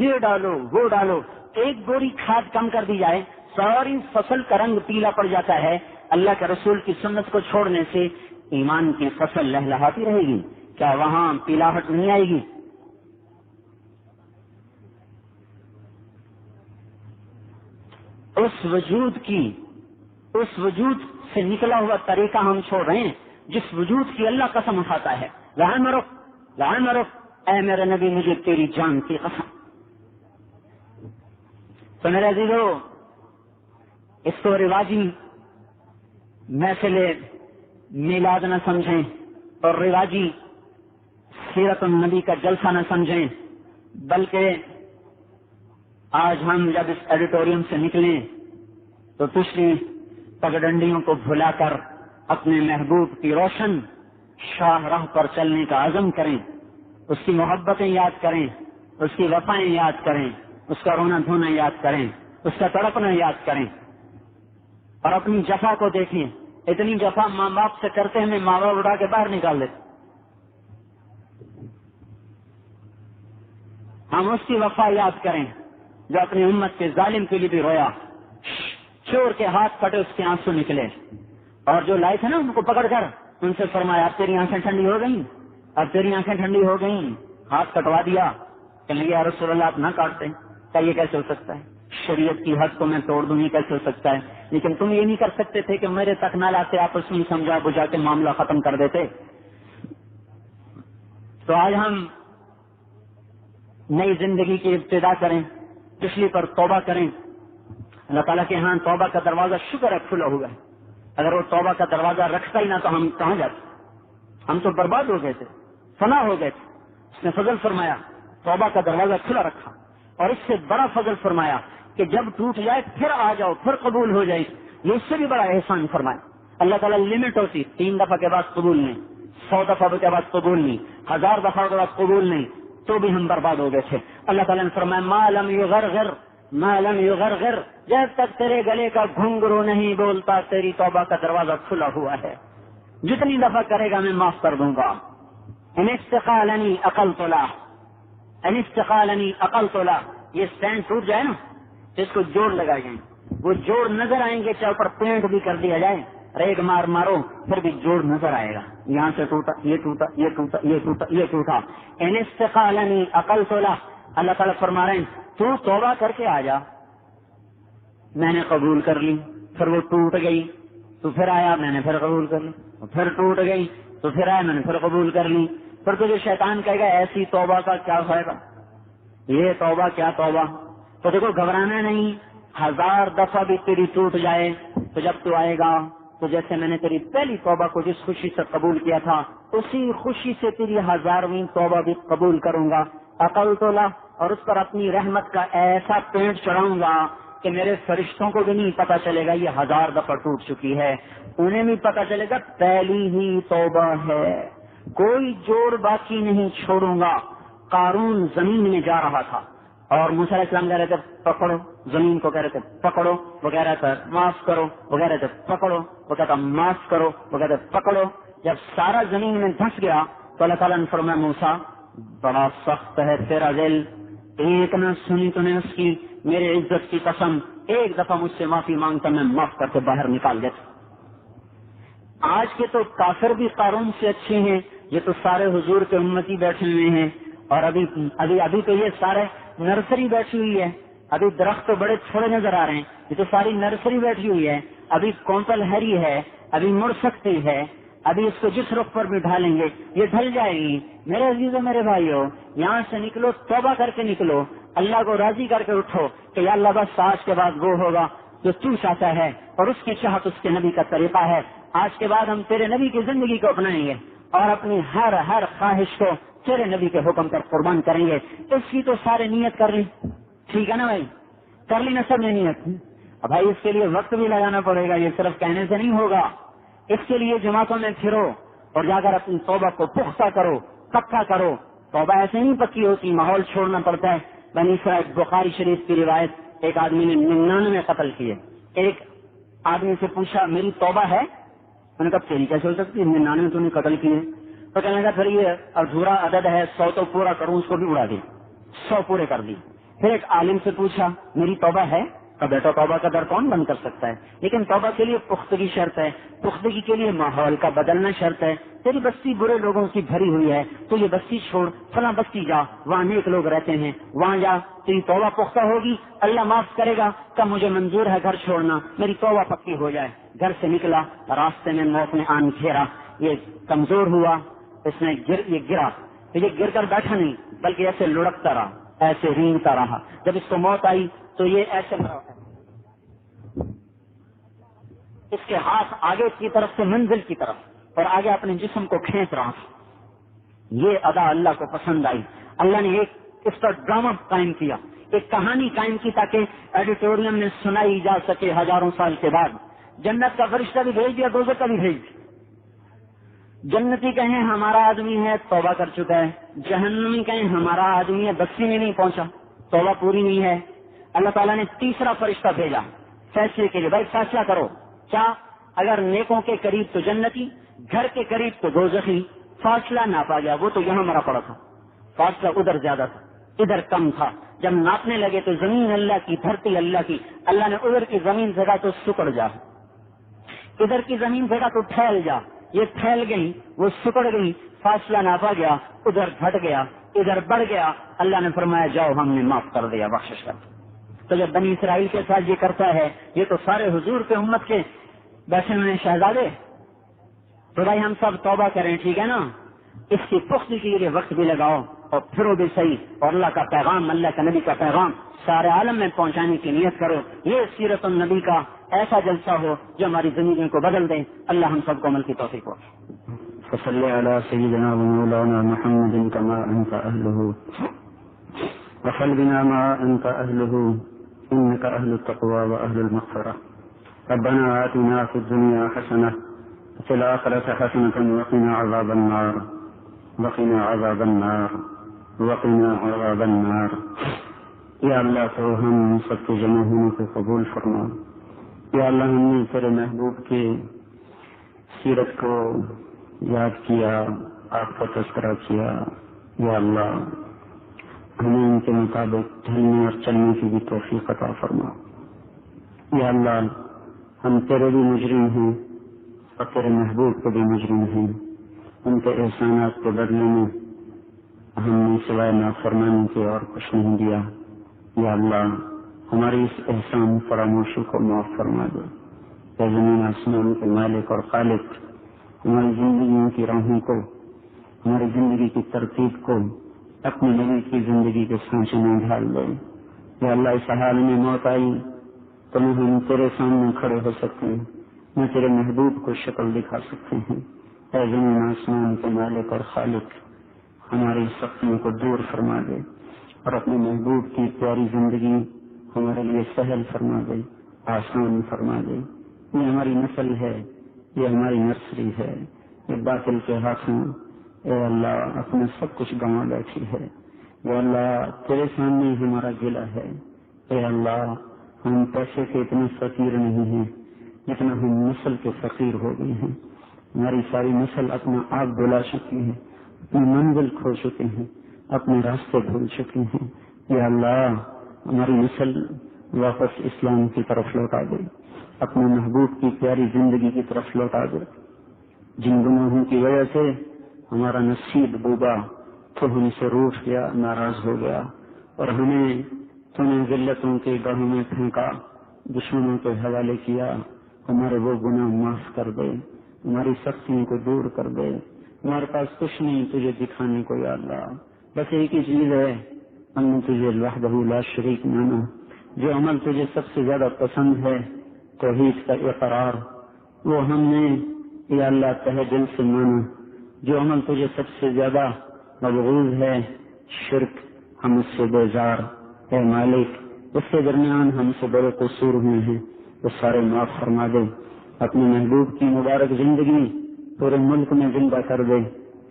یہ ڈالو وہ ڈالو، ایک بوری کھاد کم کر دی جائے ساری فصل کا رنگ پیلا پڑ جاتا ہے. اللہ کے رسول کی سنت کو چھوڑنے سے ایمان کی فصل لہلہاتی رہے گی، کیا وہاں پیلاہٹ نہیں آئے گی؟ اس وجود سے نکلا ہوا طریقہ ہم چھوڑ رہے ہیں. جس وجود کی اللہ قسم اٹھاتا ہے، لعمرک اے میرے نبی مجھے تیری جان کی قسم۔ تو میرے عزیزو، اس کو رواجی محفل میلاد نہ سمجھیں اور رواجی سیرت النبی کا جلسہ نہ سمجھیں، بلکہ آج ہم جب اس ایڈیٹوریم سے نکلیں تو پچھلی پگڈنڈیوں کو بھلا کر اپنے محبوب کی روشن شاہ راہ پر چلنے کا عزم کریں، اس کی محبتیں یاد کریں، اس کی وفائیں یاد کریں، اس کا رونا دھونا یاد کریں، اس کا تڑپنا یاد کریں، اور اپنی جفا کو دیکھیں۔ اتنی جفا ماں باپ سے کرتے ہیں، ماں باپ اٹھا کے باہر نکال دیتے۔ ہم اس کی وفا یاد کریں جو اپنی امت کے ظالم کے لیے بھی رویا، چور کے ہاتھ کٹے اس کے آنسو نکلے، اور جو لائے تھے نا ان کو پکڑ کر ان سے فرمایا اب تیری آنکھیں ٹھنڈی ہو گئیں، اب تیری آنکھیں ٹھنڈی ہو گئیں، ہاتھ کٹوا دیا۔ کہنے لگے یا رسول اللہ آپ نہ کاٹتے، کیا یہ کیسے ہو سکتا ہے؟ شریعت کی حد کو میں توڑ دوں، یہ کیسے ہو سکتا ہے؟ لیکن تم یہ نہیں کر سکتے تھے کہ میرے تک نہ لاتے، آپس میں سمجھا بجھا کے معاملہ ختم کر دیتے۔ تو آج ہم نئی زندگی کی ابتدا کریں، پچھلی پر توبہ کریں۔ اللہ تعالیٰ کے ہاں توبہ کا دروازہ شکر ہے کھلا ہوا ہے، اگر وہ توبہ کا دروازہ رکھتا ہی نہ تو ہم کہاں جاتے؟ ہم تو برباد ہو گئے تھے، فنا ہو گئے تھے۔ اس نے فضل فرمایا، توبہ کا دروازہ کھلا رکھا، اور اس سے بڑا فضل فرمایا کہ جب ٹوٹ جائے پھر آ جاؤ، پھر قبول ہو جائے۔ یہ اس سے بھی بڑا احسان فرمایا۔ اللہ تعالیٰ لمٹ ہوتی 3 دفعہ کے بعد قبول نہیں، 100 دفعہ کے بعد قبول نہیں، 1000 دفعہ کے بعد قبول نہیں، تو بھی ہم برباد ہو گئے تھے۔ اللہ تعالیٰ نے فرمایا ما لم یغرغر، جب تک تیرے گلے کا گھنگرو نہیں بولتا تیری توبہ کا دروازہ کھلا ہوا ہے، جتنی دفعہ کرے گا میں معاف کر دوں گا۔ ان استقالنی عقلت له، ان استقالنی عقلت له، یہ سٹینڈ ٹوٹ جائے نا تو اس کو جوڑ لگائے جائیں، وہ جوڑ نظر آئیں گے، چاہے اوپر پینٹ بھی کر دیا جائے، ریگ مارو پھر بھی جوڑ نظر آئے گا، یہاں سے ٹوٹا، یہ ٹوٹا، یہ ٹوٹا، یہ ٹوٹا، یہ ٹوٹا۔ ان استقالنی عقلت له، اللہ تعالیٰ فرما رہے ہیں تو توبہ کر کے آ جا، میں نے قبول کر لی، پھر وہ ٹوٹ گئی تو پھر آیا، میں نے پھر قبول کر لی، پھر ٹوٹ گئی تو پھر آیا، میں نے پھر قبول کر لی۔ پھر تجھے شیطان کہے گا ایسی توبہ کا کیا فائدہ، یہ توبہ کیا توبہ؟ تو دیکھو گھبرانا نہیں، 1000 دفعہ بھی تیری ٹوٹ جائے تو جب تو آئے گا تو جیسے میں نے تیری پہلی توبہ کو جس خوشی سے قبول کیا تھا اسی خوشی سے تیری 1000ویں توبہ بھی قبول کروں گا۔ عقلت له، اور اس پر اپنی رحمت کا ایسا پینٹ چڑھاؤں گا کہ میرے فرشتوں کو بھی نہیں پتا چلے گا یہ 1000 دفعہ ٹوٹ چکی ہے، انہیں بھی پتا چلے گا پہلی ہی توبہ ہے، کوئی جوڑ باقی نہیں چھوڑوں گا۔ قارون زمین میں جا رہا تھا اور موسیٰ علیہ السلام کہہ رہے تھے پکڑو، زمین کو کہہ رہے تھے پکڑو، وہ کہہ رہا تھا معاف کرو، وہ کہہ رہے تھے پکڑو، وہ کہتا معاف کرو، وہ کہتے پکڑو۔ جب سارا زمین میں دھنس گیا تو اللہ تعالیٰ نے فرمایا موسیٰ بڑا سخت ہے تیرا دل، ایک نہ سنی تو نے اس کی، میرے عزت کی قسم ایک دفعہ مجھ سے معافی مانگتا میں معاف کر کے باہر نکال دیتا۔ آج کے تو کافر بھی قارون سے اچھے ہیں، یہ تو سارے حضور کے امتی بیٹھے ہوئے ہیں، اور ابھی تو یہ سارے نرسری بیٹھی ہوئی ہے، ابھی درخت تو بڑے تھوڑے نظر آ رہے ہیں، یہ تو ساری نرسری بیٹھی ہوئی ہے، ابھی کونپل ہری ہے، ابھی مڑ سکتی ہے، ابھی اس کو جس رخ پر بھی ڈھالیں گے یہ ڈھل جائے گی۔ میرے عزیزوں میرے بھائیوں، یہاں سے نکلو، توبہ کر کے نکلو، اللہ کو راضی کر کے اٹھو کہ یا اللہ بس آج کے بعد وہ ہوگا جو تو چاہتا ہے، اور اس کی چاہت اس کے نبی کا طریقہ ہے۔ آج کے بعد ہم تیرے نبی کی زندگی کو اپنائیں گے اور اپنی ہر خواہش کو تیرے نبی کے حکم پر قربان کریں گے۔ اس کی تو سارے نیت کر لی، ٹھیک ہے نا بھائی، کر لی نا سب نے نیت؟ اب بھائی اس کے لیے وقت بھی لگانا پڑے گا، یہ صرف کہنے سے نہیں ہوگا، اس کے لیے جماعتوں میں پھرو اور جا کر اپنی توبہ کو پختہ کرو، پکا کرو۔ توبہ ایسے نہیں پکی ہوتی، ماحول چھوڑنا پڑتا ہے۔ بنی اسرائیل بخاری شریف کی روایت، ایک آدمی نے 99 قتل کیے، ایک آدمی سے پوچھا میری توبہ ہے؟ میں نے کہا تیری کیسے ہو سکتی ہے، 99 تو نے قتل کیے؟ تو کہنے لگا پھر یہ ادھورا عدد ہے، 100 تو پورا کروں، اس کو بھی اڑا دی، 100 پورے کر دی۔ پھر ایک عالم سے پوچھا میری توبہ ہے؟ کہ بیٹا توبہ کا در کون بند کر سکتا ہے، لیکن توبہ کے لیے پختگی شرط ہے، پختگی کے لیے ماحول کا بدلنا شرط ہے۔ تیری بستی برے لوگوں کی بھری ہوئی ہے، تو یہ بستی چھوڑ، فلاں بستی جا، وہاں نیک لوگ رہتے ہیں، وہاں جا، تیری توبہ پختہ ہوگی، اللہ معاف کرے گا۔ کہ مجھے منظور ہے گھر چھوڑنا، میری توبہ پکی ہو جائے۔ گھر سے نکلا، راستے میں موت نے آن گھیرا، یہ کمزور ہوا، اس نے یہ گرا، یہ گر کر بیٹھا نہیں بلکہ ایسے لڑکتا رہا، ایسے رینگتا رہا. جب اس کو موت آئی تو یہ ایسے مرا، اس کے ہاتھ آگے کی طرف سے منزل کی طرف اور آگے اپنے جسم کو کھینچ رہا. یہ ادا اللہ کو پسند آئی. اللہ نے ایک اس پر ڈرامہ قائم کیا، ایک کہانی قائم کی تاکہ ایڈیٹوریم میں سنائی جا سکے ہزاروں سال کے بعد. جنت کا فرشتہ بھی بھیج دیا، دوزخ کا بھی بھیج دیا. جنتی کہیں ہمارا آدمی ہے توبہ کر چکا ہے، جہنمی کہیں ہمارا آدمی ہے 80 میں نہیں پہنچا، توبہ پوری نہیں ہے. اللہ تعالیٰ نے تیسرا فرشتہ بھیجا فیصلے کے لیے. بھائی فیصلہ کرو، کیا اگر نیکوں کے قریب تو جنتی، گھر کے قریب تو دوزخی. فاصلہ ناپا گیا، وہ تو یہاں مرا پڑا تھا، فاصلہ ادھر زیادہ تھا ادھر کم تھا. جب ناپنے لگے تو زمین اللہ کی، دھرتی اللہ کی. اللہ نے ادھر کی زمین جگہ تو سکڑ جا، ادھر کی زمین جگہ تو پھیل جا. یہ پھیل گئی، وہ سکڑ گئی. فاصلہ ناپا گیا، ادھر گھٹ گیا، ادھر بڑھ گیا. اللہ نے فرمایا جاؤ ہم نے معاف کر دیا، بخشش کر. تو جب بنی اسرائیل کے ساتھ یہ کرتا ہے، یہ تو سارے حضور کے امت کے بیٹھے ہوئے شہزادے. تو بھائی ہم سب توبہ کریں، ٹھیک ہے نا؟ اس کی پختگی کے لیے وقت بھی لگاؤ اور پھر وہ بھی صحیح، اور اللہ کا پیغام، اللہ کا نبی کا پیغام سارے عالم میں پہنچانے کی نیت کرو. یہ سیرت النبی کا ایسا جلسہ ہو جو ہماری زندگیوں کو بدل دے. اللہ ہم سب کو عمل کی توفیق ہو. فصلی علی سیدنا و مولانا محمد کما انت اہلہ وصل بنا ما انت اہلہ انک اہل التقوی و اہل المغفرہ. ربنا آتنا فی الدنیا حسنہ وفی الآخرۃ حسنۃ وقنا عذاب النار وقنا عذاب النار وقنا عذاب النار. یا اللہ تو ہم سب کے جمع ہونے کو قبول فرما. یا اللہ ہم نے تیرے محبوب کی سیرت کو یاد کیا، آپ کا تذکرہ کیا. یا اللہ ہمیں ان کے مطابق ڈھلنے اور چلنے کی بھی توفیق عطا فرما. یا اللہ ہم تیرے بھی مجرم ہیں اور تیرے محبوب کے بھی مجرم ہیں. ان کے احسانات کے بدلے میں ہم نے سوائے نافرمانی کے اور کچھ نہیں دیا. یا اللہ ہماری اس احسان فراموشی کو معاف فرما دے. اے زمین آسمان کے مالک اور خالق، ہماری زندگیوں کی راہوں کو، ہماری زندگی کی ترتیب کو اپنے نبی کی زندگی کے سانچے میں ڈھال دے. یا اللہ اس حال میں موت آئی تو نہ ہم تیرے سامنے کھڑے ہو سکتے ہیں، نہ تیرے محبوب کو شکل دکھا سکتے ہیں. اے زمین آسمان کے مالک اور خالق، ہماری سختیوں کو دور فرما دے اور اپنے محبوب کی پیاری زندگی ہمارے لیے سہل فرما دے، آسان فرما دے. یہ ہماری نسل ہے، یہ ہماری نرسری ہے، یہ باطل کے ہاتھوں اے اللہ اپنا سب کچھ گنوا بیٹھی ہے. یا اللہ تیرے سامنے ہمارا گلہ ہے. اے اللہ ہم پیسے کے اتنے فقیر نہیں ہیں جتنا ہم نسل کے فقیر ہو گئے ہیں. ہماری ساری نسل اپنا آپ بلا چکی ہے، اپنی منزل کھو چکے ہیں، اپنے راستے بھول چکے ہیں. یا اللہ ہماری نسل واپس اسلام کی طرف لوٹا دے، اپنے محبوب کی پیاری زندگی کی طرف لوٹا دے. جن گناہوں کی وجہ سے ہمارا نصیب ڈوبا تو ہم سے روٹھ گیا، ناراض ہو گیا اور ہمیں تو نے ذلتوں کے گڑھوں میں پھینکا، دشمنوں کے حوالے کیا. ہمارے وہ گناہ معاف کر دے، ہماری سختیوں کو دور کر دے. ہمارے پاس کچھ نہیں تجھے دکھانے کو یا اللہ، بس ایک ہی چیز ہے، ہم نے تجھے وحدہ لا شریک مانا. جو عمل تجھے سب سے زیادہ پسند ہے توحید کا اقرار، وہ ہم نے یا اللہ تہ دل سے مانا. جو عمل تجھے سب سے زیادہ مبغوض ہے شرک، ہم اس سے بیزار. اے مالک اس کے درمیان ہم سے بڑے قصور ہوئے ہیں، وہ سارے معاف فرما دے. اپنے محبوب کی مبارک زندگی پورے ملک میں زندہ کر دے،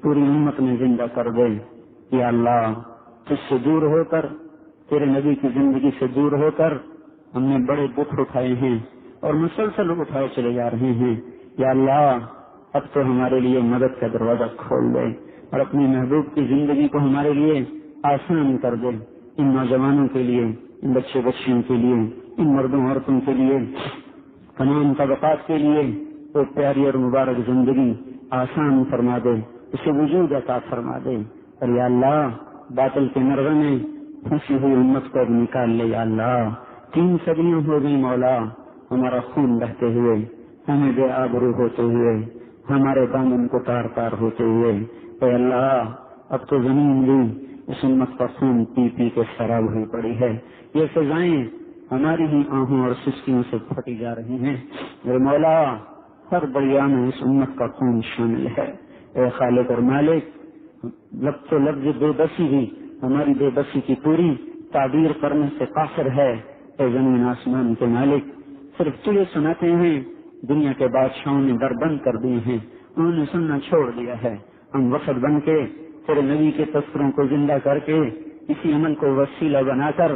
پوری امت میں زندہ کر دے. یا اللہ تجھ سے دور ہو کر، تیرے نبی کی زندگی سے دور ہو کر ہم نے بڑے دکھ اٹھائے ہیں اور مسلسل اٹھائے چلے جا رہے ہیں. یا اللہ اب تو ہمارے لیے مدد کا دروازہ کھول دے اور اپنی محبوب کی زندگی کو ہمارے لیے آسان کر دے. ان نوجوانوں کے لیے، ان بچے بچیوں کے لیے، ان مردوں عورتوں کے لیے، تمام طبقات کے لیے وہ پیاری اور مبارک زندگی آسان فرما دے، اسے وجود عطا فرما دے. اور یا اللہ باطل کے مرغے میں پھنسی ہوئی امت کو اب نکال لے. یا اللہ 3 صدیاں ہو گئی مولا ہمارا خون بہتے ہوئے، ہمیں بے آبرو ہوتے ہوئے، ہمارے دامن کو تار تار ہوتے ہوئے، اے اللہ اب تو زمین بھی اس امت کا خون پی پی کے خراب ہوئی پڑی ہے، یہ فضائیں ہماری ہی آہوں اور سستیوں سے پھٹی جا رہی ہیں۔ میرے مولا ہر دریا میں اس امت کا خون شامل ہے، اے خالق اور مالک، لفظ و لفظ بے بسی بھی ہماری بے بسی کی پوری تعبیر کرنے سے قاصر ہے۔ اے زمین آسمان کے مالک، صرف تجھے سناتے ہیں، دنیا کے بادشاہوں نے در بند کر دیے ہیں، انہوں نے سننا چھوڑ دیا ہے۔ ہم وفد بن کے تیرے نبی کے تذکروں کو زندہ کر کے اسی عمل کو وسیلہ بنا کر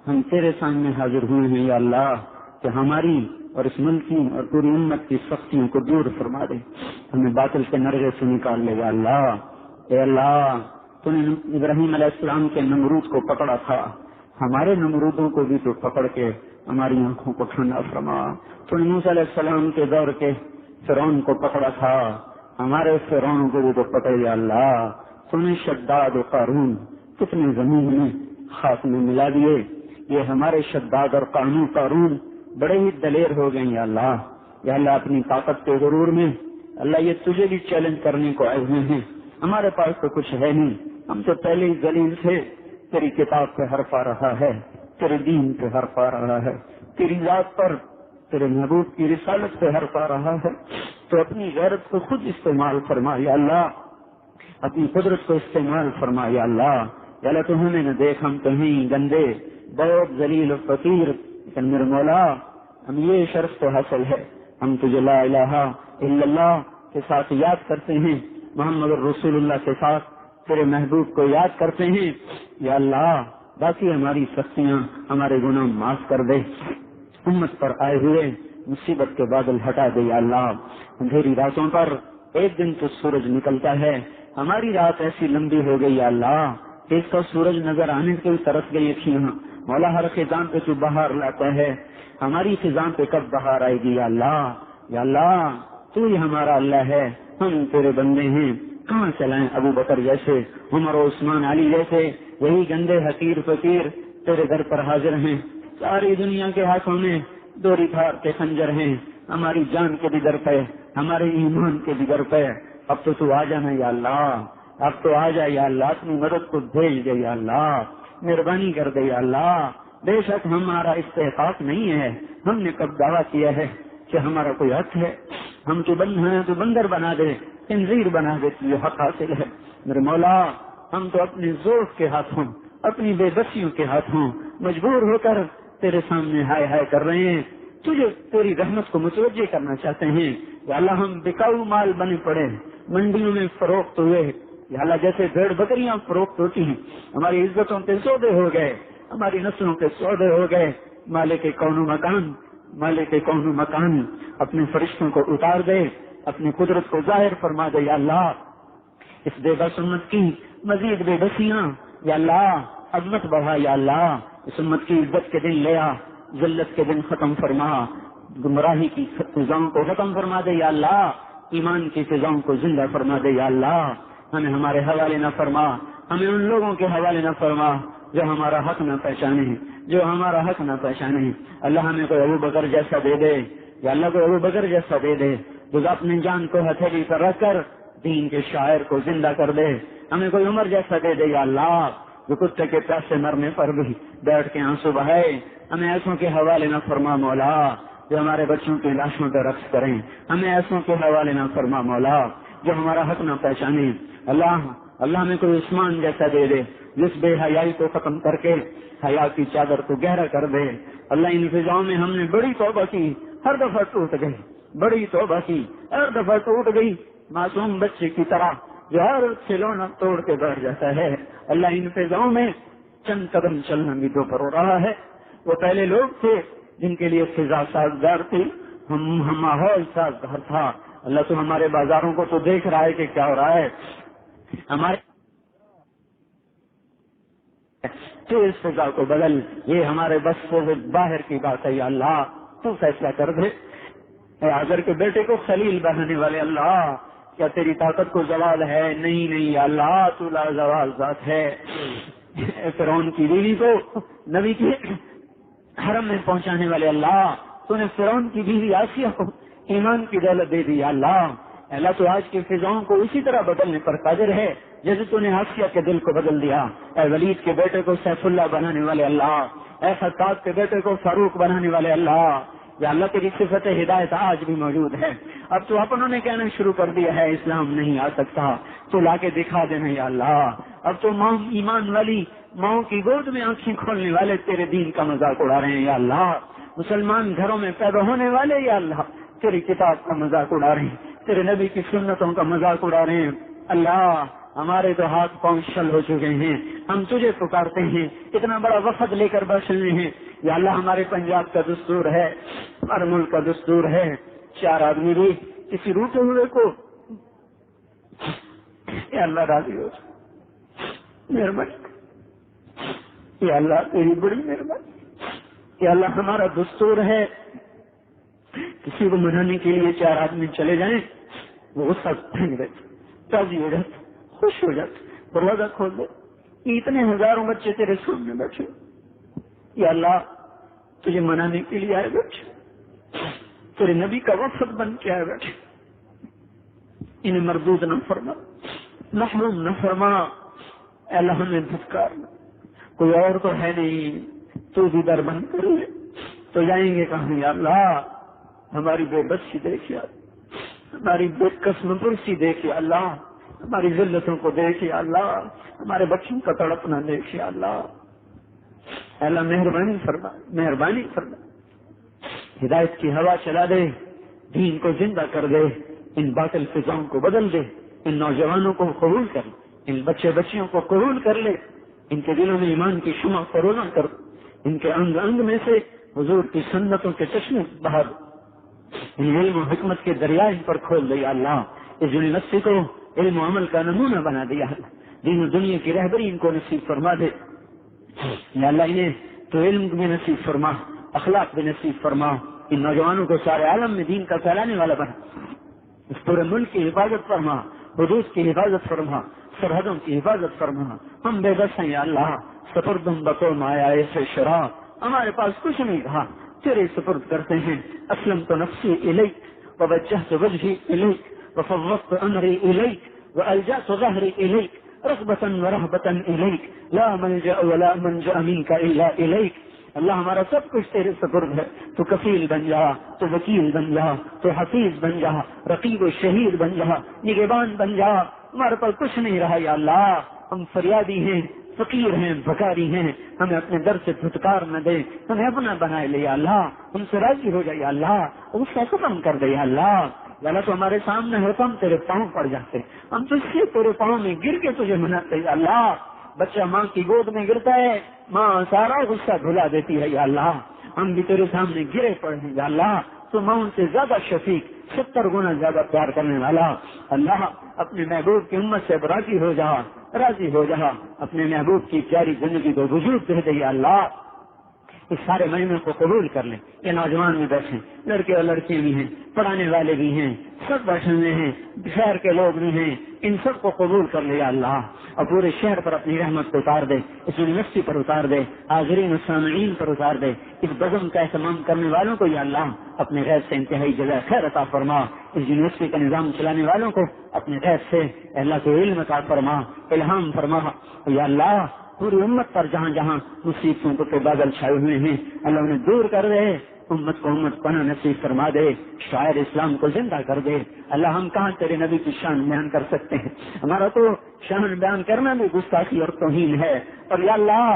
ہم تیرے سامنے حاضر ہوئے ہیں یا اللہ، کہ ہماری اور اس ملک کی اور پوری امت کی سختیوں کو دور فرما دے، ہمیں باطل کے نرغے سے نکال لے یا اللہ۔ اے اللہ، تو نے ابراہیم علیہ السلام کے نمرود کو پکڑا تھا، ہمارے نمرودوں کو بھی تو پکڑ کے ہماری آنکھوں کو ٹھنڈا فرما۔ تو نے موسیٰ علیہ السلام کے دور کے فرعون کو پکڑا تھا، ہمارے فرعون کو بھی تو پکڑ یا اللہ۔ تو نے شداد و قارون کتنے زمین میں خاک میں ملا دیے، یہ ہمارے شداد اور قارون بڑے ہی دلیر ہو گئے یا اللہ۔ یا اللہ اپنی طاقت کے غرور میں اللہ یہ تجھے بھی چیلنج کرنے کو آئے ہوئے ہیں، ہمارے پاس تو کچھ ہے نہیں، ہم تو پہلے ہی ذلیل تھے، تیری کتاب پہ حرف آ رہا ہے، تیرے دین پہ حرف آ رہا ہے، تیری ذات پر، تیرے محبوب کی رسالت پہ حرف آ رہا ہے، تو اپنی غیرت کو خود استعمال فرما یا اللہ، اپنی قدرت کو استعمال فرما یا اللہ۔ یا اللہ تو ہمیں نہ دیکھ، ہم کہیں گندے بہت ذلیل و فقیر، لیکن میرے مولا ہم یہ شرف تو حاصل ہے، ہم تجھے لا الہ الا اللہ کے ساتھ یاد کرتے ہیں، محمد رسول اللہ کے ساتھ تیرے محبوب کو یاد کرتے ہیں یا اللہ۔ باقی ہماری سختیاں، ہمارے گناہ معاف کر دے، امت پر آئے ہوئے مصیبت کے بادل ہٹا دے یا اللہ۔ اندھیری راتوں پر ایک دن تو سورج نکلتا ہے، ہماری رات ایسی لمبی ہو گئی یا اللہ کہ اس کا سورج نظر آنے سے ترس گئی تھی۔ مولا ہر خزاں پہ تو بہار لاتا ہے، ہماری خزاں پہ کب بہار آئے گی یا اللہ۔ یا اللہ تو ہی ہمارا اللہ ہے، ہم تیرے بندے ہیں، کہاں چلائیں ابو بکر جیسے، عمر و عثمان علی جیسے، یہی گندے حقیر فقیر تیرے گھر پر حاضر ہیں، ساری دنیا کے ہاتھوں میں دوری دھار کے خنجر ہیں، ہماری جان کے بھی در پہ، ہمارے ایمان کے بھی در پہ، اب تو آ جانا یا اللہ، اب تو آ جا یا اللہ، اپنی مدد کو بھیج دے یا اللہ، مہربانی کر دے یا اللہ۔ بے شک ہمارا استحقاق نہیں ہے، ہم نے کب دعویٰ کیا ہے کہ ہمارا کوئی حق ہے، ہم تو بند ہیں تو بندر بنا دے، خنزیر بنا دے تو یہ حق حاصل ہے۔ میرے مولا ہم تو اپنے ذوق کے ہاتھوں، اپنی بے بسیوں کے ہاتھوں مجبور ہو کر تیرے سامنے ہائے ہائے کر رہے ہیں، تجھے تیری رحمت کو متوجہ کرنا چاہتے ہیں یا اللہ۔ ہم بکاؤ مال بنے پڑے، منڈیوں میں فروخت ہوئے یا اللہ، جیسے بھیڑ بکریاں فروخت ہوتی ہیں، ہماری عزتوں کے سودے ہو گئے، ہماری نسلوں کے سودے ہو گئے۔ مالک کون مکان، مالک کون مکان، اپنے فرشتوں کو اتار دے، اپنی قدرت کو ظاہر فرما دے یا اللہ۔ اس بے بس امت کی مزید بے بسیاں یا اللہ عظمت بڑھا یا اللہ، اس امت کی عزت کے دن لے آ، ذلت کے دن ختم فرما، گمراہی کی فضاؤں کو ختم فرما دے یا اللہ، ایمان کی فضاؤں کو زندہ فرما دے یا اللہ۔ ہمیں ہمارے حوالے نہ فرما، ہمیں ان لوگوں کے حوالے نہ فرما جو ہمارا حق نہ پہچانے ہیں، جو ہمارا حق نہ پہچانے ہیں۔ اللہ ہمیں کوئی ابو بکر جیسا دے دے یا اللہ کوئی ابو بکر جیسا دے دے جو اپنی جان کو ہتھیلی پر رکھ کر دین کے شاعر کو زندہ کر دے۔ ہمیں کوئی عمر جیسا دے دے یا اللہ جو کتے کے پیاسے مرنے پر بھی بیٹھ کے آنسو بہائے۔ ہمیں ایسوں کے حوالے نہ فرما مولا جو ہمارے بچوں کی لاشوں پہ رقص کریں، ہمیں ایسوں کے حوالے نہ فرما مولا جو ہمارا حق نہ پہچانے۔ اللہ ہمیں کوئی عثمان جیسا دے دے جس بے حیائی کو ختم کر کے حیا کی چادر کو گہرا کر دے۔ اللہ ان فضاؤں میں ہم نے بڑی توبہ کی، ہر دفعہ ٹوٹ گئی، بڑی توبہ کی، ہر دفعہ ٹوٹ گئی، معصوم بچے کی طرح جو ہر کھلونا توڑ کے بیٹھ جاتا ہے۔ اللہ ان فضاؤں میں چند قدم چلنا بھی تو پر ہو رہا ہے۔ وہ پہلے لوگ تھے جن کے لیے فضا سازگار تھی، ہم ماحول سازگار تھا۔ اللہ تو ہمارے بازاروں کو تو دیکھ رہا ہے کہ کیا ہو رہا ہے، ہمارے تو اس فضا کو بدل، یہ ہمارے بس سے باہر کی بات ہے یا اللہ، تو فیصلہ کر دے۔ اے آزر کے بیٹے کو خلیل بنانے والے اللہ، کیا تیری طاقت کو زوال ہے؟ نہیں یا اللہ، تو لا زوال ذات ہے۔ فرعون کی بیوی کو نبی کی حرم میں پہنچانے والے اللہ، تو نے فرعون کی بیوی آسیہ کو ایمان کی دولت دے دی یا اللہ۔ اللہ تو آج کی فضاؤں کو اسی طرح بدلنے پر قادر ہے جیسے تو نے آسیہ کے دل کو بدل دیا. اے ولید کے بیٹے کو سیف اللہ بنانے والے اللہ، اے خطاب کے بیٹے کو فاروق بنانے والے اللہ، یا اللہ تیری صفت ہدایت آج بھی موجود ہے. اب تو اپنوں نے کہنا شروع کر دیا ہے اسلام نہیں آ سکتا، تو لا کے دکھا دینا یا اللہ. اب تو ماں ایمان والی ماؤں کی گود میں آنکھیں کھولنے والے تیرے دین کا مذاق اڑا رہے ہیں یا اللہ. مسلمان گھروں میں پیدا ہونے والے یا اللہ تیری کتاب کا مذاق اڑا رہے ہیں، تیرے نبی کی سنتوں کا مذاق اڑا رہے ہیں. اللہ ہمارے تو ہاتھ پاؤں شل ہو چکے ہیں، ہم تجھے پکارتے ہیں، اتنا بڑا وفد لے کر بیٹھے ہوئے ہیں یا اللہ. ہمارے پنجاب کا دستور ہے، ہمارے ملک کا دستور ہے، 4 آدمی بھی کسی روٹے ہوئے کو یا اللہ راضی ہو مہربانی یا اللہ تیری بڑی مہربانی یا اللہ. ہمارا دستور ہے کسی کو منانے کے لیے 4 آدمی چلے جائیں وہ غصہ پھینک دیتے، راضی ہو جاتے، خوش ہو جاتے، دروازہ کھول دے. اتنے ہزاروں بچے تیرے سامنے بیٹھے یا اللہ تجھے منانے کے لیے آئے بیٹھے، تیرے نبی کا وفد بن کے آئے بیٹھے. انہیں مردود نہ فرما، محروم نہ فرما. اے اللہ ہمیں دھتکارنا، کوئی اور تو ہے نہیں، تو بھی در بند کر لے تو جائیں گے کہاں یا اللہ. ہماری بے بسی دیکھ یا ہماری بے قسم پرسی دیکھ یا اللہ، ہماری ذلتوں کو دیکھ یا اللہ، ہمارے بچوں کا تڑپنا دیکھ یا اللہ. اے اللہ مہربانی فرما، مہربانی فرما. ہدایت کی ہوا چلا دے، دین کو زندہ کر دے، ان باطل فضاؤں کو بدل دے، ان نوجوانوں کو قبول کر لے، ان بچے بچیوں کو قبول کر لے، ان کے دلوں میں ایمان کی شمع فروزاں کر، ان کے انگ انگ میں سے حضور کی سنتوں کے چشمے بہا دے، ان علم و حکمت کے دریا ان پر کھول دے یا اللہ. اس یونیورسٹی کو علم و عمل کا نمونہ بنا دیا اللہ، دین و دنیا کی رہبری ان کو نصیب فرما دے یا اللہ. انہیں تو علم بھی نصیب فرما، اخلاق بھی نصیب فرما. ان نوجوانوں کو سارے عالم میں دین کا پھیلانے والا بنا، اس پورے ملک کی حفاظت فرما، حدود کی حفاظت فرما، سرحدوں کی حفاظت فرما. ہم بے بس ہیں یا اللہ، سپردم بقوم آیا ایسے شرح، ہمارے پاس کچھ نہیں رہا، تیرے سپرد کرتے ہیں. اسلمت نفسی الیک ووجہت وجہی الیک وفوضت امری الیک والجأت ظہری الیک رغبۃ ورہبۃ الیک لا ملجأ ولا منجأ منک الا الیک. اللہ ہمارا سب کچھ تیرے سپرد ہے، تو کفیل بن جا، تو وکیل بن جا، تو حفیظ بن جا، رقیب و شہید بن جا، نگہبان بن جا. ہمارے پاس کچھ نہیں رہا یا اللہ، ہم فریادی ہیں، فقیر ہیں، بھکاری ہیں. ہمیں اپنے در سے دھتکار نہ دے، ہمیں اپنا بنائے لے یا اللہ. ہم سے راضی ہو جائے یا اللہ، غصہ ختم کر دے یا اللہ. اللہ تو ہمارے سامنے ہوتا ہم تیرے پاؤں پڑ جاتے، ہم تجھ سے تیرے پاؤں میں گر کے تجھے مناتے یا اللہ. بچہ ماں کی گود میں گرتا ہے، ماں سارا غصہ بھلا دیتی ہے یا اللہ. ہم بھی تیرے سامنے گرے پڑے ہیں یا اللہ. تو ماں ان سے زیادہ شفیق، 70 گنا زیادہ پیار کرنے والا. اللہ اپنے محبوب کی امت سے راضی ہو جا، راضی ہو جا. اپنے محبوب کی پیاری زندگی کو وجود دے دے یا اللہ. اس سارے مہینے کو قبول کر لیں. یہ نوجوان بھی بیٹھے، لڑکے اور لڑکیاں بھی ہیں، پڑھانے والے بھی ہیں، سب بیٹھے ہوئے ہیں، شہر کے لوگ بھی ہیں. ان سب کو قبول کر لیا اللہ، اور پورے شہر پر اپنی رحمت کو اتار دے، اس یونیورسٹی پر اتار دے، حاضرین و سامعین پر اتار دے. اس بزم کا اہتمام کرنے والوں کو یا اللہ اپنے غیب سے انتہائی جزائے خیر عطا فرما. اس یونیورسٹی کا نظام چلانے والوں کو اپنے غیب سے اللہ کو علم عطا فرما، الہام فرما یا اللہ. پوری امت پر جہاں جہاں مصیبتوں کے بادل چھائے ہوئے ہیں اللہ انہیں دور کر دے. امت کو امت پناہ نصیب فرما دے، شاعر اسلام کو زندہ کر دے. اللہ ہم کہاں تیرے نبی کی شان بیان کر سکتے ہیں؟ ہمارا تو شان بیان کرنا بھی گستاخی اور توہین ہے. اور یا اللہ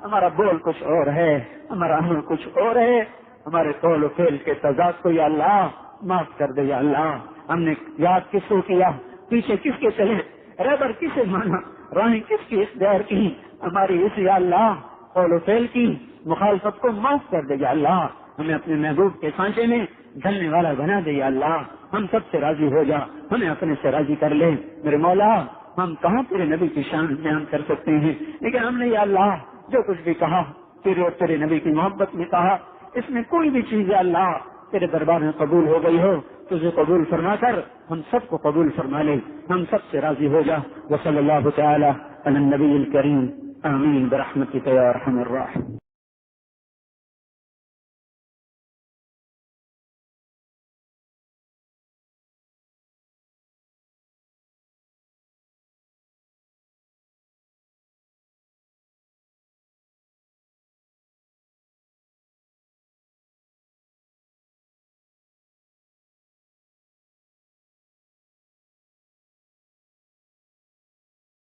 ہمارا بول کچھ اور ہے، ہمارا عمل کچھ اور ہے. ہمارے قول و فعل کے تضاد کو یا اللہ معاف کر دے یا اللہ. ہم نے یاد کس کو کیا، پیچھے کس کے چلے، رہبر کسے مانا، راہیں کس کی اختیار کی. ہماری اس یا اللہ قول و فعل کی مخالفت کو معاف کر دے یا اللہ. ہمیں اپنے محبوب کے سانچے میں ڈھلنے والا بنا دے یا اللہ. ہم سب سے راضی ہو جا، ہمیں اپنے سے راضی کر لے. میرے مولا ہم کہاں تیرے نبی کی شان بیان کر سکتے ہیں، لیکن ہم نے یا اللہ جو کچھ بھی کہا تیرے اور تیرے نبی کی محبت میں کہا. اس میں کوئی بھی چیز یا اللہ تیرے دربار میں قبول ہو گئی ہو، تجھے قبول فرما کر ہم سب کو قبول فرما لے. ہم سب سے راضی ہو جا. وصلی اللہ تعالی علی النبی الکریم. آمین برحمتک یا ارحم الراحمین.